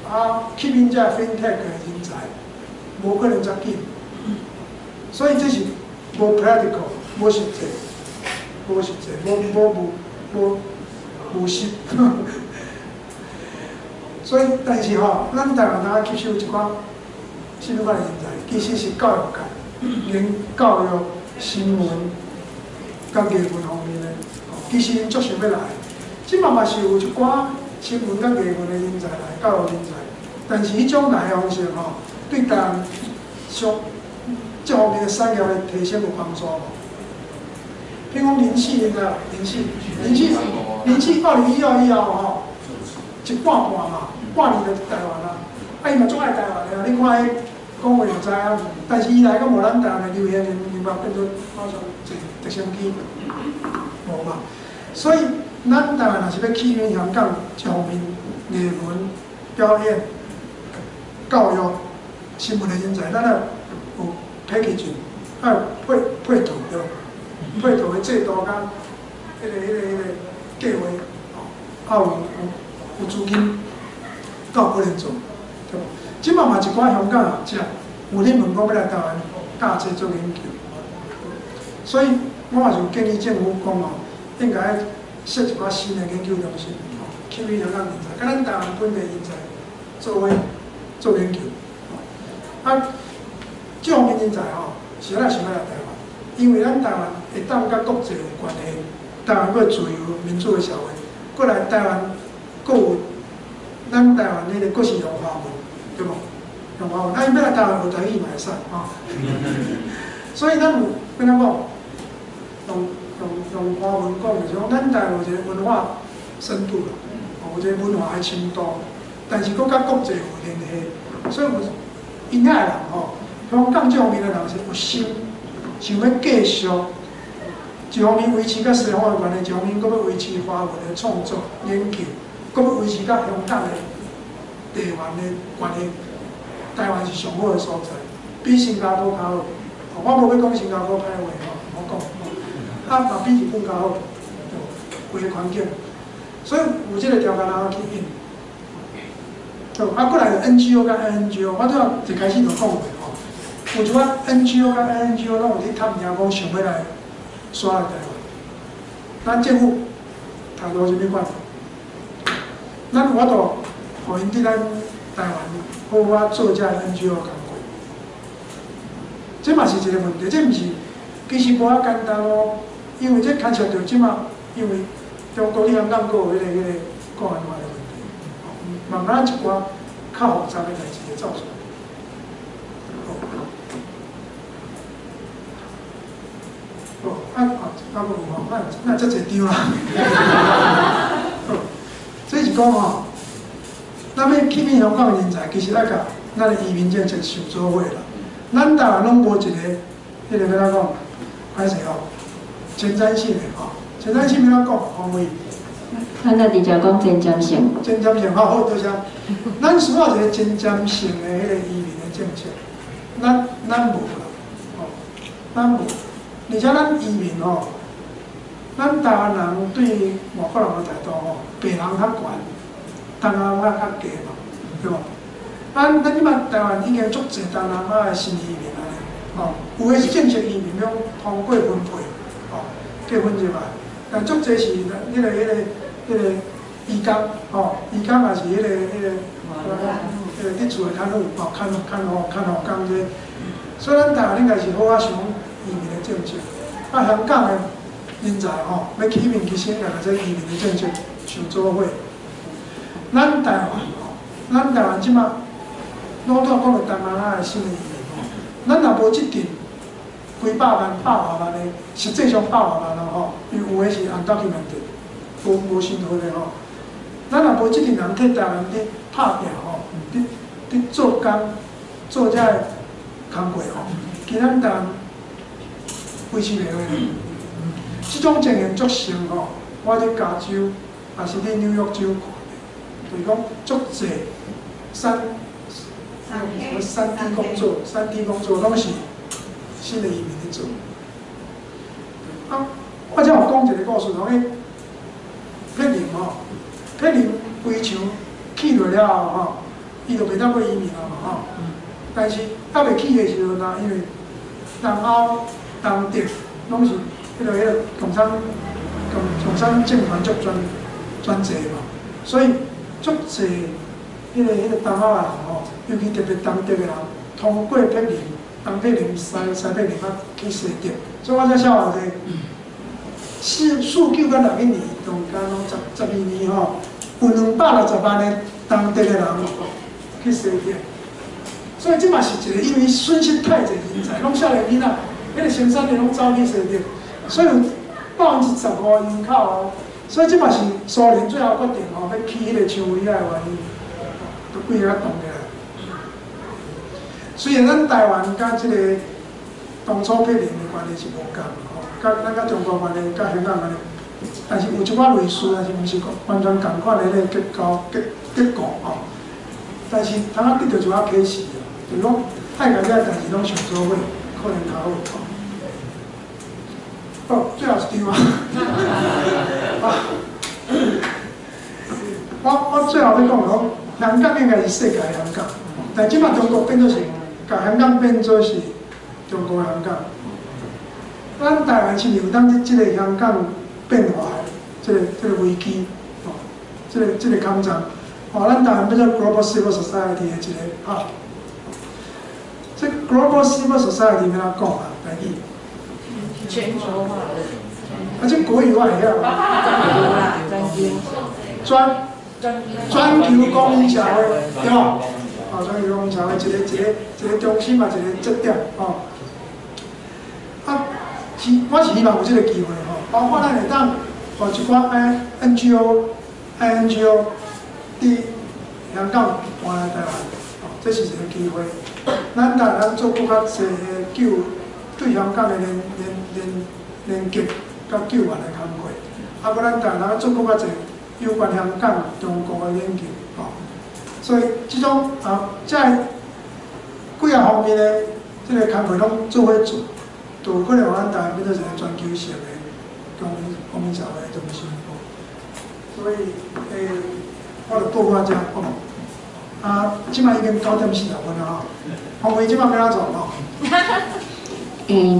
啊，吸引这 fintech 的人才，无可能遮紧。所以这是无 practical， 无实际，无实际，无实。所以，但是吼，咱台湾人吸收一寡新款的人才，其实是教育界。连教育、新闻、甲艺文方面的，其实因足想要来。即嘛嘛是有一寡新闻甲艺文的人才来，教育人才。但是迄种来的方式吼，对台湾上这方面的产业的提升有帮助无？譬如讲零系，你知道？零系，2012以后吼，一半嘛，半年就台湾啦。啊，伊嘛总爱台湾的，你看迄。讲话就知影，但是伊来讲无咱台湾的流行音乐变做好像直升机，无嘛。所以咱台湾若是要吸引香港这方面艺文、表演、教育、新闻的人才，咱要有 package， 要有配套对，配套的制度甲迄个计划，有资金，到可能做，对无？即嘛嘛一寡香港学者，有咧问讲要来台湾教册做研究，所以我也就建议政府讲哦，应该设一寡新的研究中心，吸引香港人才，甲咱台湾本地人才做研究。啊，这方面人才是咱想要来台湾，因为咱台湾会当甲国际有关系，台湾佫自由民主的社会，佫来台湾佫有咱台湾迄个佫是用华文，对无？用华文，啊，伊要来台湾学台语嘛会使所以咱有要怎讲？用华文讲就是讲，咱台湾有一个文化深度啦，有一个文化的深度，但是佫甲国际有联系，所以因遐人香港这方面的人是有心，想要继续一方面维持甲西方的关系，一方面佫要维持华文的创作研究，佫要维持甲香港的地缘的关系。台湾是上好的所在，比新加坡较好。我无要讲新加坡歹话我讲，嘛比日本较好，有个环境，所以有这个条件通去应。过来 NGO 甲 NGO， 我拄仔一开始就讲过有一寡 NGO 甲 NGO 拢有去探听讲想要来刷来台湾，咱政府态度是咩款？咱有法度，互因伫咱台湾好好做遮 NGO 工作，这嘛是一个问题，这毋是其实无遐简单因为这牵涉到即马，因为中国香港佫有迄个国安法的问题，慢慢一寡较复杂的代志会走出来。那这侪张啦。所以是讲咱要吸引香港的人才，其实要甲咱的移民政策想做伙啦。咱台湾拢无一个，迄个要怎讲？歹势前瞻性的前瞻性要怎讲？方位。咱那直接讲前瞻性。前瞻性好，多谢。咱需要一个前瞻性的迄个移民的政策，咱无啦，咱无。而且咱移民咱台湾人对外国人的态度白人较悬，东南亚较低嘛，对无？咱即摆台湾已经足侪东南亚的新移民安尼，有诶是正式移民，用通过分配，结婚入来，但足侪是迄个移工，移工也是迄个伫厝诶看护，看工这，所以咱台湾应该是好想移民的政策，香港的人才要起面其实应该这移民的政策想做伙。咱台湾即马老早讲到东南亚的新的移民咱若无即阵几百万、百外万的，实际上百外万因为有诶是 undocumented， 无身份的咱若无即阵人替台湾伫拍拼伫做工做遮个工课其咱台湾维持袂落。即种情形足成我伫加州，也是伫纽约州看的，就是讲足侪3D 工作拢是新的移民伫做。我才有讲一个故事，讲迄柏林柏林规墙起落了后伊就袂当过移民啊嘛但是还袂起的时阵因为东欧、东德拢是迄个共产政权足专制嘛，所以足侪迄个东欧人尤其特别东德的人，通过柏林、东柏林、西柏林去西德，所以我才晓得49到61年中间12年有260万的东德的人去西德，所以即嘛是一个因为损失太侪人才，拢少年囡仔，迄个生产力拢走去西德，所以有15%人口所以即嘛是苏联最后决定要起迄个枪威啊的原因，都几个动起来。虽然咱台湾甲即个当初柏林的关系是无共甲咱甲中国关系、甲香港关系，但是有一寡类似，但是毋是完全共款的迄个结果但是通得到一寡启示就是讲爱甲遮代志拢想做伙，可能较好最后一张我最后要讲香港应该是世界的香港，但即摆中国变做是，甲香港变做是中国的香港。咱台湾是有当即个香港变化的这个危机，哦，这个感觉，哦，咱台湾叫做 Global Civil Society 的一个啊，这 Global Civil Society 要哪讲啊？台语？全球化的。这国语我会晓。全球公民社会，对吧？哦，全球公民社会一个中心嘛，一个节点哦。啊，我是希望有这个机会吼，包括咱会当互一寡NGO 伫香港搬来台湾，哦，这是一个机会。咱台湾做更较侪的救对香港的连接甲救援的工作，啊，搁咱台湾做更较侪有关香港、中国的研究，哦，所以这种这几个方面的这个工作拢做伙做。就有可能咱台湾变做一个全球性的公民社会的中心，所以我就报告这，好无？啊，即摆已经9点40分了吼，红梅即摆要怎做吼？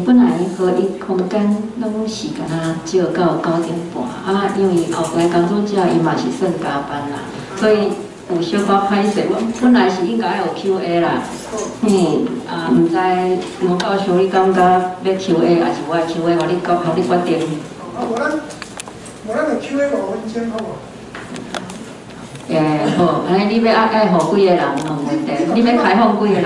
本来合理空间拢是敢若只有到9点半，啊，因为后来工作者伊嘛是算加班啦，所以有小可歹势。我本来是应该有 Q&A 啦。毋知吴教授，你感觉要 Q&A 还是我的 Q&A， 互你决定？无咱就 Q&A 5分钟好无？好，安尼你要爱互几个人问问题？你要开放几个人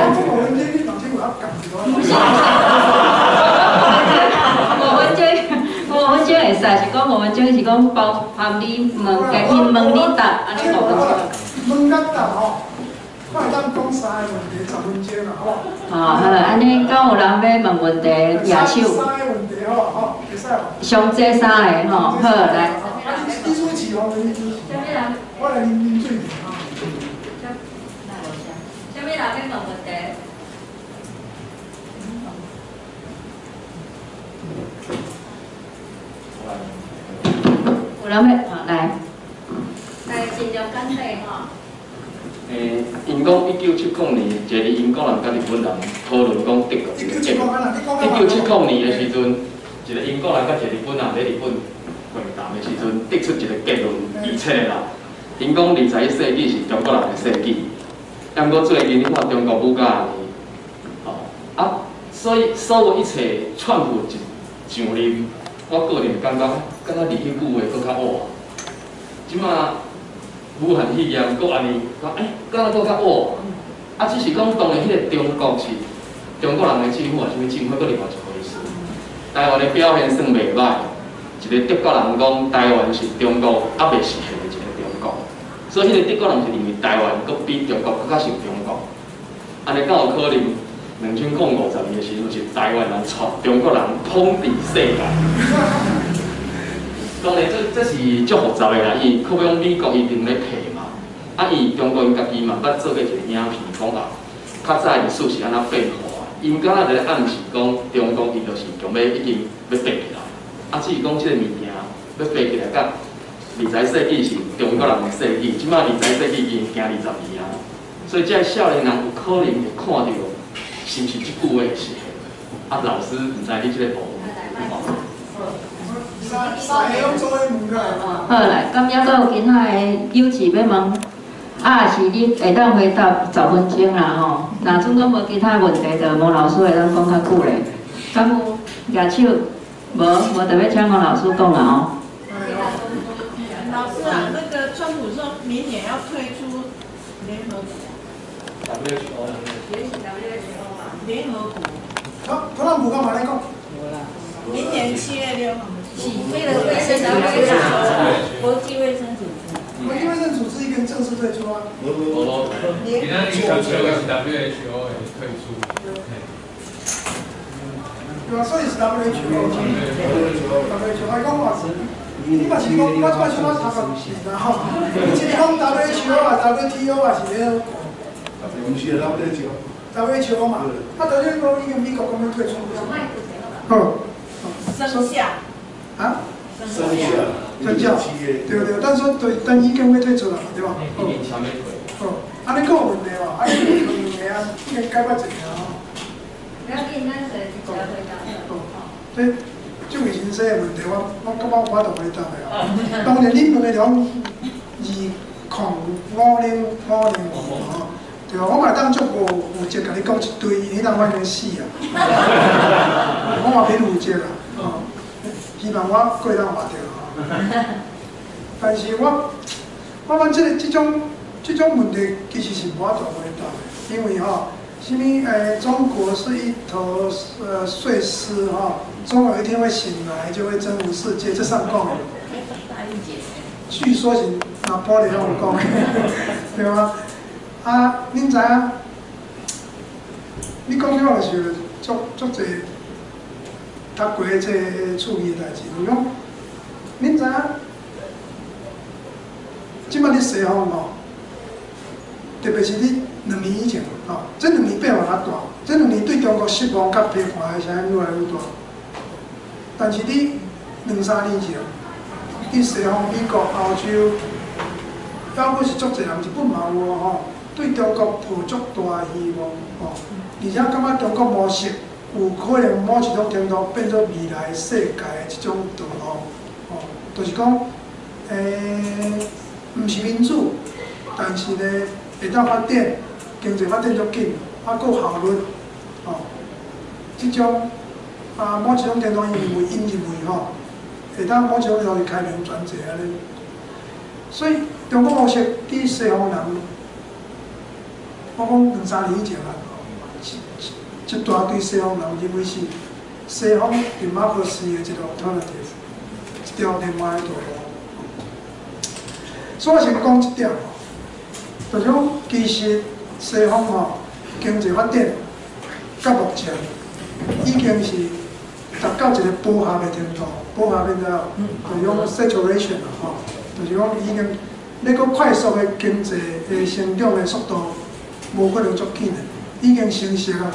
？5分钟会使，是讲5分钟是讲包含你问你答，安尼5分钟。问甲答吼。我会当讲3个问题10分钟啦，好。好，安尼敢有人要问问题，举手。3个问题好，会使无？上这3个吼，好来。你主持哦，你主持。我来啉水哈。啥物人要问问题？有人要来。来尽量简短吼。因讲1979年，一个英国人甲日本人讨论讲德国一个建1979年的时阵，一个英国人甲一个日本人在日本会谈的时阵，得出一个结论，预测的啦。因讲21世纪是中国人的世纪，毋过最近你看中国物价所以所有一切串赴一上任，我个人感觉，敢若离迄句话搁较晚。即马。武汉肺炎，搁安尼讲，敢若搁较晚。只是讲当然，迄个中国是中国人的政府，还是啥物政府，搁另外一回事。台湾的表现算袂歹，一个德国人讲台湾是中国还袂实现的一个中国，所以迄个德国人是认为台湾搁比中国搁较像中国。安尼敢有可能？2050年的时阵是台湾人带中国人统治世界。当然，这是足复杂的啦，因靠讲美国伊定咧骗嘛，伊中国因家己嘛捌做过一个影片，讲较早历史是安怎变化，因敢若在暗示讲中国伊就是强要已经要爬起来，至于讲即个物件要爬起来，甲21世纪是中国人的世纪，即摆21世纪已经行22啊，所以即个少年人有可能会看到是毋是即句话会实现？老师毋知你即个部分。好来，咁抑阁有其他的有志要问，是你会当回答10分钟啦吼。若总讲无其他问题，就吴老师会当讲较久咧。敢有举手？无特别请吴老师讲啦吼。老师啊，那个川普说明年要退出联合国。联合国。特朗普干嘛来讲？明年7月6号。为了卫生组织国际卫生组织。国际卫生组织已经正式退出啊。你那里想说的是 WHO 也退出。对啊，所以是 WHO。还讲话是，你嘛是讲，我即摆像我头壳是啦吼，一个讲 WHO 啊 ，WTO 啊是咧。不是 WHO 嘛，WHO 已经美国讲要退出。好。生效。啊？生效。对，但说对，但已经要退出啦，对吧？明年签要退。好，安尼还有问题无？安尼有问题啊，已经解决一个吼。不要紧，咱就直接回答。对，经济的问题，我感觉我就袂答的啊。当然你问的种2050吼，对啊，我嘛当足负责甲你讲一堆，你当完全死啊！我嘛免负责啊，哦，希望我过当活着吼。但是我讲这种问题其实是无法度回答的，因为吼，什么中国是一头睡狮哈，终有一天会醒来，就会征服世界，这上讲的。据说是拿破仑讲的，对吗？啊，恁知影？你讲起我就是足侪读过这趣味的代志，就讲恁知影？即摆伫西方吼，特别是你2年以前吼，这2年变化较大，这2年对中国失望甲批判的声音越来越大。但是你2、3年前，伫西方、美国、欧洲，还阁是足侪人，日本嘛有吼，对中国抱足大希望吼，而且感觉中国模式有可能某一种程度变做未来世界的一种道路吼，就是讲毋是民主，但是呢，会当发展，经济发展足紧，还佫有效率，吼，即种某一种程度因认为吼，会当某一种程度是开明专制安尼。所以中国模式伫西方人，我讲2、3年以前啊，一大堆西方人认为是西方 democracy 的一个 alternative， 一条另外的道路。所以我先讲一点吼，就是讲其实西方吼经济发展到目前已经是达到一个饱和的程度，饱和变到就是讲 saturation 啦吼，就是讲已经你个快速的经济的成长的速度无可能足紧的，已经成熟啊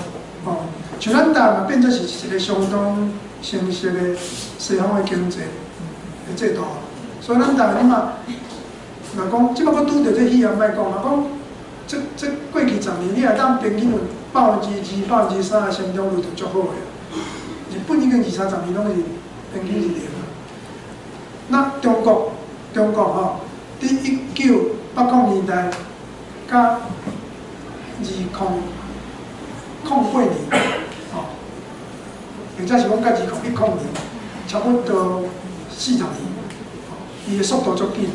吼。像咱台嘛变做是一个相当成熟的西方的经济的制度啊，所以咱台你嘛。若讲，即摆佫拄着这语言歹讲，若讲这过去10年，你若当平均有2%、3%的成长率，就足好个。日本已经20、30年拢是平均是0啊。那中国吼，伫1980年代甲2008年，吼，或者是讲甲2010年，差不多40年，伊个速度足紧。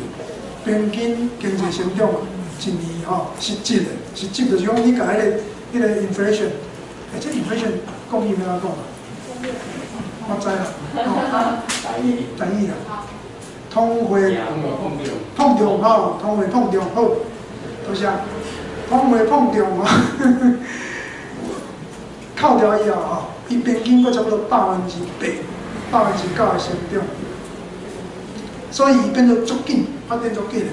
平均经济成长一年吼实质就是讲你甲迄个 inflation， 这 inflation 讲语要安怎讲？我知啦，台语啦，通货膨胀吼，通货膨胀好，就是啊，通货膨胀吼，扣掉以后吼，伊平均佫差不多8%、9%的成长。所以伊变做足紧，发展足紧的。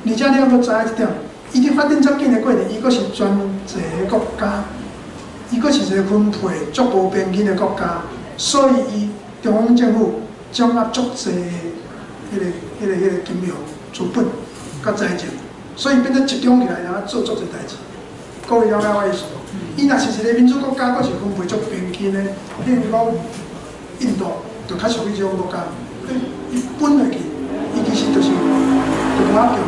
而且你要阁知影一点，伊伫发展足紧的过程，伊阁是专制的国家，伊阁是一个分配足无平均的国家，所以伊中央政府掌握足济迄个金融资本甲财政，所以变做集中起来，然后做足济代志。各位了解我意思无？伊若是一个民主国家，阁是分配足平均的，比如讲印度就较属于这种国家，伊本来去。伊其实就是无法强嘛，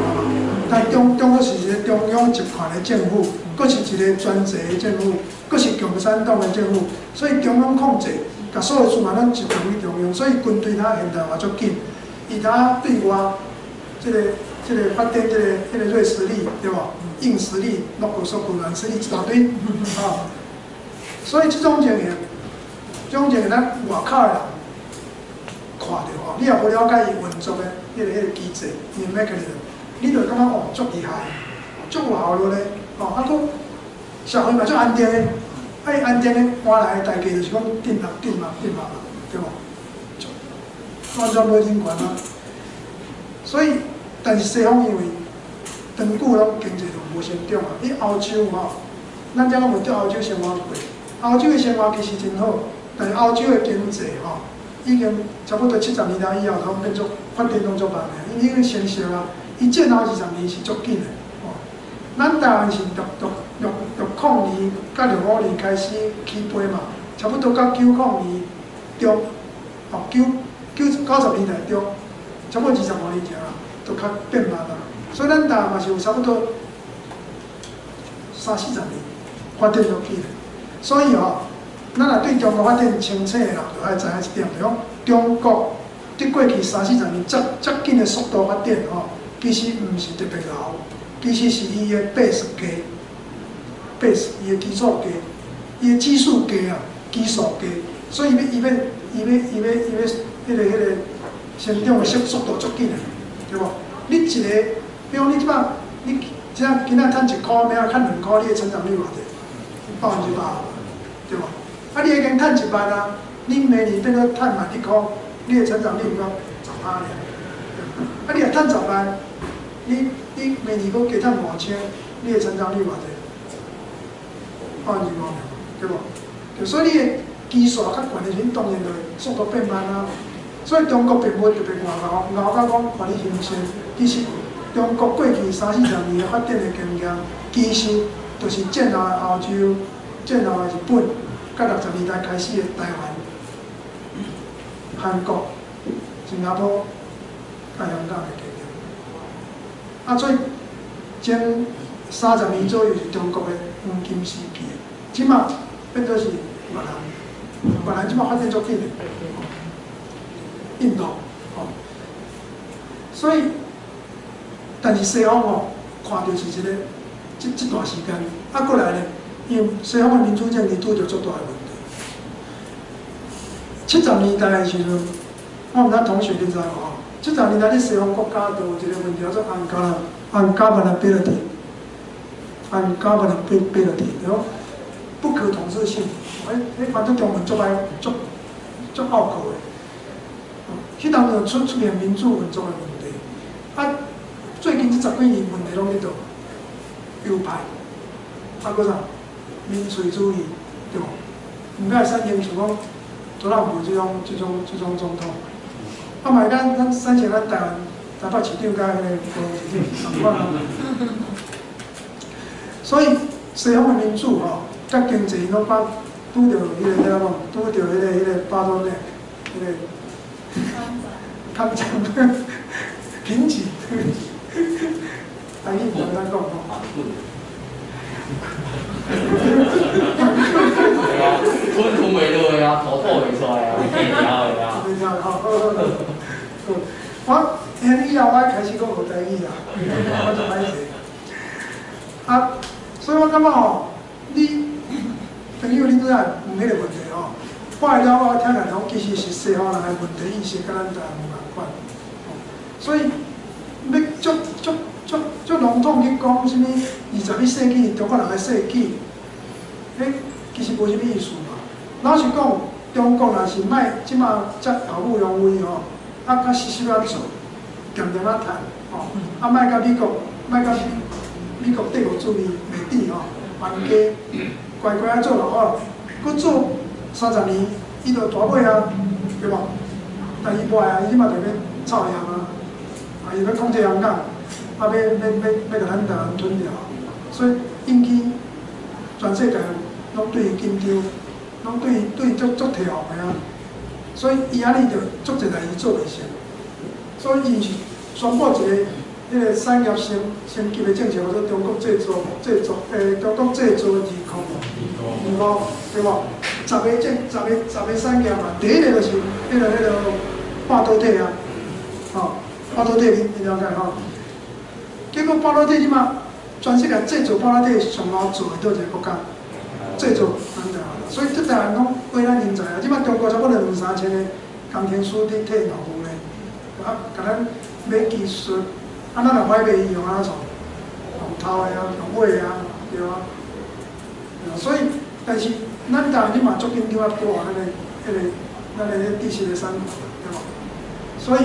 但中国是一个中央集权的政府，佫是一个专制的政府，佫是共产党的政府，所以中央控制，甲所有事嘛拢集中于中央，所以军队它现代化足紧，伊它对外这个发展这个锐实力对无？硬实力、诺古索古软实力一大堆啊，所以这种情形，咱外口的人看到吼，你若无了解伊运作的。迄个机制，伊个 mechanism， 你就感觉哦，足厉害，足有效率嘞，哦，啊，佫社会嘛足安定的，啊，伊安定的换来的代价就是讲紧嘛，对无？完全无人权啊。所以，但是西方因为长久拢经济就无成长啊。你欧洲吼，咱遮讲袂对欧洲生活过，欧洲的生活其实真好，但是欧洲的经济吼。已经差不多70年代以后，通变做发展拢足慢的，因为已经成熟啊。伊前后20年是足紧的，哦。咱台湾是60年到65年开始起飞嘛，差不多到90年中，哦90年代中，差不多20多年前啊，都较变慢啦。所以咱台嘛是有差不多30-40年发展落去的。所以哦，咱若对中国发展清楚的人，就爱知影一点，就讲中国伫过去30-40年遮紧的速度发展哦，其实毋是特别老，其实是伊的 base 低 ，base 伊的基础低，伊的基数低啊，基数低，所以伊要迄个成长的速度足紧的，对无？你一个，比如你即摆你今仔赚1箍，明仔赚2箍，你的成长率偌济？100%，对无？啊，你已经赚1万啊，你明年变做赚1箍，你的成长率有够10%尔。啊，你若赚10万，你明年阁加赚5000，你的成长率偌济？25%，对无？就所以你的基数较悬的时阵，当然就速度变慢啊。所以中国并无特别熬到讲互你形成。其实中国过去30-40年的发展的经验，其实就是战后的欧洲、战后的日本，甲60年代开始的台湾、韩国、新加坡、甲香港的经验。啊，所以前30年左右是中国的黄金时期，即马变做是越南即马发展足紧的。印度，哦，所以，但是西方哦，看到是一个这段时间，啊，过来呢，因为西方的民主政治拄着足大的问题。70年代的时阵，我们同学你知哦，70年代咧西方国家都有一个问题叫做 ungovernability， 对哦，不可统治性。反正中文足拗口的。迄当就出现民主运作的问题，啊，最近这10几年问题拢伫倒，右派，啊，搁啥，民粹主义，对无？毋敢会使应像讲特朗普这种总统，啊，嘛咱产生咱台北市长甲迄个高市长同款啊。所以西方的民主吼，甲经济拢把拄着迄个怎讲，拄着迄个巴东的迄个。抗战瓶颈，台语唔知咱讲吼。对啊，吞袂落的啊，吐袂出来啊，气条的啊。气条好。我现以后我开始讲学台语啊，我就歹势。啊，所以我感觉吼，你朋友你拄仔问迄个问题吼。我会了，我听人讲，其实是西方人的问题意识，甲咱台湾无共款。所以要足笼统去讲什么21世纪中国人的世纪，其实无什么意思嘛。老实讲，中国若是卖即马遮头目龙威吼，啊较实实做，咸咸赚吼，啊卖甲美国帝国主义袂抵吼，冤家乖乖做落好，佮做。30年，伊就大尾啊，对无？但伊败啊，伊即马就要操洋啊，伊要控制香港，啊要甲咱台湾吞掉，所以引起全世界拢对伊紧张，拢对伊足退后的啊，所以伊安尼就足侪代志做袂成，所以伊是宣布一个迄个产业升级的政策，叫做中国制造中国制造2.0，对无？10个产业嘛，第一个就是迄个半导体啊，吼，半导体你了解吼？结果半导体即马全世界制造半导体上好做的倒一个国家，制造咱台湾，所以这台湾拢为咱人才啊！即马中国差不多2、3千个工程师伫替农务咧，啊，甲咱买技术，啊，咱若歹卖伊用安怎创？用头的啊，用尾的啊，对啊。所以，但是咱台湾即嘛足紧张啊，过咱个知识的产物，对无？所以，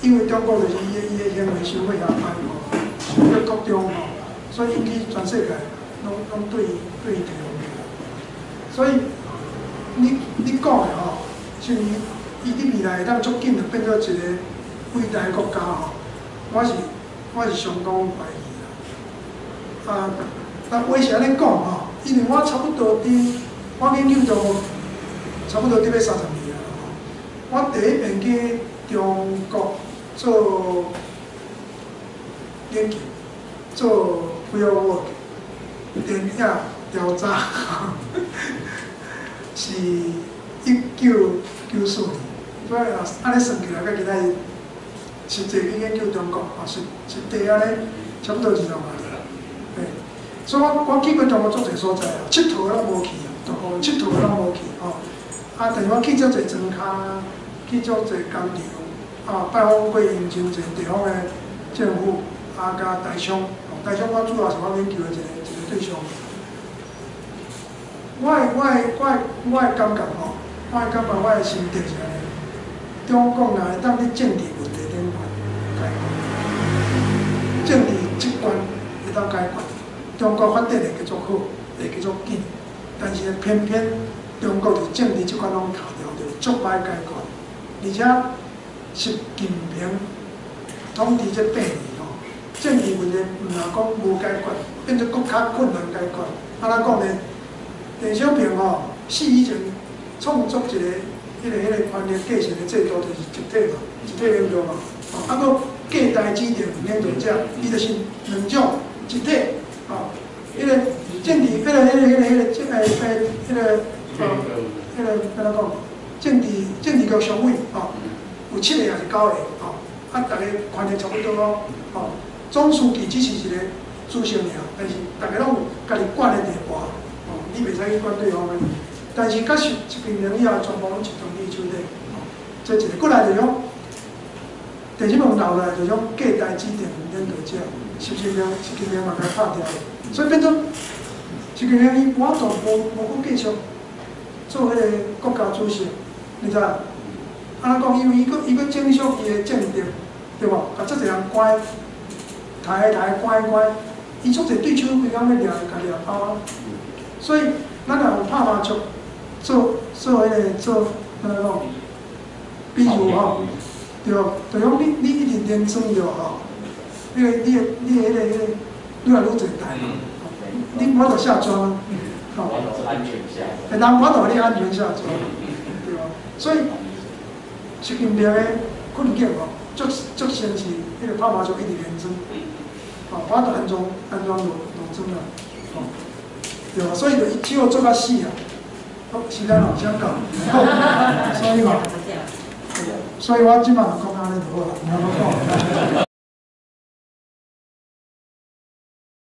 因为中国就是伊的行为收费也歹吼，收入国中吼，所以引起全世界拢对伊提防起来。所以，你讲的吼，像伊伫未来会当足紧就变做一个伟大的国家吼，我是相当怀疑啦。啊，但话是安尼讲吼，因为我差不多我研究到差不多伫要30年啊。我第一遍去中国做研究、做 fieldwork、电影调查，是1994年。所以安尼算起来，到今仔日实际去研究中国，实地安尼差不多20万啦。对，所以我去过中国足侪所在啊，佚佗咱无去啊，佚佗咱无去哦。但是我去足侪庄脚，去足侪工厂，拜访过因真侪地方的政府，甲台商，台商我主要是我研究的一个对象。我的感觉吼，我的心得是安尼。中国若会当伫政治问题顶解决，政治机关会当解决，中国发展会继续好，会继续紧。但是偏偏中国伫政治机关拢卡掉，就足歹解决。而且习近平统治这8年吼，政治问题毋若讲无解决，变做更较困难解决。安怎讲呢？邓小平吼死以前创作一个。迄个权力继承的制度就是一体嘛，一体两路嘛。搁隔代指定领导者，伊就是两种一体。迄个政治，安怎讲？政治局常委有7个还是9个大家权力差不多总书记只是一个主席尔，但是大家拢有家己管的地盘你袂使去管对方的。但是，甲习近平以后，全部拢集中伫手底，这一个。过来就讲，第一问留来就讲隔代指定领导者，习近平嘛甲拍掉，所以变做习近平伊完全无继续做迄个国家主席，你知影？安怎讲？因为伊个整肃伊的政敌，对无？甲足侪人关，抬关，伊足侪对手规工要掠，甲掠跑啊，所以咱若有拍麻将。做安怎讲？比如对，就讲你一定连庄着你的愈来愈侪代你我着下庄我是安全下庄。人我着你安全下庄，对吧？所以习近平的困境足先是迄个拍麻将一直连庄，我着安装落庄啦，对吧？所以就只好做到死啊。时间好像到，所以我即摆讲安尼就好啦，唔好讲。